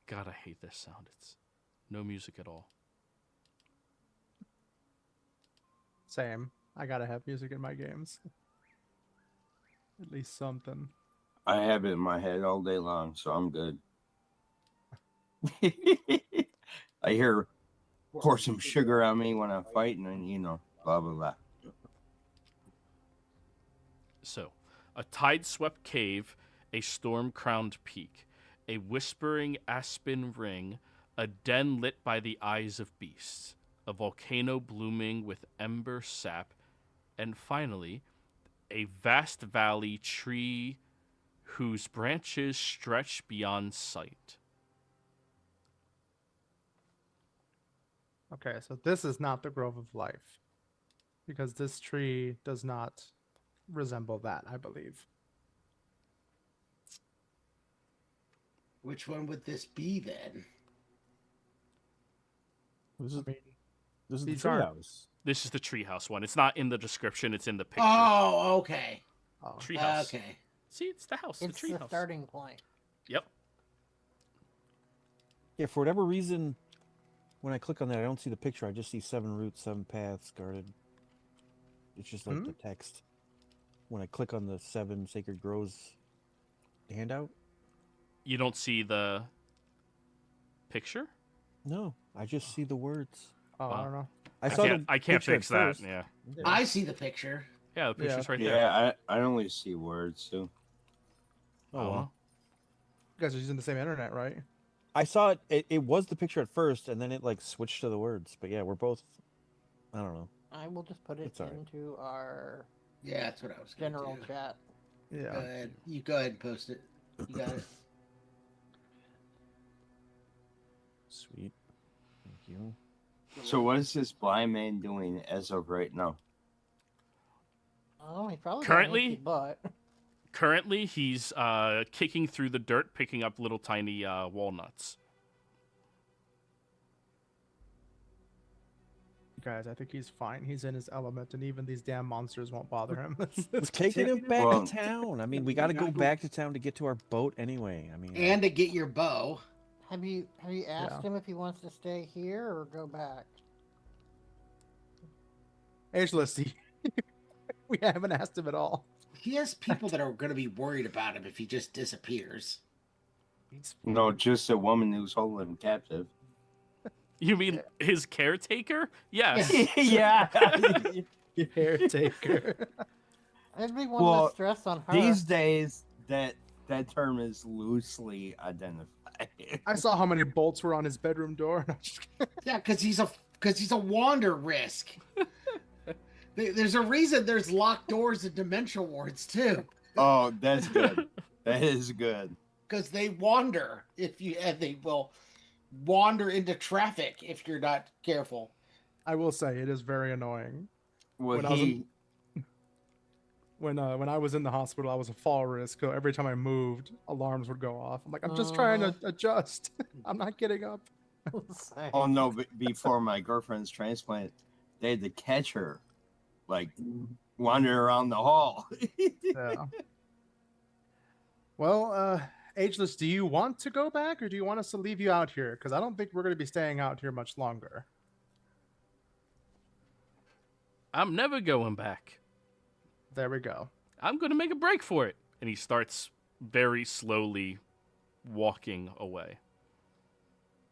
God, I hate this sound. It's no music at all. Same. I gotta have music in my games. At least something. I have it in my head all day long, so I'm good. I hear pour some sugar on me when I'm fighting, and blah blah blah. So, a tide-swept cave, a storm-crowned peak, a whispering aspen ring, a den lit by the eyes of beasts, a volcano blooming with ember sap, And finally, a vast valley tree whose branches stretch beyond sight. Okay, so this is not the Grove of Life. Because this tree does not resemble that, I believe. Which one would this be then? This I is mean, this is the these aren't- treehouse. This is the treehouse one. It's not in the description. It's in the picture. Oh, okay. oh, Treehouse. Okay. See, it's the house. It's the the treehouse. starting point. Yep. Yeah, for whatever reason, when I click on that, I don't see the picture. I just see 7 routes, 7 paths guarded. It's just like the text. When I click on the 7 sacred groves handout, You don't see the picture? no, I just see the words. oh, I Wow. don't know. I saw I can't picture at fix that. first. Yeah. I see the picture. Yeah, the picture's right there. Yeah, I only see words too. Oh, well. You guys are using the same internet, right? I saw it. It was the picture at first, and then it like switched to the words. But yeah, we're both. I don't know. I will just put it It's all right. into our Yeah, that's what I was gonna general do. chat. Yeah. Go ahead. You go ahead and post it. You got it. Sweet. Thank you. So what is this blind man doing as of right now? Oh, he probably Currently- got an itchy butt. Currently, he's kicking through the dirt, picking up little tiny walnuts. Guys, I think he's fine. He's in his element, and even these damn monsters won't bother him. We're taking him back Well- to town. I mean, we got to go back to town to get to our boat anyway. I mean, And to get your bow. Have you asked Yeah. him if he wants to stay here or go back? Ageless, we haven't asked him at all. He has people that are going to be worried about him if he just disappears. He's No, just a woman who's holding him captive. You mean his caretaker? Yes. Yeah. caretaker. Everyone Well, less stress on her. These days, that term is loosely identified. I saw how many bolts were on his bedroom door. and I just- Yeah, because he's a wander risk. There's a reason there's locked doors and dimensional wards too, Oh, that's good. That is good. because they wander and they will wander into traffic if you're not careful. I will say it is very annoying. Well, When I was When I was in the hospital, I was a fall risk. So every time I moved, alarms would go off. I'm like, I'm just trying to adjust. I'm not getting up. Same. oh no, but before my girlfriend's transplant, they had to catch her, like wandering around the hall. Yeah. Well, Ageless, do you want to go back, or do you want us to leave you out here? Because I don't think we're going to be staying out here much longer. I'm never going back. There we go. I'm going to make a break for it. And he starts very slowly walking away.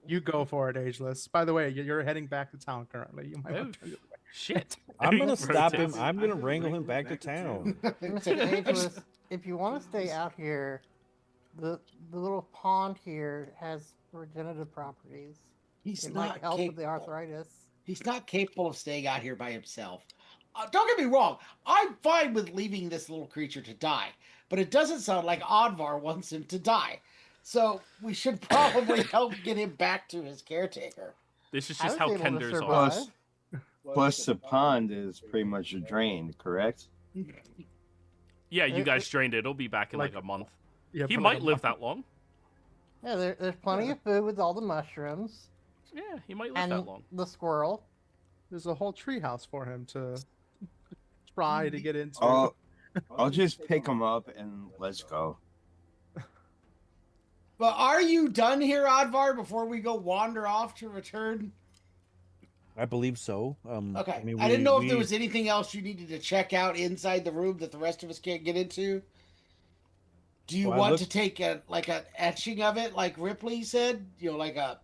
You go for it, Ageless. By the way, you're heading back to town currently. You might want to turn your way. Shit. I'm He gonna stop him. rotates. I'm gonna wrangle him back to town. Mr. Ageless, if you want to stay out here, the little pond here has regenerative properties. He's It not might help with the capable. arthritis. He's not capable of staying out here by himself. Don't get me wrong. I'm fine with leaving this little creature to die, but it doesn't sound like Odvar wants him to die. So we should probably help get him back to his caretaker. This is I just was how able to Kenders survive. are. Plus, plus the pond is pretty much drained, correct? Yeah, you guys drained it. It'll be back in like Like- a month. Yeah, He for might like a live month. that long. Yeah, there's plenty of food with all the mushrooms Yeah, he might live and that long. the squirrel. There's a whole treehouse for him to try to get into. I'll just pick him up and let's go. But are you done here, Odvar, before we go wander off to return? I believe so. Okay. I, mean, didn't know if we- there was anything else you needed to check out inside the room that the rest of us can't get into. Do you Well, I want to looked- take an etching of it, like Ripley said? You know, like a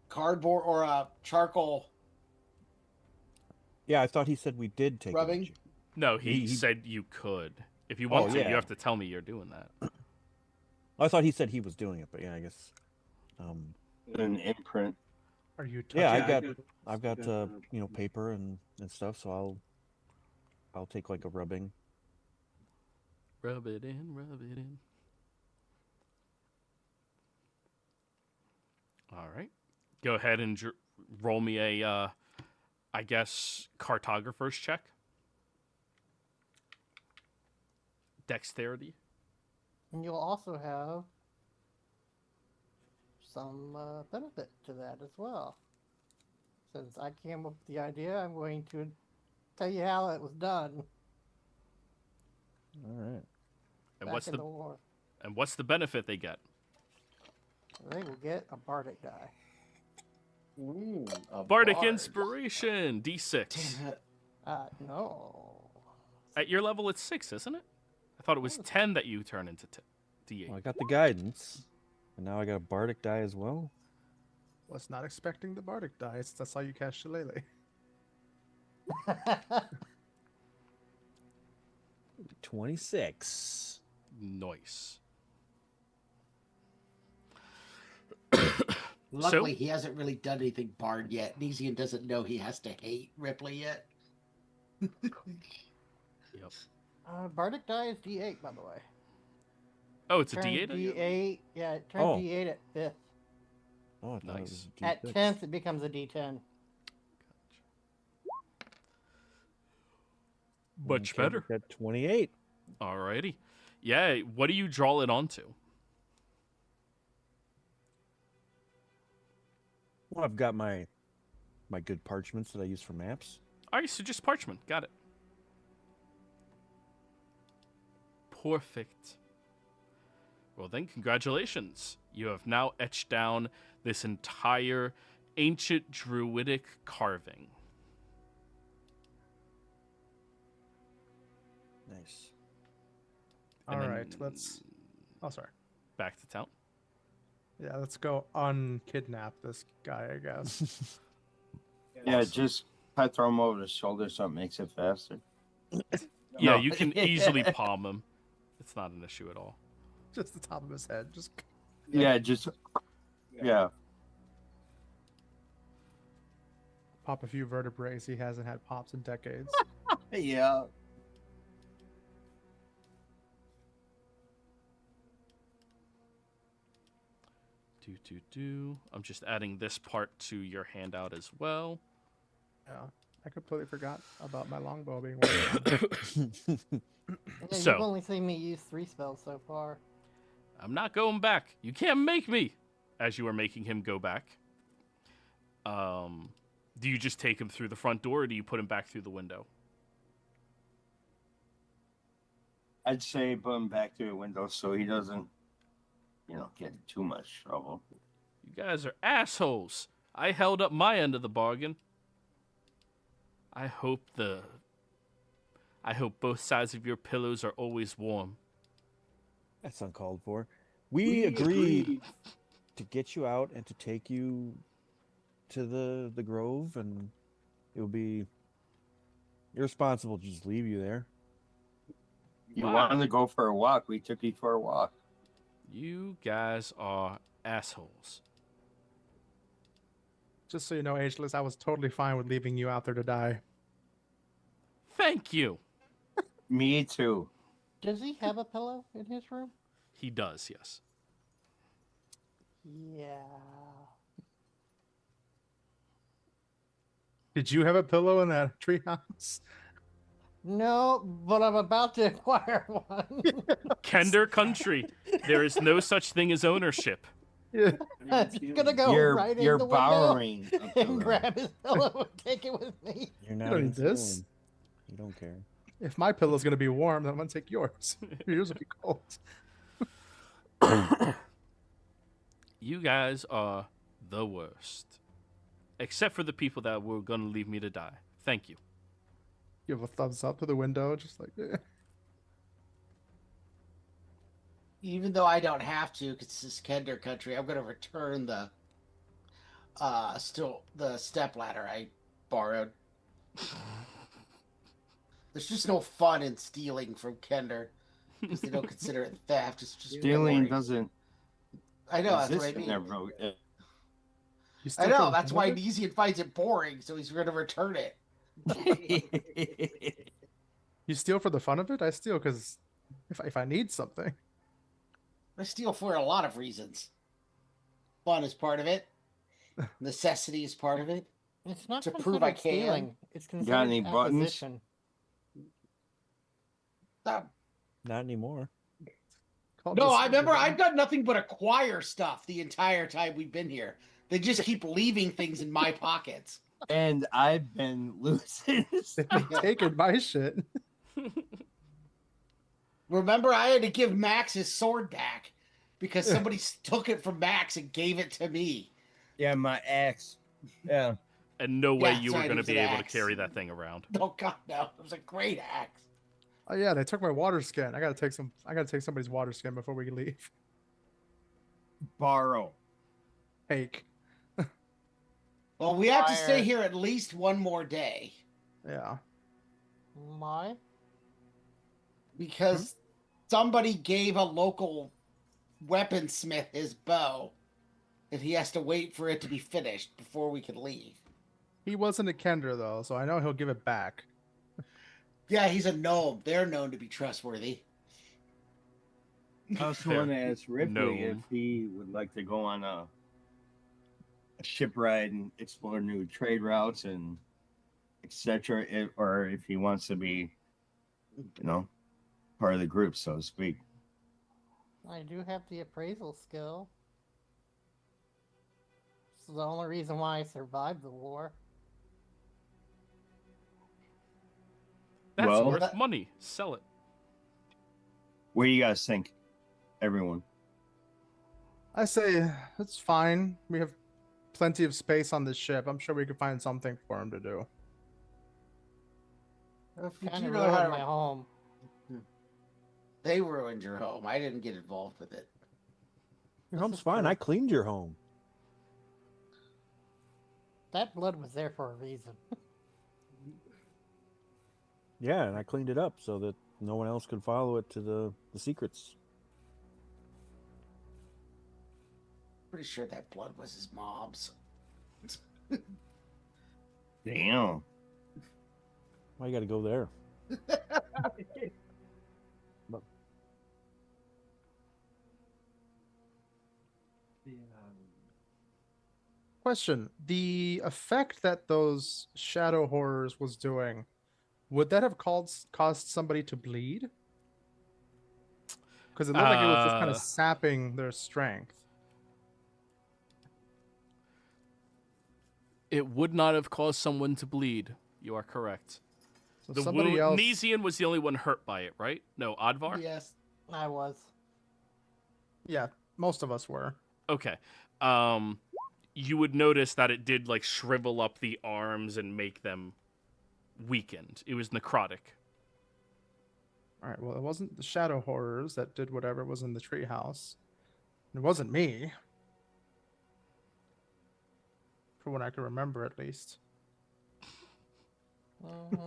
cardboard or a charcoal. Yeah, I thought he said we did take. Rubbing? It. No, he He- said you could. If you want Oh, to, yeah. you have to tell me you're doing that. I thought he said he was doing it, but yeah, I guess. An imprint. Are you touching? Yeah, I've got paper and stuff, so I'll take like a rubbing. Rub it in, rub it in. All right. Go ahead and roll me a, I guess, cartographer's check. Dexterity. And you'll also have some benefit to that as well. Since I came up with the idea, I'm going to tell you how it was done. All right. And back in the war. what's the benefit they get? They will get a bardic die. Ooh, a Bardic bard. inspiration, D6. Damn it. No. At your level, it's 6, isn't it? I thought it was 10 that you turn into D8. Well, I got the guidance, and now I got a bardic die as well. Was not expecting the bardic dice. That's how you cast Shillelagh. 26. Nice. Luckily, he hasn't really done anything bard yet. Nesian doesn't know he has to hate Ripley yet. Yep. Bardic die is D8, by the way. Oh, it's a Turn D8? D8. Yeah, it turns Oh. D8 at 5th. Oh, I thought it Nice. was a At D6. 10th, it becomes a D10. Much Okay, better. At 28. Alrighty. Yeah, what do you draw it onto? Well, I've got my good parchments that I use for maps. Alright, so just parchment. Got it. Perfect. Well then, congratulations. You have now etched down this entire ancient druidic carving. Nice. All And right, then let's. Oh, sorry. Back to town. Yeah, let's go unkidnap this guy, I guess. Yeah, just pat throw him over the shoulder so it makes it faster. Yeah, No. you can easily palm him. It's not an issue at all. Just the top of his head. Just Yeah, just yeah. pop a few vertebrae. He hasn't had pops in decades. Yeah. I'm just adding this part to your handout as well. Yeah, I completely forgot about my longbow being worn. Yeah, So- you've only seen me use 3 spells so far. I'm not going back. You can't make me. As you are making him go back. Do you just take him through the front door, or do you put him back through the window? I'd say put him back through the window so he doesn't, get in too much trouble. You guys are assholes. I held up my end of the bargain. I hope both sides of your pillows are always warm. That's uncalled for. We agreed to get you out and to take you to the grove, and it would be irresponsible to just leave you there. You Wow. wanted to go for a walk. We took you for a walk. You guys are assholes. Just so you know, Ageless, I was totally fine with leaving you out there to die. Thank you. Me too. Does he have a pillow in his room? He does, yes. Yeah. Did you have a pillow in that treehouse? No, but I'm about to acquire one. Kender country. There is no such thing as ownership. Yeah. I'm just gonna go You're right in you're the window borrowing. a and pillow. grab his pillow and take it with me. You're not don't need into this. them. You don't care. If my pillow's gonna be warm, then I'm gonna take yours. Yours will be cold. You guys are the worst. Except for the people that were going to leave me to die. Thank you. Give a thumbs up to the window, just like. Even though I don't have to, because this is Kender country, I'm going to return the step ladder I borrowed. There's just no fun in stealing from Kender because they don't consider it theft. It's just Stealing boring. doesn't I know that's what I exist in mean. their bro. You I still know feel that's why bad? Nesian finds it boring, so he's going to return it. You steal for the fun of it? I steal because if I need something. I steal for a lot of reasons. Fun is part of it. Necessity is part of it. It's not To considered prove I can. stealing. It's Got considered any buttons? acquisition. Uh, Not anymore. Called No, the I remember silver I've done nothing but acquire stuff the entire time we've been here. They just keep leaving things in my pockets. And I've been losing. They've been taking my shit. Remember, I had to give Max his sword back because somebody took it from Max and gave it to me. Yeah, my axe. Yeah. And no way Yeah, you sorry, were it going to was be an able to axe. carry that thing around. Oh God, no! It was a great axe. Oh yeah, they took my water skin. I gotta take somebody's water skin before we leave. Borrow. Fake. Well, we have to stay Fire. here at least one more day Yeah. My? because somebody gave a local weaponsmith his bow, and he has to wait for it to be finished before we can leave. He wasn't a Kender though, so I know he'll give it back. Yeah, he's a gnome. They're known to be trustworthy. I also Fair. want to ask Ripley if Gnome. he would like to go on a ship ride and explore new trade routes and etc. Or if he wants to be, part of the group, so to speak. I do have the appraisal skill. It's the only reason why I survived the war. That's Well- worth money. Sell it. What do you guys think, everyone? I say it's fine. We have plenty of space on this ship. I'm sure we could find something for him to do. It's You kind do of know how ruined to- my home. They ruined your home. I didn't get involved with it. Your This home's is fine. true. I cleaned your home. That blood was there for a reason. Yeah, and I cleaned it up so that no one else could follow it to the secrets. Pretty sure that blood was his mom's. Damn. Why you got to go there? Question: the effect that those shadow horrors was doing, would that have caused somebody to bleed? Because it looked like it was just kind of sapping their strength. It would not have caused someone to bleed. You are correct. So The somebody else. Nesian was the only one hurt by it, right? No, Advar? Yes. I was. Yeah, most of us were. Okay. You would notice that it did like shrivel up the arms and make them weakened. It was necrotic. All right. Well, it wasn't the shadow horrors that did whatever was in the treehouse. It wasn't me. For what I can remember, at least.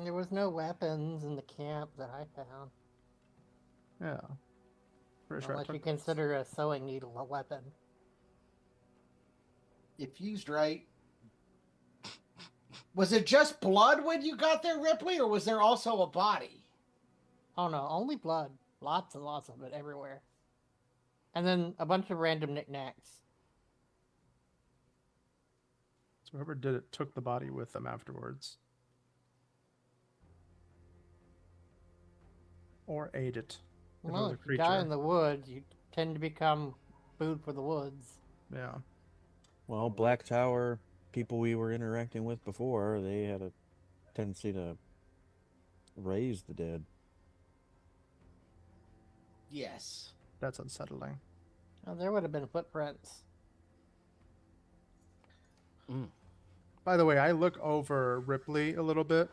There was no weapons in the camp that I found. Yeah. Pretty sure I Unless you took- consider a sewing needle a weapon. If used right. Was it just blood when you got there, Ripley, or was there also a body? Oh no, only blood. Lots and lots of it everywhere. And then a bunch of random knickknacks. So whoever did it took the body with them afterwards. Or ate it. If it Well, was a if you die creature. in the woods, you tend to become food for the woods. Yeah. Well, Black Tower people we were interacting with before, they had a tendency to raise the dead. Yes. That's unsettling. Oh, there would have been footprints. By the way, I look over Ripley a little bit.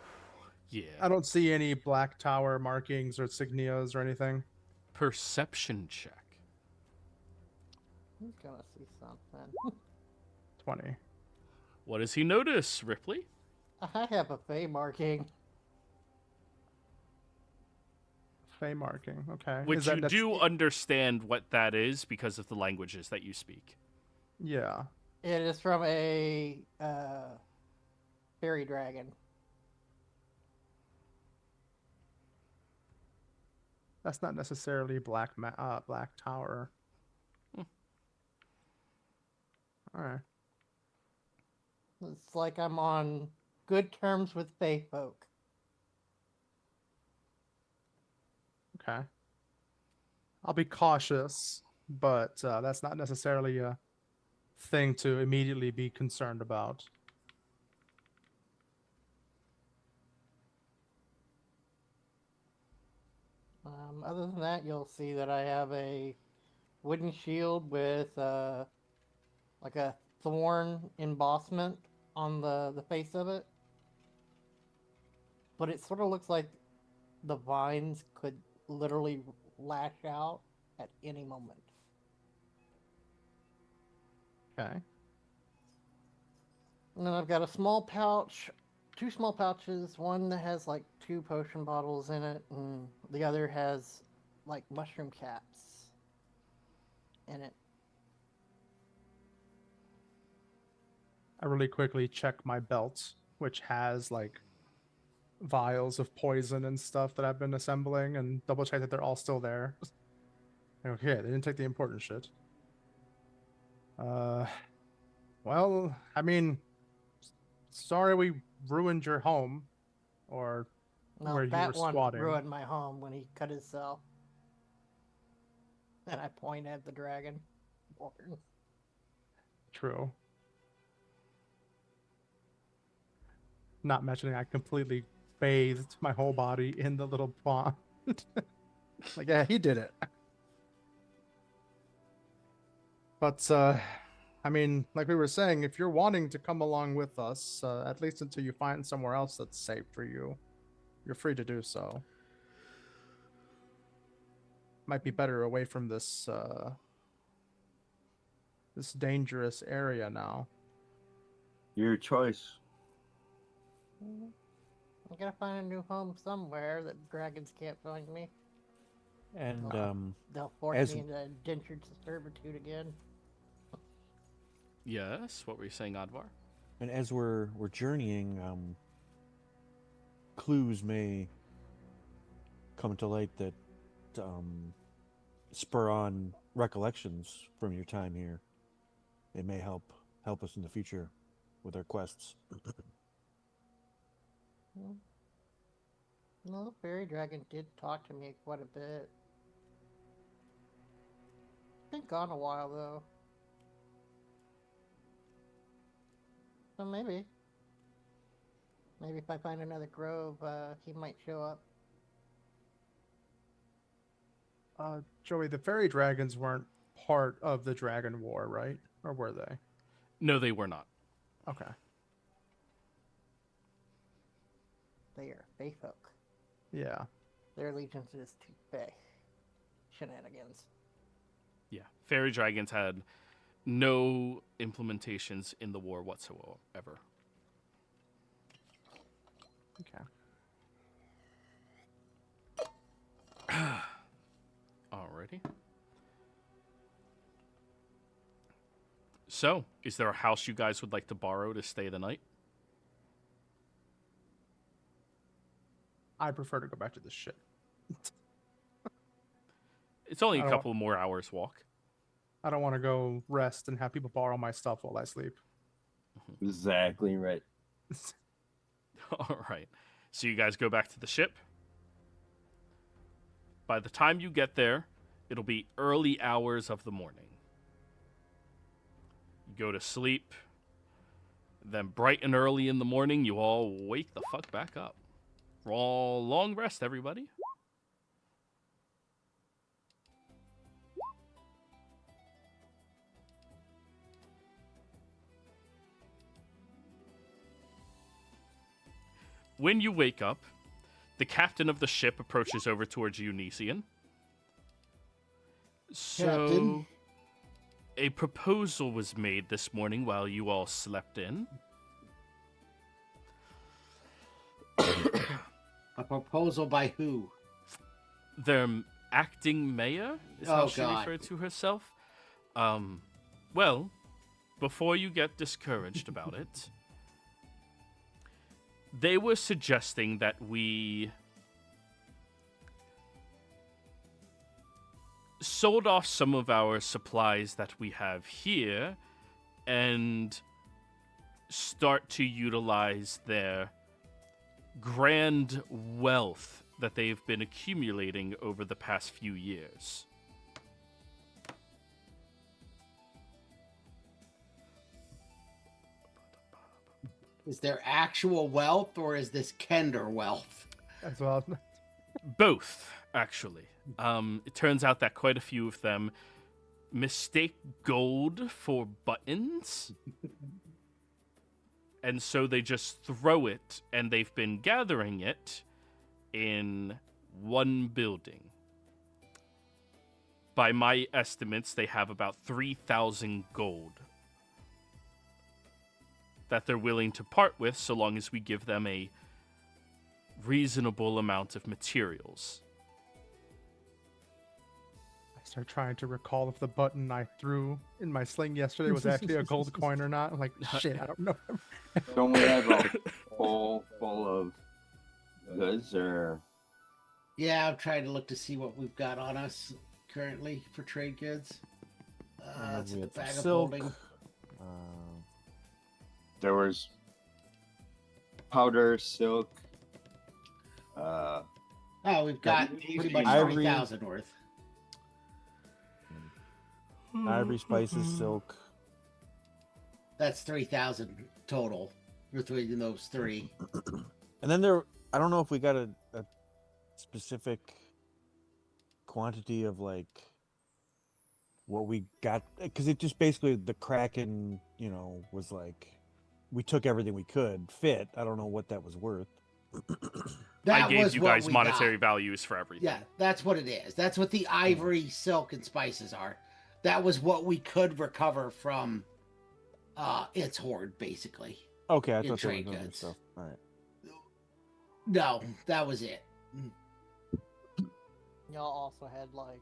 Yeah. I don't see any Black Tower markings or insignias or anything. Perception check. Who's gonna see something? 20. What does he notice, Ripley? I have a Fey marking. Fey marking. Okay. Which Is that you next- do understand what that is because of the languages that you speak. Yeah. It is from a fairy dragon. That's not necessarily Black Tower. Hmm. All right. It's like I'm on good terms with Fae folk. Okay. I'll be cautious, but that's not necessarily a thing to immediately be concerned about. Other than that, you'll see that I have a wooden shield with like a thorn embossment on the face of it. But it sort of looks like the vines could literally lash out at any moment. Okay. And then I've got a small pouch, two small pouches, one that has like 2 potion bottles in it, and the other has like mushroom caps in it. I really quickly check my belt, which has like vials of poison and stuff that I've been assembling, and double check that they're all still there. Okay, they didn't take the important shit. Well, I mean, sorry we ruined your home, or No, where you that were one squatting. ruined my home when he cut himself. And I point at the dragon. True. Not mentioning I completely bathed my whole body in the little pond. Like, yeah, he did it. But, I mean, like we were saying, if you're wanting to come along with us, at least until you find somewhere else that's safe for you, you're free to do so. Might be better away from this, this dangerous area now. Your choice. I gotta find a new home somewhere that dragons can't find me. And They'll force as- me into indentured servitude again. Yes, what were you saying, Advar? and as we're journeying, clues may come to light that spur on recollections from your time here. It may help us in the future with our quests. No, the fairy dragon did talk to me quite a bit. Been gone a while though. So maybe if I find another grove, he might show up. Joey, the fairy dragons weren't part of the Dragon War, right? Or were they? No, they were not. Okay. They are Fae folk. Yeah. Their allegiance is to Fae. Shenanigans. Yeah, fairy dragons had no implementations in the war whatsoever. Okay. Alrighty. So, is there a house you guys would like to borrow to stay the night? I prefer to go back to the ship. It's only I a don't- couple more hours walk. I don't want to go rest and have people borrow my stuff while I sleep. Exactly right. All right. So you guys go back to the ship. By the time you get there, it'll be early hours of the morning. You go to sleep. Then bright and early in the morning, you all wake the fuck back up. All long rest, everybody. When you wake up, the captain of the ship approaches over towards you, Nisian. So, Captain? a proposal was made this morning while you all slept in. A proposal by who? Their acting mayor is Oh, how she God. referred to herself. Well, before you get discouraged about it, they were suggesting that we sold off some of our supplies that we have here and start to utilize their grand wealth that they've been accumulating over the past few years. Is there actual wealth, or is this Kender wealth? As well. Both, actually. It turns out that quite a few of them mistake gold for buttons. And so they just throw it, and they've been gathering it in one building. By my estimates, they have about 3,000 gold that they're willing to part with so long as we give them a reasonable amount of materials. I start trying to recall if the button I threw in my sling yesterday was actually a gold coin or not. I'm like, shit, I don't know. Don't we have a full of goods or? Yeah, I'm trying to look to see what we've got on us currently for trade goods. It's We in the had some bag of silk. holding. There was powder, silk. Oh, we've got pretty much Ivory. 30,000 worth. Ivory, spices, silk. That's 3,000 total between those three. And then there, I don't know if we got a specific quantity of like what we got, because it just basically the Kraken, was like we took everything we could fit. I don't know what that was worth. I That gave was you what guys we monetary got. values for everything. Yeah, that's what it is. That's what the ivory, silk, and spices are. That was what we could recover from its hoard, basically. Okay, I In thought there was trade other goods. stuff. All right. No, that was it. Y'all also had like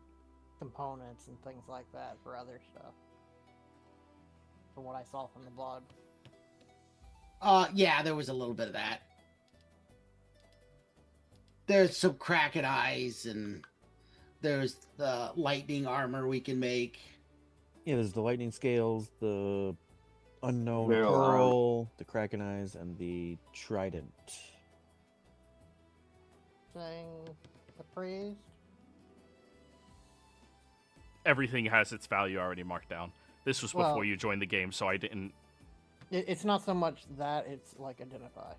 components and things like that for other stuff. From what I saw from the blog. Yeah, there was a little bit of that. There's some Kraken eyes, and there's the lightning armor we can make. Yeah, there's the lightning scales, the unknown Barrel pearl, the Kraken eyes, and the trident. Saying appraised? Everything has its value already marked down. This was before Well- you joined the game, so I didn't. It's not so much that, it's like identify.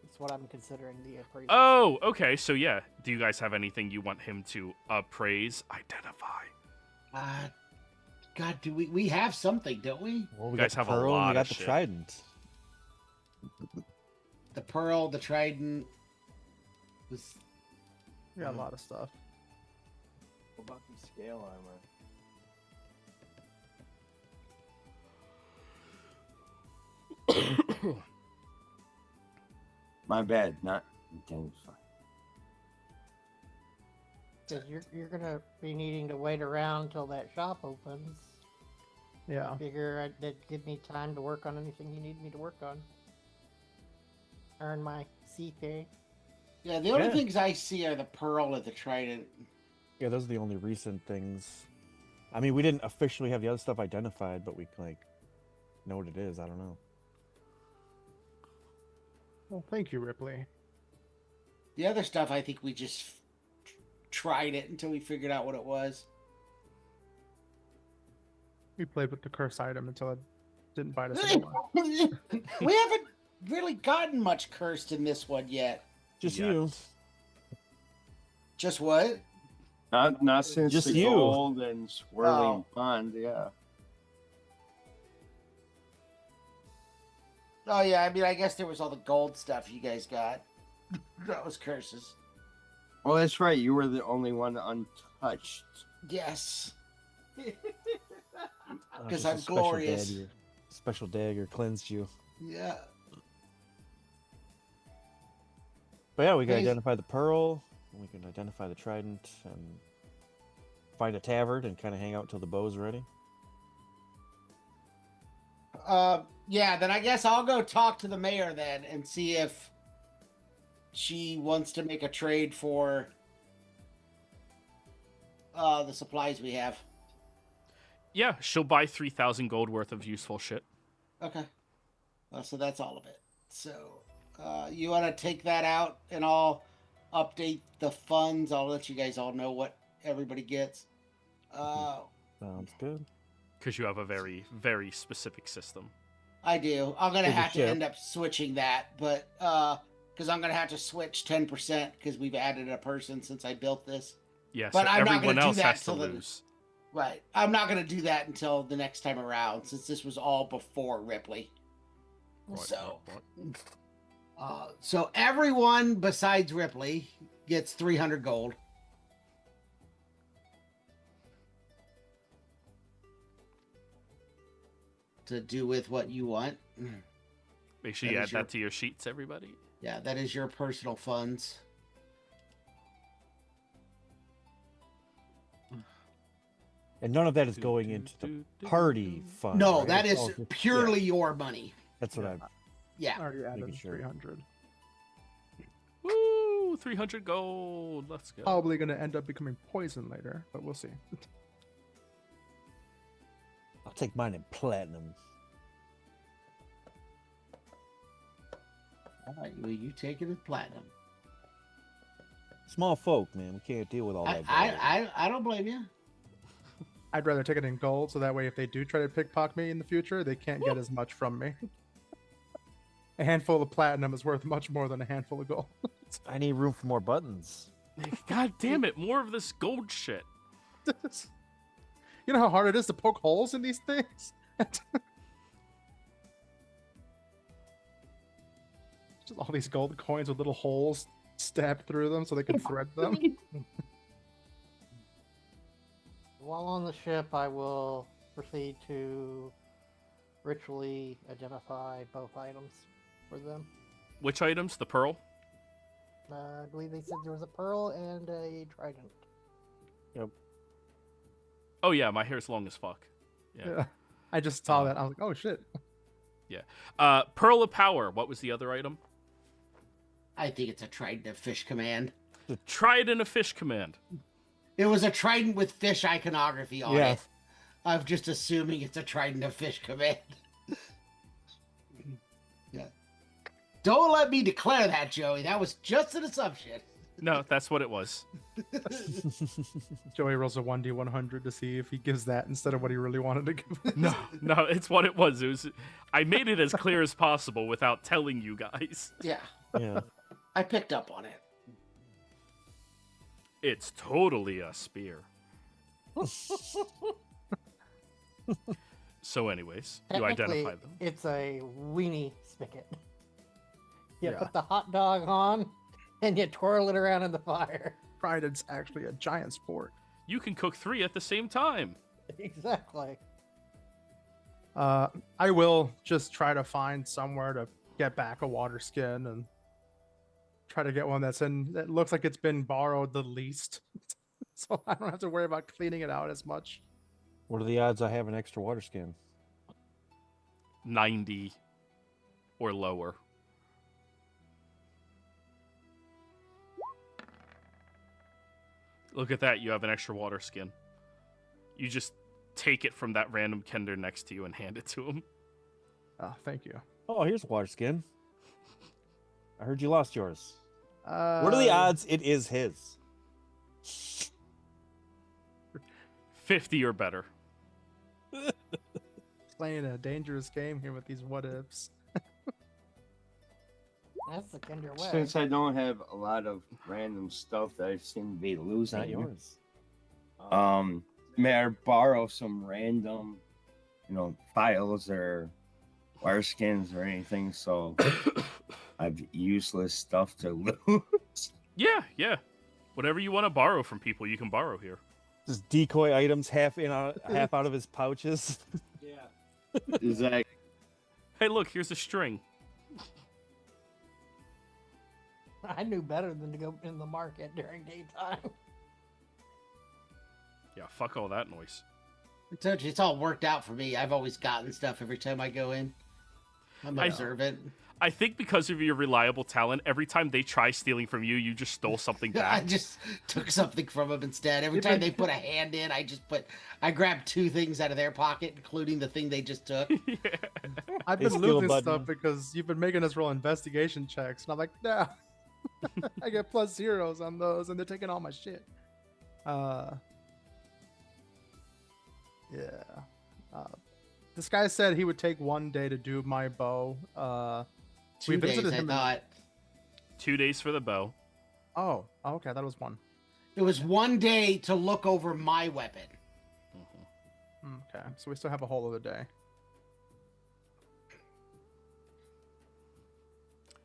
It's what I'm considering the appraisal. Oh, okay. So yeah, do you guys have anything you want him to appraise? Identify. God, do we have something, don't we? Well, we guys got have the a pearl and lot we got of the shit. trident. The pearl, the trident. Was Yeah, a lot of stuff. What about the scale armor? My bad, not identify. Because you're gonna be needing to wait around till that shop opens. Yeah. Figure that'd give me time to work on anything you need me to work on. Earn my CP. yeah. The only Yeah. things I see are the pearl and the trident. Yeah, those are the only recent things. I mean, we didn't officially have the other stuff identified, but we know what it is. I don't know. Well, thank you, Ripley. The other stuff, I think we just tried it until we figured out what it was. We played with the curse item until it didn't bite us anymore. We haven't really gotten much cursed in this one yet. Just Yeah. you. Just what? Not since Just the you. gold and swirling Oh. pond, yeah. Oh yeah, I mean, I guess there was all the gold stuff you guys got. That was curses. Well, that's right. You were the only one untouched. Yes. Oh, 'Cause just a I'm special glorious. Special dagger cleansed you. Yeah. But yeah, we can Nice. identify the pearl. We can identify the trident and find a tavern and kind of hang out till the bow's ready. Yeah, then I guess I'll go talk to the mayor then and see if she wants to make a trade for the supplies we have. Yeah, she'll buy 3,000 gold worth of useful shit. Okay. So that's all of it. So you want to take that out, and I'll update the funds. I'll let you guys all know what everybody gets. Sounds good. Because you have a very, very specific system. I do. I'm going to For the have to ship. end up switching that, but because I'm going to have to switch 10% because we've added a person since I built this. Yeah, But so I'm not everyone gonna do else that has to till the- lose. Right. I'm not going to do that until the next time around since this was all before Ripley. Right, So, right. so everyone besides Ripley gets 300 gold. To do with what you want. Make sure That you is add your- that to your sheets, everybody. Yeah, that is your personal funds. And none of that is going into the party fund. No, right? that It's is all just- purely yeah, your money. that's what I. Yeah. I already added Making sure. 300. Woo! 300 gold. Let's go. Probably going to end up becoming poison later, but we'll see. I'll take mine in platinum. All right, well, you take it as platinum. Small folk, man. We can't deal with all that. gold. I don't blame you. I'd rather take it in gold, so that way if they do try to pickpocket me in the future, they can't get as much from me. A handful of platinum is worth much more than a handful of gold. I need room for more buttons. God damn it! More of this gold shit. You know how hard it is to poke holes in these things? Just all these gold coins with little holes stabbed through them so they can thread them. While on the ship, I will proceed to ritually identify both items for them. Which items? The pearl? I believe they said there was a pearl and a trident. Oh yeah, my hair's long as fuck. Yeah. Yeah. I just saw that. I was like, oh shit. Pearl of power. What was the other item? I think it's a trident of fish command. Trident of fish command. It was a trident with fish iconography on Yeah. it. I'm just assuming it's a trident of fish command. Yeah. Don't let me declare that, Joey. That was just an assumption. No, that's what it was. Joey rolls a 1d100 to see if he gives that instead of what he really wanted to give. No, it's what it was. It was. I made it as clear as possible without telling you guys. Yeah, Yeah. I picked up on it. It's totally a spear. So, anyways, you Technically, identify them. It's a weenie spigot. You Yeah. put the hot dog on, and you twirl it around in the fire. Trident's actually a giant sport. You can cook 3 at the same time. Exactly. I will just try to find somewhere to get back a water skin and try to get one that looks like it's been borrowed the least. So I don't have to worry about cleaning it out as much. What are the odds I have an extra water skin? 90 or lower. Look at that. You have an extra water skin. You just take it from that random kender next to you and hand it to him. Oh, thank you. Oh, here's a water skin. I heard you lost yours. What are Uh, the odds it is his? 50 or better. Playing a dangerous game here with these what ifs. That's the Kinder way. Since I don't have a lot of random stuff that I seem to be It's losing, not yours. may I borrow some random, files or wire skins or anything? So I have useless stuff to lose. Yeah. Whatever you want to borrow from people, you can borrow here. Just decoy items half out of his pouches. Is that Hey, look, here's a string. I knew better than to go in the market during daytime. Yeah, fuck all that noise. I told you, it's all worked out for me. I've always gotten stuff every time I go in. I'm I- observant. I think because of your reliable talent, every time they try stealing from you, you just stole something I back. just took something from them instead. Every time they put a hand in, I grabbed 2 things out of their pocket, including the thing they just took. Yeah. I've Hey, been skill losing button. stuff because you've been making us roll investigation checks, and I'm like, nah. I get +0s on those, and they're taking all my shit. Yeah. This guy said he would take 1 day to do my bow. 2 We days, visited I him in- thought. 2 days for the bow. Oh, okay, that was 1. It was 1 day to look over my weapon. Okay, so we still have a whole other day.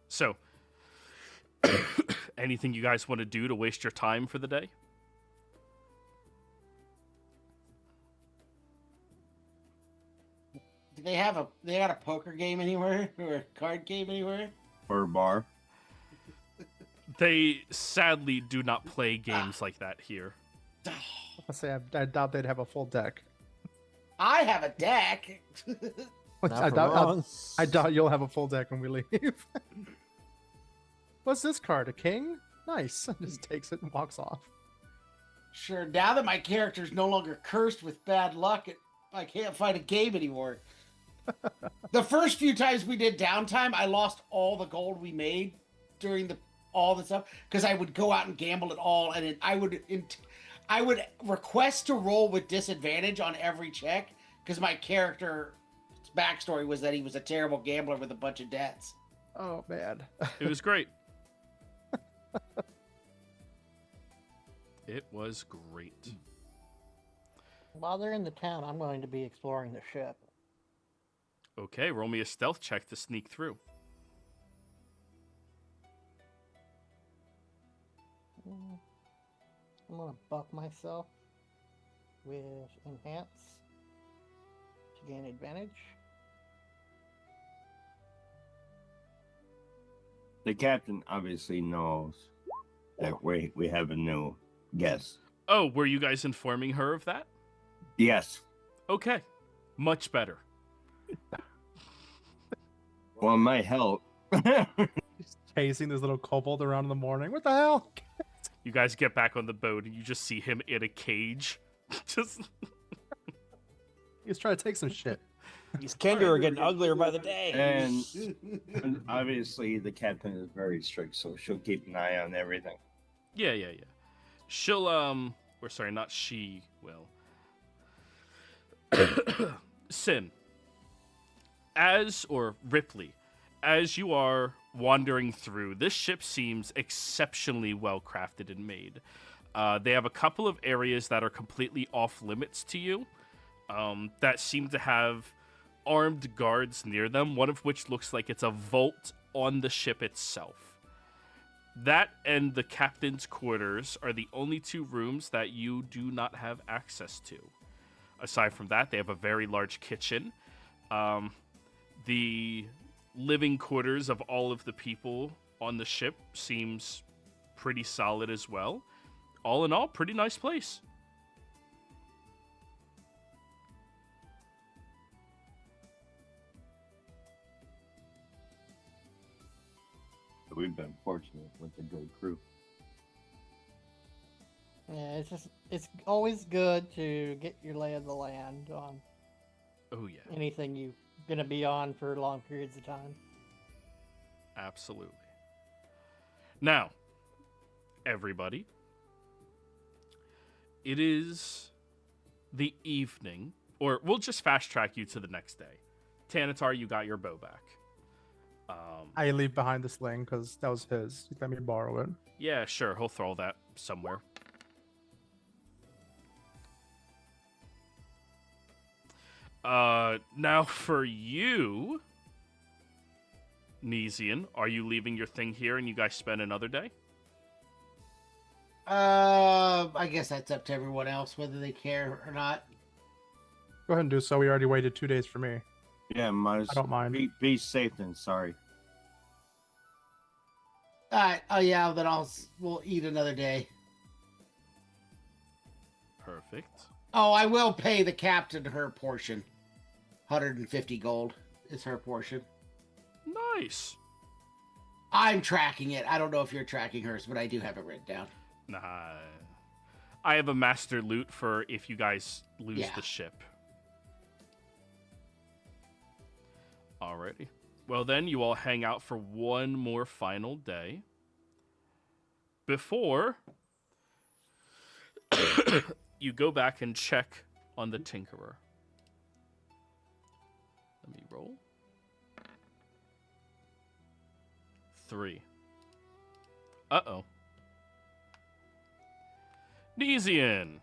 So, anything you guys want to do to waste your time for the day? Do they got a poker game anywhere or a card game anywhere? Or a bar. They sadly do not play games like that here. I say I doubt they'd have a full deck. I have a deck. Which Not I for doubt. long. I doubt you'll have a full deck when we leave. What's this card? A king? Nice. Just takes it and walks off. Sure, now that my character's no longer cursed with bad luck, I can't find a game anymore. The first few times we did downtime, I lost all the gold we made during all the stuff because I would go out and gamble it all, and I would request to roll with disadvantage on every check because my character's backstory was that he was a terrible gambler with a bunch of debts. Oh man. It was great. It was great. While they're in the town, I'm going to be exploring the ship. Okay, roll me a stealth check to sneak through. I'm going to buff myself with Enhance to gain advantage. The captain obviously knows that we have a new guest. Oh, were you guys informing her of that? Yes. Okay, much better. Well, it might help. Just chasing this little kobold around in the morning. What the hell? You guys get back on the boat and you just see him in a cage. Just He's trying to take some shit. These Kender are getting uglier by the day. And obviously the captain is very strict, so she'll keep an eye on everything. yeah. She'll or sorry, not she will. Sin. Ripley, as you are wandering through, this ship seems exceptionally well crafted and made. They have a couple of areas that are completely off limits to you, that seem to have armed guards near them, one of which looks like it's a vault on the ship itself. That and the captain's quarters are the only 2 rooms that you do not have access to. Aside from that, they have a very large kitchen. The living quarters of all of the people on the ship seems pretty solid as well. All in all, pretty nice place. We've been fortunate with a good crew. Yeah, it's always good to get your lay of the land on Oh yeah, anything you're going to be on for long periods of time. absolutely. Now, everybody, it is the evening, or we'll just fast track you to the next day. Tanatar, you got your bow back. I leave behind the sling because that was his. He let me borrow it. Yeah, sure, he'll throw that somewhere. Now for you, Nesian, are you leaving your thing here and you guys spend another day? I guess that's up to everyone else whether they care or not. Go ahead and do so. We already waited 2 days for me. Yeah, might as I don't mind. Be safe than sorry. All right. Oh yeah. Then we'll eat another day. Perfect. Oh, I will pay the captain her portion. 150 gold is her portion. Nice. I'm tracking it. I don't know if you're tracking hers, but I do have it written down. Nah. I have a master loot for if you guys lose the ship. Alrighty. Well, then you all hang out for one more final day before you go back and check on the Tinkerer. Let me roll. 3. Uh-oh. Nezian.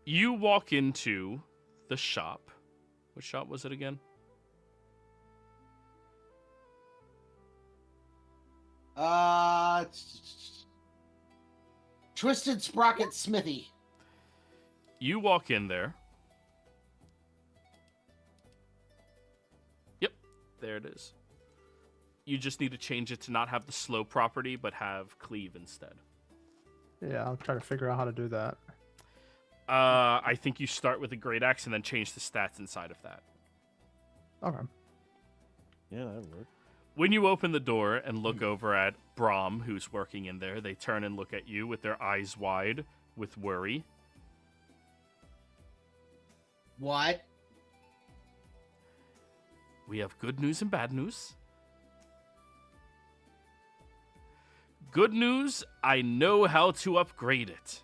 You walk into the shop. What shop was it again? Twisted Sprocket Smithy. You walk in there. Yep, there it is. You just need to change it to not have the slow property, but have cleave instead. Yeah, I'll try to figure out how to do that. I think you start with a great axe and then change the stats inside of that. Okay. Yeah, that would work. When you open the door and look over at Brahm, who's working in there, they turn and look at you with their eyes wide with worry. What? We have good news and bad news. Good news, I know how to upgrade it.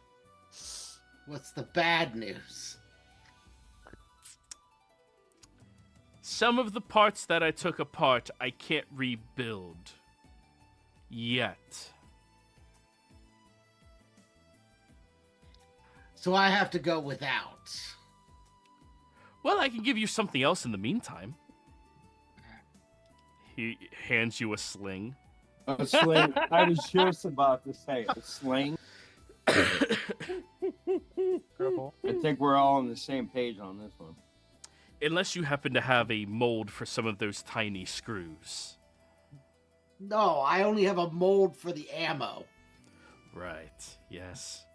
What's the bad news? Some of the parts that I took apart, I can't rebuild. Yet. So I have to go without. Well, I can give you something else in the meantime. He hands you a sling. A sling. I was just about to say a sling. Careful. I think we're all on the same page on this one. Unless you happen to have a mold for some of those tiny screws. No, I only have a mold for the ammo. Right, yes.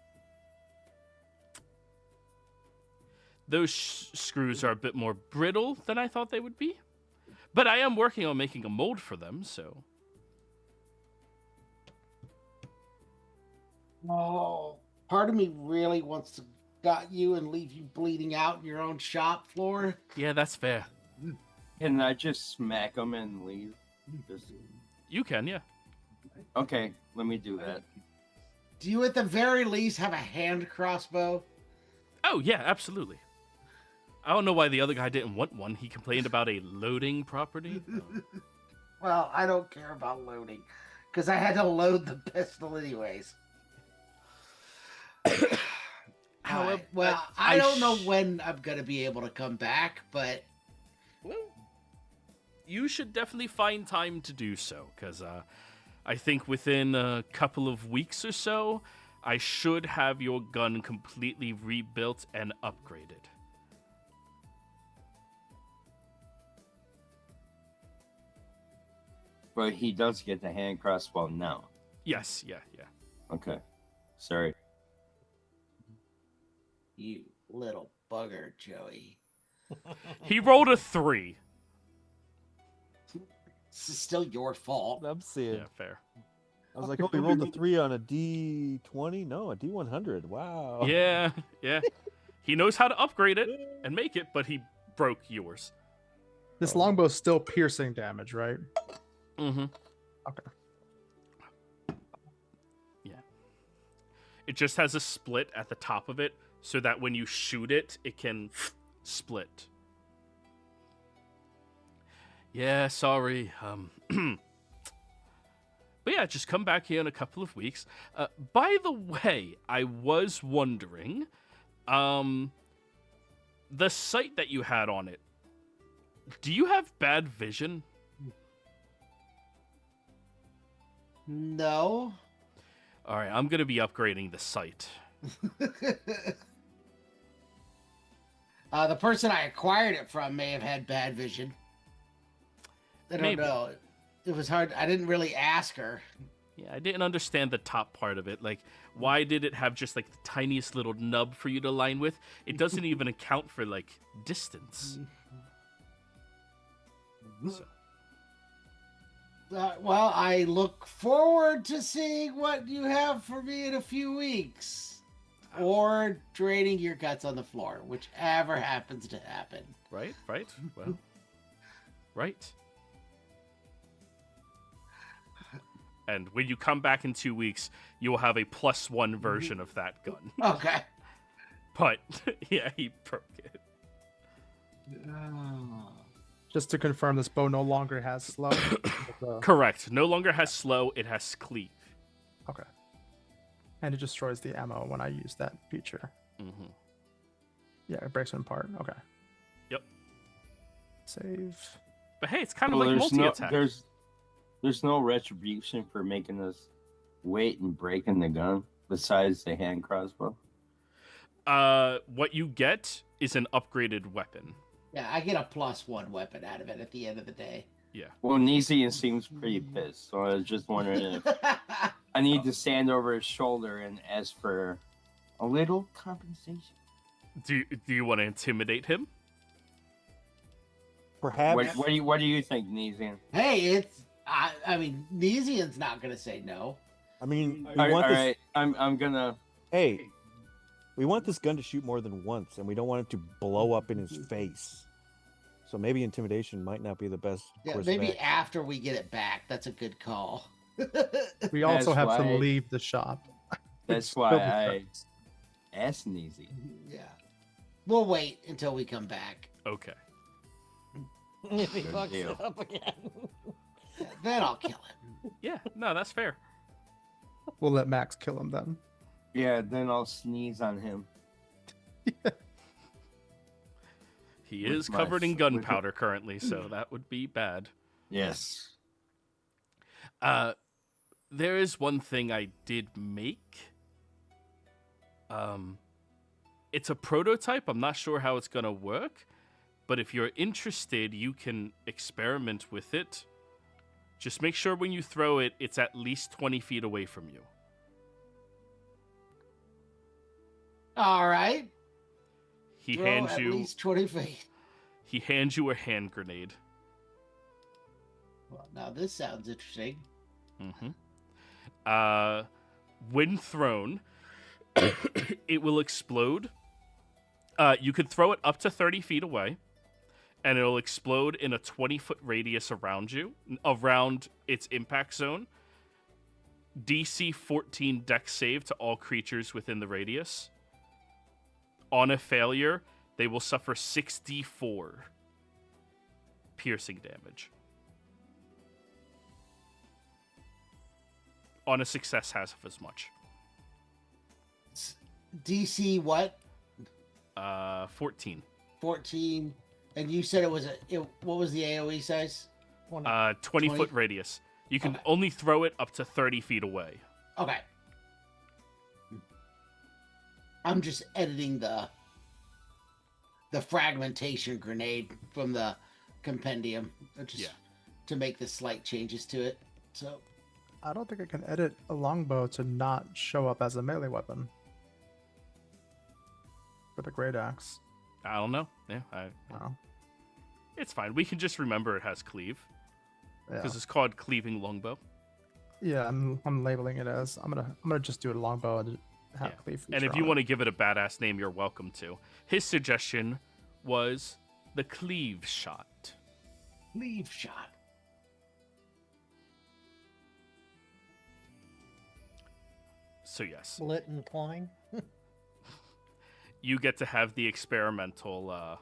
Those screws are a bit more brittle than I thought they would be. But I am working on making a mold for them, so... Oh, part of me really wants to gut you and leave you bleeding out in your own shop floor. Yeah, that's fair. Can I just smack them and leave? Just... You can, yeah. Okay, let me do that. Do you at the very least have a hand crossbow? Oh, yeah, absolutely. I don't know why the other guy didn't want one. He complained about a loading property. Well, I don't care about loading, because I had to load the pistol anyways. However, well, I don't know when I'm going to be able to come back, but... Well, you should definitely find time to do so, because I think within a couple of weeks or so, I should have your gun completely rebuilt and upgraded. But he does get the hand crossbow now. Yes, yeah. Okay. Sorry. You little bugger, Joey. He rolled a 3. This is still your fault. I'm seeing. Yeah, fair. I was like, oh, he rolled a 3 on a D20? No, a D100. Wow. Yeah. He knows how to upgrade it and make it, but he broke yours. This longbow's still piercing damage, right? Mm-hmm. Okay. Yeah. It just has a split at the top of it, so that when you shoot it, it can split. Yeah, sorry. But yeah, just come back here in a couple of weeks. By the way, I was wondering, the sight that you had on it, do you have bad vision? No. All right, I'm going to be upgrading the sight. The person I acquired it from may have had bad vision. I don't Maybe. know. It was hard. I didn't really ask her. Yeah, I didn't understand the top part of it. Like, why did it have just, like, the tiniest little nub for you to align with? It doesn't even account for, like, distance. So. Well, I look forward to seeing what you have for me in a few weeks. Or draining your guts on the floor, whichever happens to happen. Right. Well, right. And when you come back in 2 weeks, you will have a +1 version of that gun. Okay. But, yeah, he broke it. Just to confirm, this bow no longer has slow. Correct. No longer has slow, it has cleave. Okay. And it destroys the ammo when I use that feature. Mm-hmm. Yeah, it breaks them apart. Okay. Yep. Save. But hey, it's kind of like multi-attack. There's no retribution for making us wait and breaking the gun besides the hand crossbow. What you get is an upgraded weapon. Yeah, I get a +1 weapon out of it at the end of the day. Yeah. Well, Nezian seems pretty pissed, so I was just wondering if I need to stand over his shoulder and ask for a little compensation. Do you want to intimidate him? Perhaps. What do you think, Nezian? Hey, I mean, Nezian's not gonna say no. I mean, we All want this. right, I'm gonna. Hey, we want this gun to shoot more than once, and we don't want it to blow up in his face. So maybe intimidation might not be the best. Yeah, course of maybe action. after we get it back. That's a good call. We also That's have to why- leave the shop. That's Still why be I friends. asked Nezy. Yeah. We'll wait until we come back. Okay. If he Good fucks deal. it up again. Then I'll kill him. Yeah, no, that's fair. We'll let Max kill him then. Yeah, then I'll sneeze on him. He With is my covered in with gunpowder currently, so that would be bad. Yes. There is one thing I did make. It's a prototype. I'm not sure how it's gonna work, but if you're interested, you can experiment with it. Just make sure when you throw it, it's at least 20 feet away from you. All right. He Throw hands at you. least 20 feet. He hands you a hand grenade. Well, now this sounds interesting. Mm-hmm. When thrown, it will explode. You could throw it up to 30 feet away, and it'll explode in a 20-foot radius around you, around its impact zone. DC 14 dex save to all creatures within the radius. On a failure, they will suffer 6d4 piercing damage. On a success, half as much. DC what? 14. 14. And you said what was the AoE size? 20 20? foot radius. You can Okay. only throw it up to 30 feet away. Okay. I'm just editing the fragmentation grenade from the compendium, just Yeah. to make the slight changes to it. So I don't think I can edit a longbow to not show up as a melee weapon. For the great axe. I don't know. Yeah, Wow. it's fine. We can just remember it has cleave Yeah. because it's called cleaving longbow. Yeah, I'm labeling it as I'm gonna just do a longbow and have Yeah. cleave. And if you want to give it a badass name, you're welcome to. His suggestion was the cleave shot. leave shot. So yes, Split and twine. you get to have the experimental.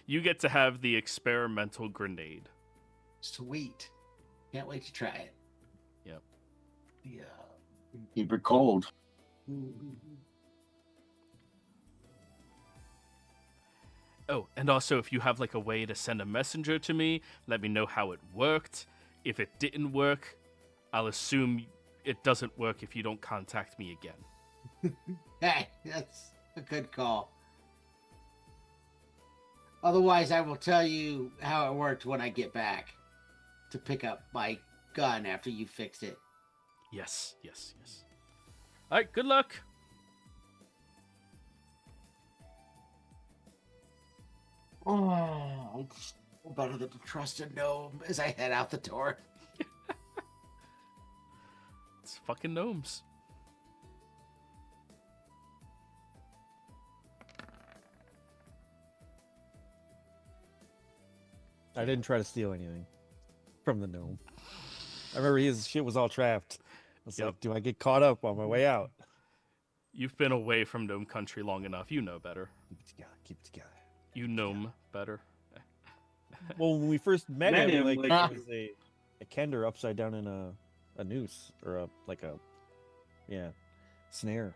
You get to have the experimental grenade. Sweet. Can't wait to try it. Yep. Yeah. Keep it cold. Oh, and also if you have like a way to send a messenger to me, let me know how it worked. If it didn't work, I'll assume it doesn't work if you don't contact me again. Hey, that's a good call. Otherwise, I will tell you how it worked when I get back to pick up my gun after you fixed it. Yes. All right, good luck. Oh, it's better than to trust a gnome as I head out the door. It's fucking gnomes. I didn't try to steal anything from the gnome. I remember his shit was all trapped. I was Yep. like, do I get caught up on my way out? You've been away from gnome country long enough. You know better. Keep it together. Keep it together. You gnome better. Well, when we first met Met him, him, like, like- it was a kender upside down in a noose or a snare.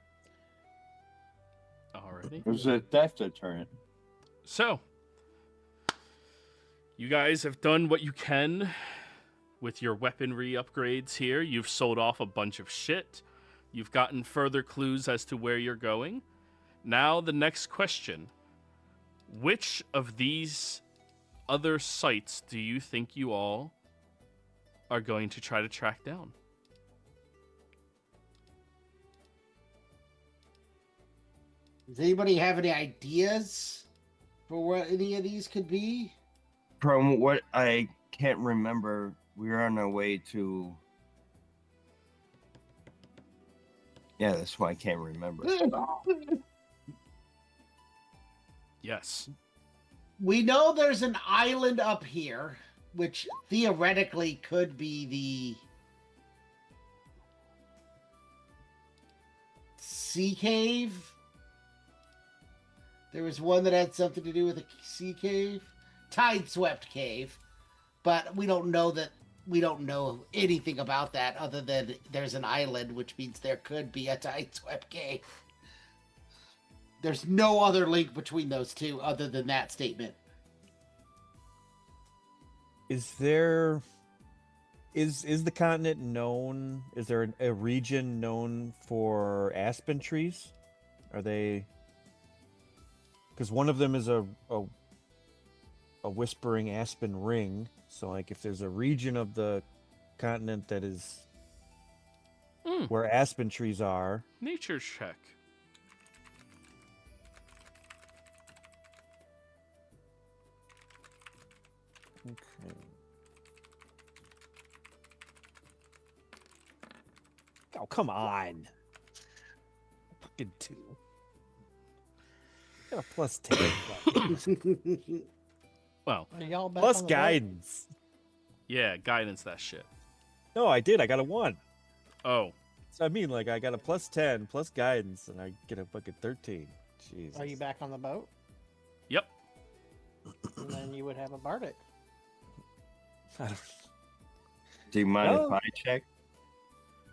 Alrighty. It was a theft deterrent. So, you guys have done what you can with your weaponry upgrades here. You've sold off a bunch of shit. You've gotten further clues as to where you're going. Now, the next question. Which of these other sites do you think you all are going to try to track down? Does anybody have any ideas for what any of these could be? From what I can't remember, we were on our way to. Yeah, that's why I can't remember. Yes. We know there's an island up here, which theoretically could be the sea cave. There was one that had something to do with a sea cave, tide swept cave, but we don't know anything about that other than there's an island, which means there could be a tide swept cave. There's no other link between those two other than that statement. Is the continent known? Is there a region known for aspen trees? Are they? Because one of them is a whispering aspen ring. So, like, if there's a region of the continent that is where aspen trees are, Nature check. okay. Oh, come on. Fucking 2. Got a plus 10. Well, Are y'all back Plus on the boat? guidance. yeah, guidance that shit. No, I did. I got a 1. Oh, So I mean, like, I got a plus 10, plus guidance, and I get a fucking 13. Jesus. Are you back on the boat? yep. And then you would have a bardic. I don't... Do you mind No. if I check?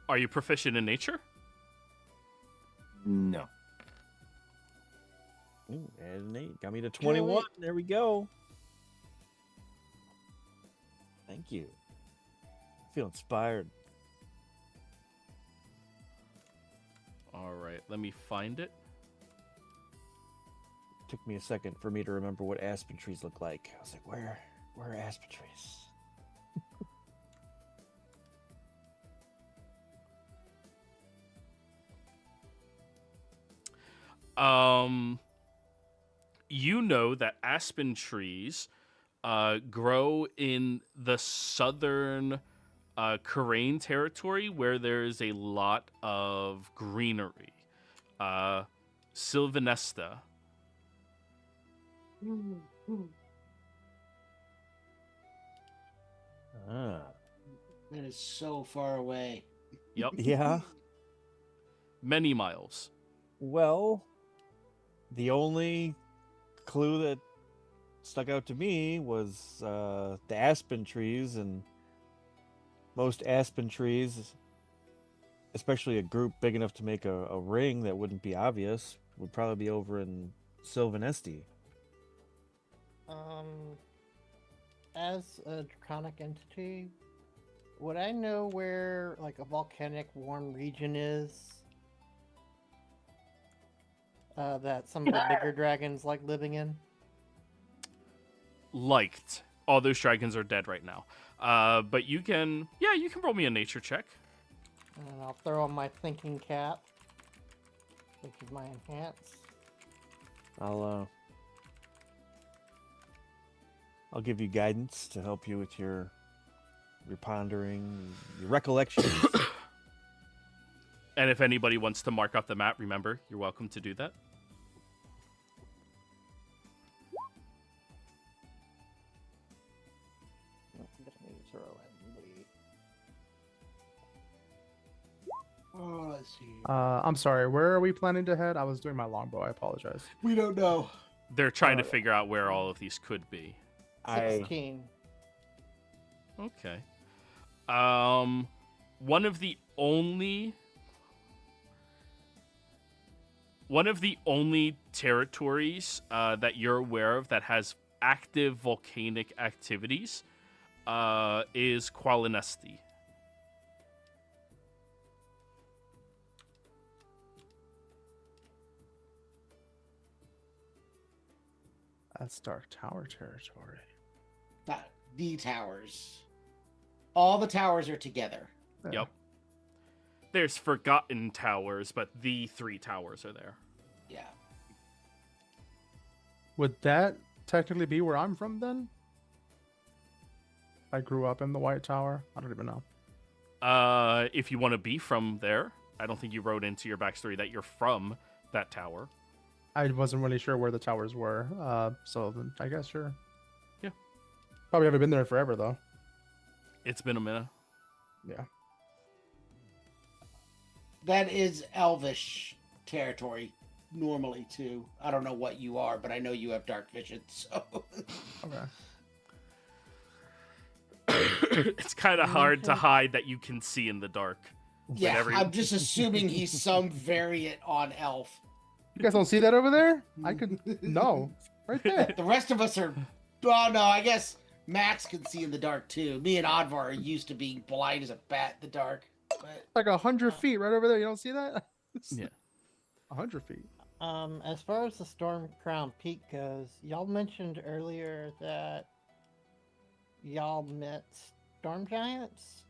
Are you proficient in nature? No. Ooh, add an 8. Got me to 21. There we go. Thank you. I feel inspired. All right, let me find it. Took me a second for me to remember what aspen trees look like. I was like, where are aspen trees? You know that aspen trees grow in the southern Karain territory where there is a lot of greenery. Sylvanesta. Ah. That is so far away. Yep, Yeah. many miles. Well, the only clue that stuck out to me was the aspen trees, and most aspen trees, especially a group big enough to make a ring that wouldn't be obvious, would probably be over in Sylvanesti. As a draconic entity, would I know where like a volcanic warm region is? That some of the bigger dragons like living in? Liked. All those dragons are dead right now. But you can roll me a nature check. And I'll throw on my thinking cap, which is my enhance. I'll I'll give you guidance to help you with your pondering, your recollections. And if anybody wants to mark up the map, remember, you're welcome to do that. Just need to throw in Oh, let's see. I'm sorry. Where are we planning to head? I was doing my longbow. I apologize. We don't know. They're trying to Alright. figure out where all of these could be. the I 16. Okay. One of the only territories that you're aware of that has active volcanic activities is Qualinesti. That's Dark Tower territory. Not the towers. All the towers are together. Yeah. Yep. There's Forgotten Towers, but the 3 towers are there. Yeah. Would that technically be where I'm from then? I grew up in the White Tower. I don't even know. If you want to be from there, I don't think you wrote into your backstory that you're from that tower. I wasn't really sure where the towers were. So then I guess sure. Yeah. Probably haven't been there forever though. It's been a minute. Yeah. That is Elvish territory normally too. I don't know what you are, but I know you have dark vision, so Okay. It's kind of hard to hide that you can see in the dark. yeah, every- I'm just assuming he's some variant on elf. You guys don't see that over there? I could no. Right there. The rest of us are oh no, I guess Max can see in the dark too. Me and Advar are used to being blind as a bat in the dark. But Like 100 feet right over there. You don't see that? Yeah. 100 feet. As far as the Storm Crown Peak goes, y'all mentioned earlier that y'all met storm giants.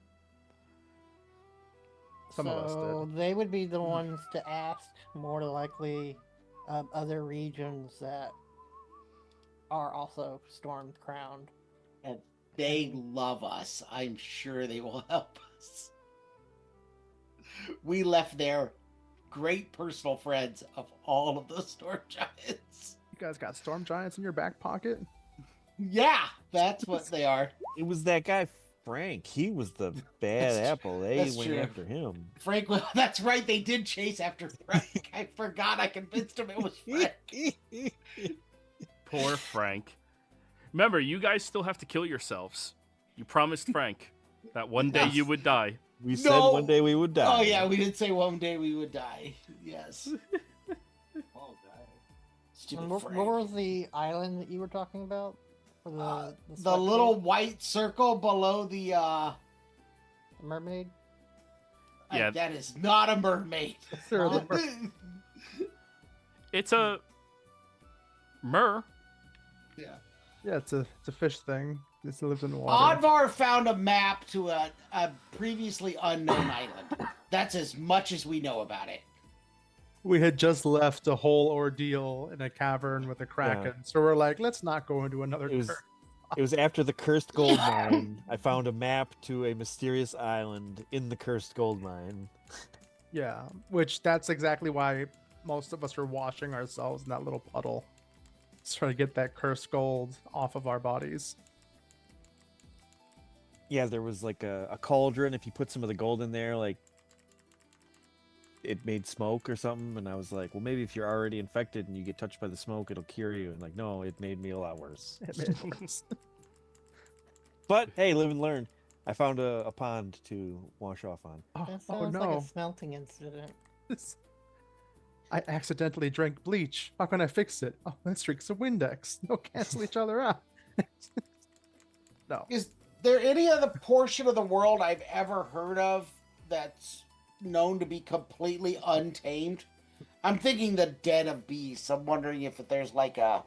Some of us So did. they would be the ones to ask, more likely, other regions that are also storm crowned. and they love us. I'm sure they will help us. We left there great personal friends of all of those storm giants. You guys got storm giants in your back pocket? Yeah, that's what they are. it was that guy Frank. He was the bad That's- apple. They that's went true. after him. Frank, that's right. They did chase after Frank. I forgot. I convinced him it was Frank. Poor Frank. Remember, you guys still have to kill yourselves. You promised Frank that one day you would die. We said No. one day we would die. Oh yeah, we did say one day we would die. Yes. Oh, die. Stupid And what Frank. was the island that you were talking about? For The slug little cave? white circle below the mermaid? Yeah. that is not a mermaid. Sure, Oh. the- It's a mer. Yeah. yeah, it's a fish thing. It lives in the water. Advar found a map to a previously unknown island. That's as much as we know about it. We had just left a whole ordeal in a cavern with a kraken, so we're like, let's not go into another. It was cavern. it was after the cursed gold mine. I found a map to a mysterious island in the cursed gold mine. Yeah, which that's exactly why most of us are washing ourselves in that little puddle. Let's try to get that cursed gold off of our bodies. Yeah, there was like a cauldron. If you put some of the gold in there, like it made smoke or something. And I was like, well, maybe if you're already infected and you get touched by the smoke, it'll cure you. And like, no, it made me a lot worse. It made it worse. But hey, live and learn. I found a pond to wash off on. Oh, That oh sounds like no! a smelting incident. I accidentally drank bleach. How can I fix it? Oh, let's drink some Windex. They'll cancel each other out. No. Is there any other portion of the world I've ever heard of that's known to be completely untamed? I'm thinking the Den of Beasts. I'm wondering if there's like a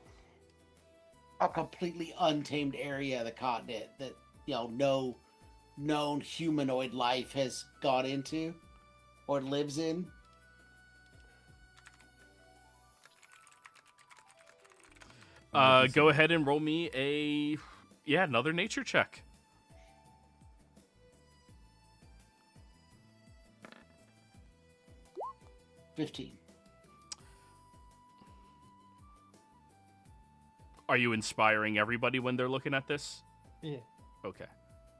completely untamed area of the continent that, you know, no known humanoid life has gone into or lives in. Go ahead and roll me a Yeah, another nature check. $15. Are you inspiring everybody when they're looking at this? Yeah. Okay.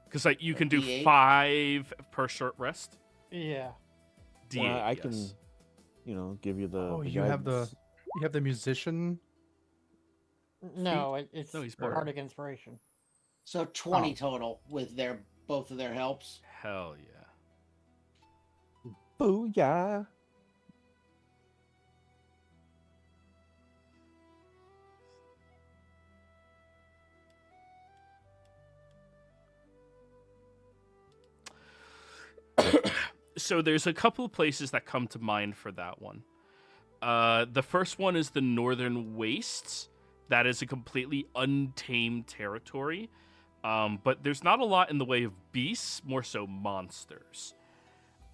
Because like you can do D8? 5 per short rest. Yeah. D8, Well, I yes. can, give you the. Oh, the you have guidance. the musician. No, it's No, he's bored. bardic inspiration. So 20 total with both of their helps. Hell yeah. Booyah! So there's a couple of places that come to mind for that one. The first one is the Northern Wastes. That is a completely untamed territory. But there's not a lot in the way of beasts, more so monsters.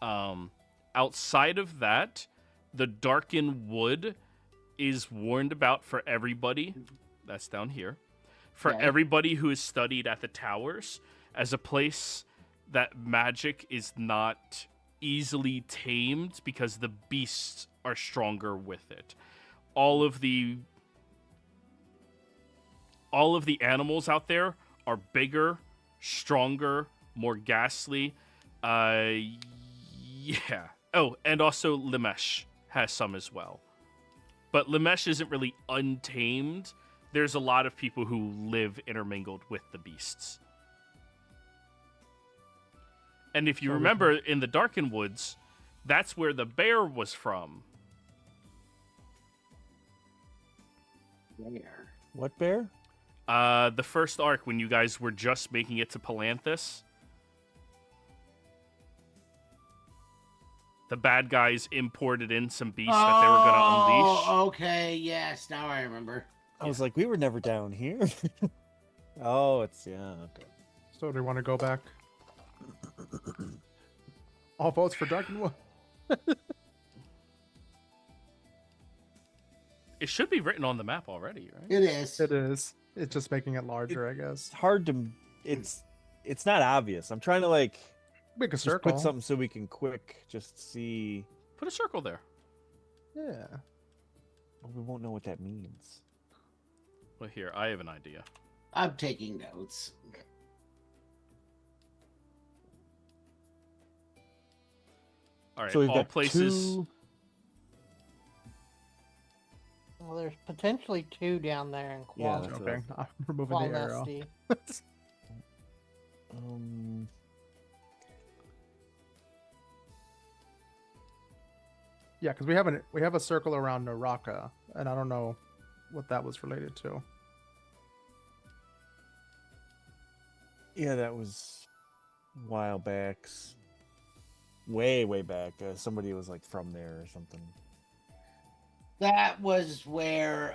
Outside of that, the Darkened Wood is warned about for everybody. That's down here. For Okay. everybody who is studied at the towers as a place that magic is not easily tamed because the beasts are stronger with it. All of the animals out there are bigger, stronger, more ghastly. Yeah. Oh, and also Limesh has some as well. But Limesh isn't really untamed. There's a lot of people who live intermingled with the beasts. And if you So we remember, in the Darkened Woods, that's where the bear was from. There. What bear? The first arc, when you guys were just making it to Palanthus, the bad guys imported in some beasts that they were going to unleash. Okay, yes, now I remember. I was like, we were never down here. Oh, it's okay. So do we want to go back? All votes for Darkened Wood. It should be written on the map already, right? It is. It is. It's just making it larger, I guess. It's hard to. It's not obvious. I'm trying to Make a just circle. put something so we can quick just see. Put a circle there. Yeah. Well, we won't know what that means. Well, here, I have an idea. I'm taking notes. All right, So we've all got places. two. Well, there's potentially 2 down there in Yeah, Qual. that's what Okay. I'm removing the arrow. Qualnesty. Yeah, because we have a circle around Naraka, and I don't know what that was related to. Yeah, that was a while back. Way back. Somebody was like from there or something. That was where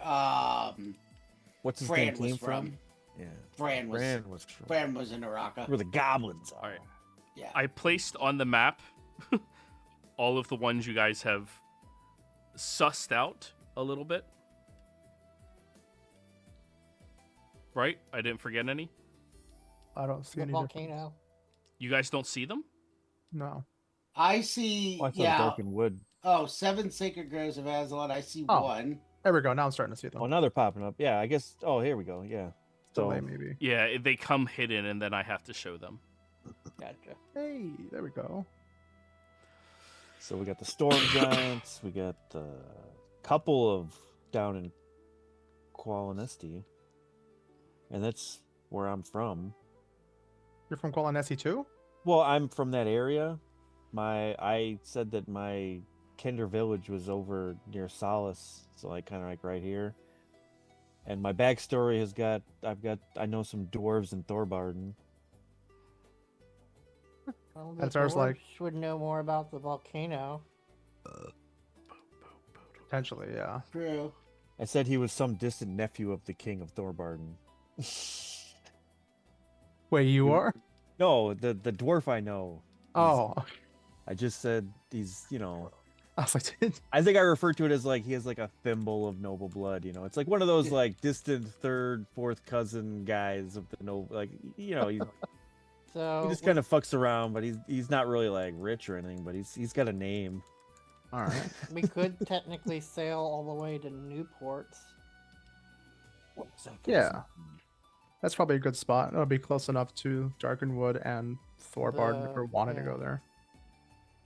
What's his Fran name was came from. from? Yeah. Fran was Fran was in Naraka. where the goblins are. All right. Yeah. I placed on the map all of the ones you guys have sussed out a little bit. Right? I didn't forget any. I don't see The any volcano. You guys don't see them? difference. No. I see. Oh, I thought Yeah. Darkened Wood. Oh, 7 sacred groves of Azeroth. I see Oh. one. There we go. Now I'm starting to see them. Oh, now they're popping up. Yeah, I guess. Oh, here we go. Yeah. So Delay, maybe. Yeah, they come hidden and then I have to show them. Gotcha. Hey, there we go. So we got the storm giants. We got a couple of down in Qualinesti, and that's where I'm from. You're from Qualinesi too? Well, I'm from that area. I said that my Kinder village was over near Solace, so like kind of like right here. And my backstory I know some dwarves in Thorbarden. Well, the That's ours, like- dwarves would know more about the volcano. Potentially, yeah. True. I said he was some distant nephew of the king of Thorbarden. Wait, you are? No, the dwarf I know. Oh, I just said he's, I was like, I think I referred to it as like he has like a thimble of noble blood. You know, it's like one of those like distant third, fourth cousin guys of the noble. Like you know, he So just kind of fucks around, but he's not really like rich or anything. But he's got a name. all right. we could technically sail all the way to Newports. Yeah. That's probably a good spot. It'll be close enough to Darkenwood and Thorbard if we're wanting to yeah. go there.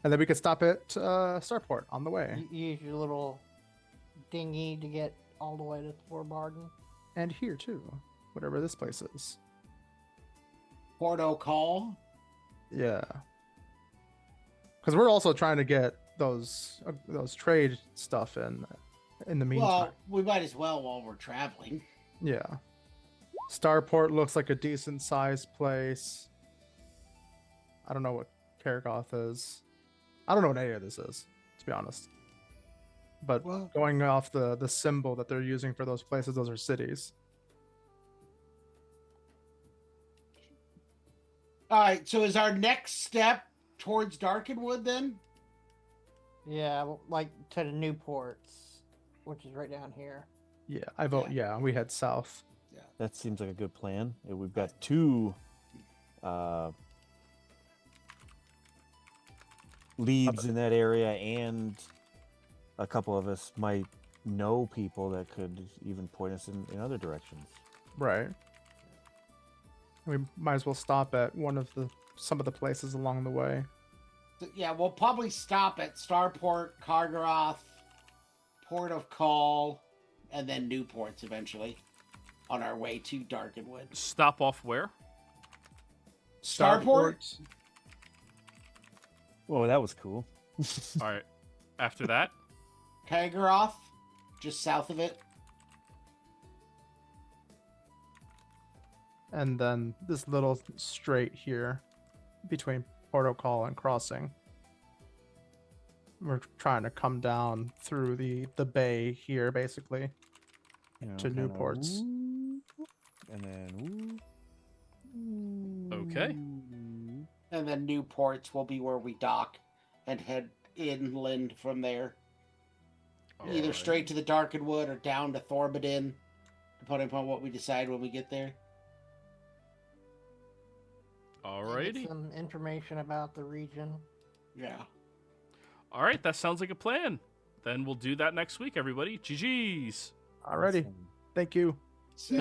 And then we could stop at Starport on the way. You use your little dinghy to get all the way to Thorbarden. And here too, whatever this place is. Porto Call. Yeah. Because we're also trying to get those trade stuff in the meantime. Well, we might as well while we're traveling. Yeah. Starport looks like a decent sized place. I don't know what Karagoth is. I don't know what any of this is, to be honest. But Well- going off the symbol that they're using for those places, those are cities. All right. So is our next step towards Darkenwood then? Yeah, like to the Newports, which is right down here. Yeah, I vote. Yeah, we head south. That seems like a good plan. We've got two leads in that area, and a couple of us might know people that could even point us in other directions. Right. We might as well stop at some of the places along the way. So, yeah, we'll probably stop at Starport, Kargaroth, Port of Call, and then Newports eventually on our way to Darkenwood. Stop off where? Starport? Whoa, that was cool. All right. After that, Kargaroth, just south of it. And then this little strait here between Porto Call and Crossing. We're trying to come down through the bay here, basically. You know, To kinda Newports. woo, and then woo. Okay. And then Newports will be where we dock and head inland from there. Either Alright. straight to the Darkenwood or down to Thorbardin, depending upon what we decide when we get there. Get Alrighty. some information about the region. Yeah. All right, that sounds like a plan. Then we'll do that next week, everybody. GG's. Alrighty. Thank you. Same.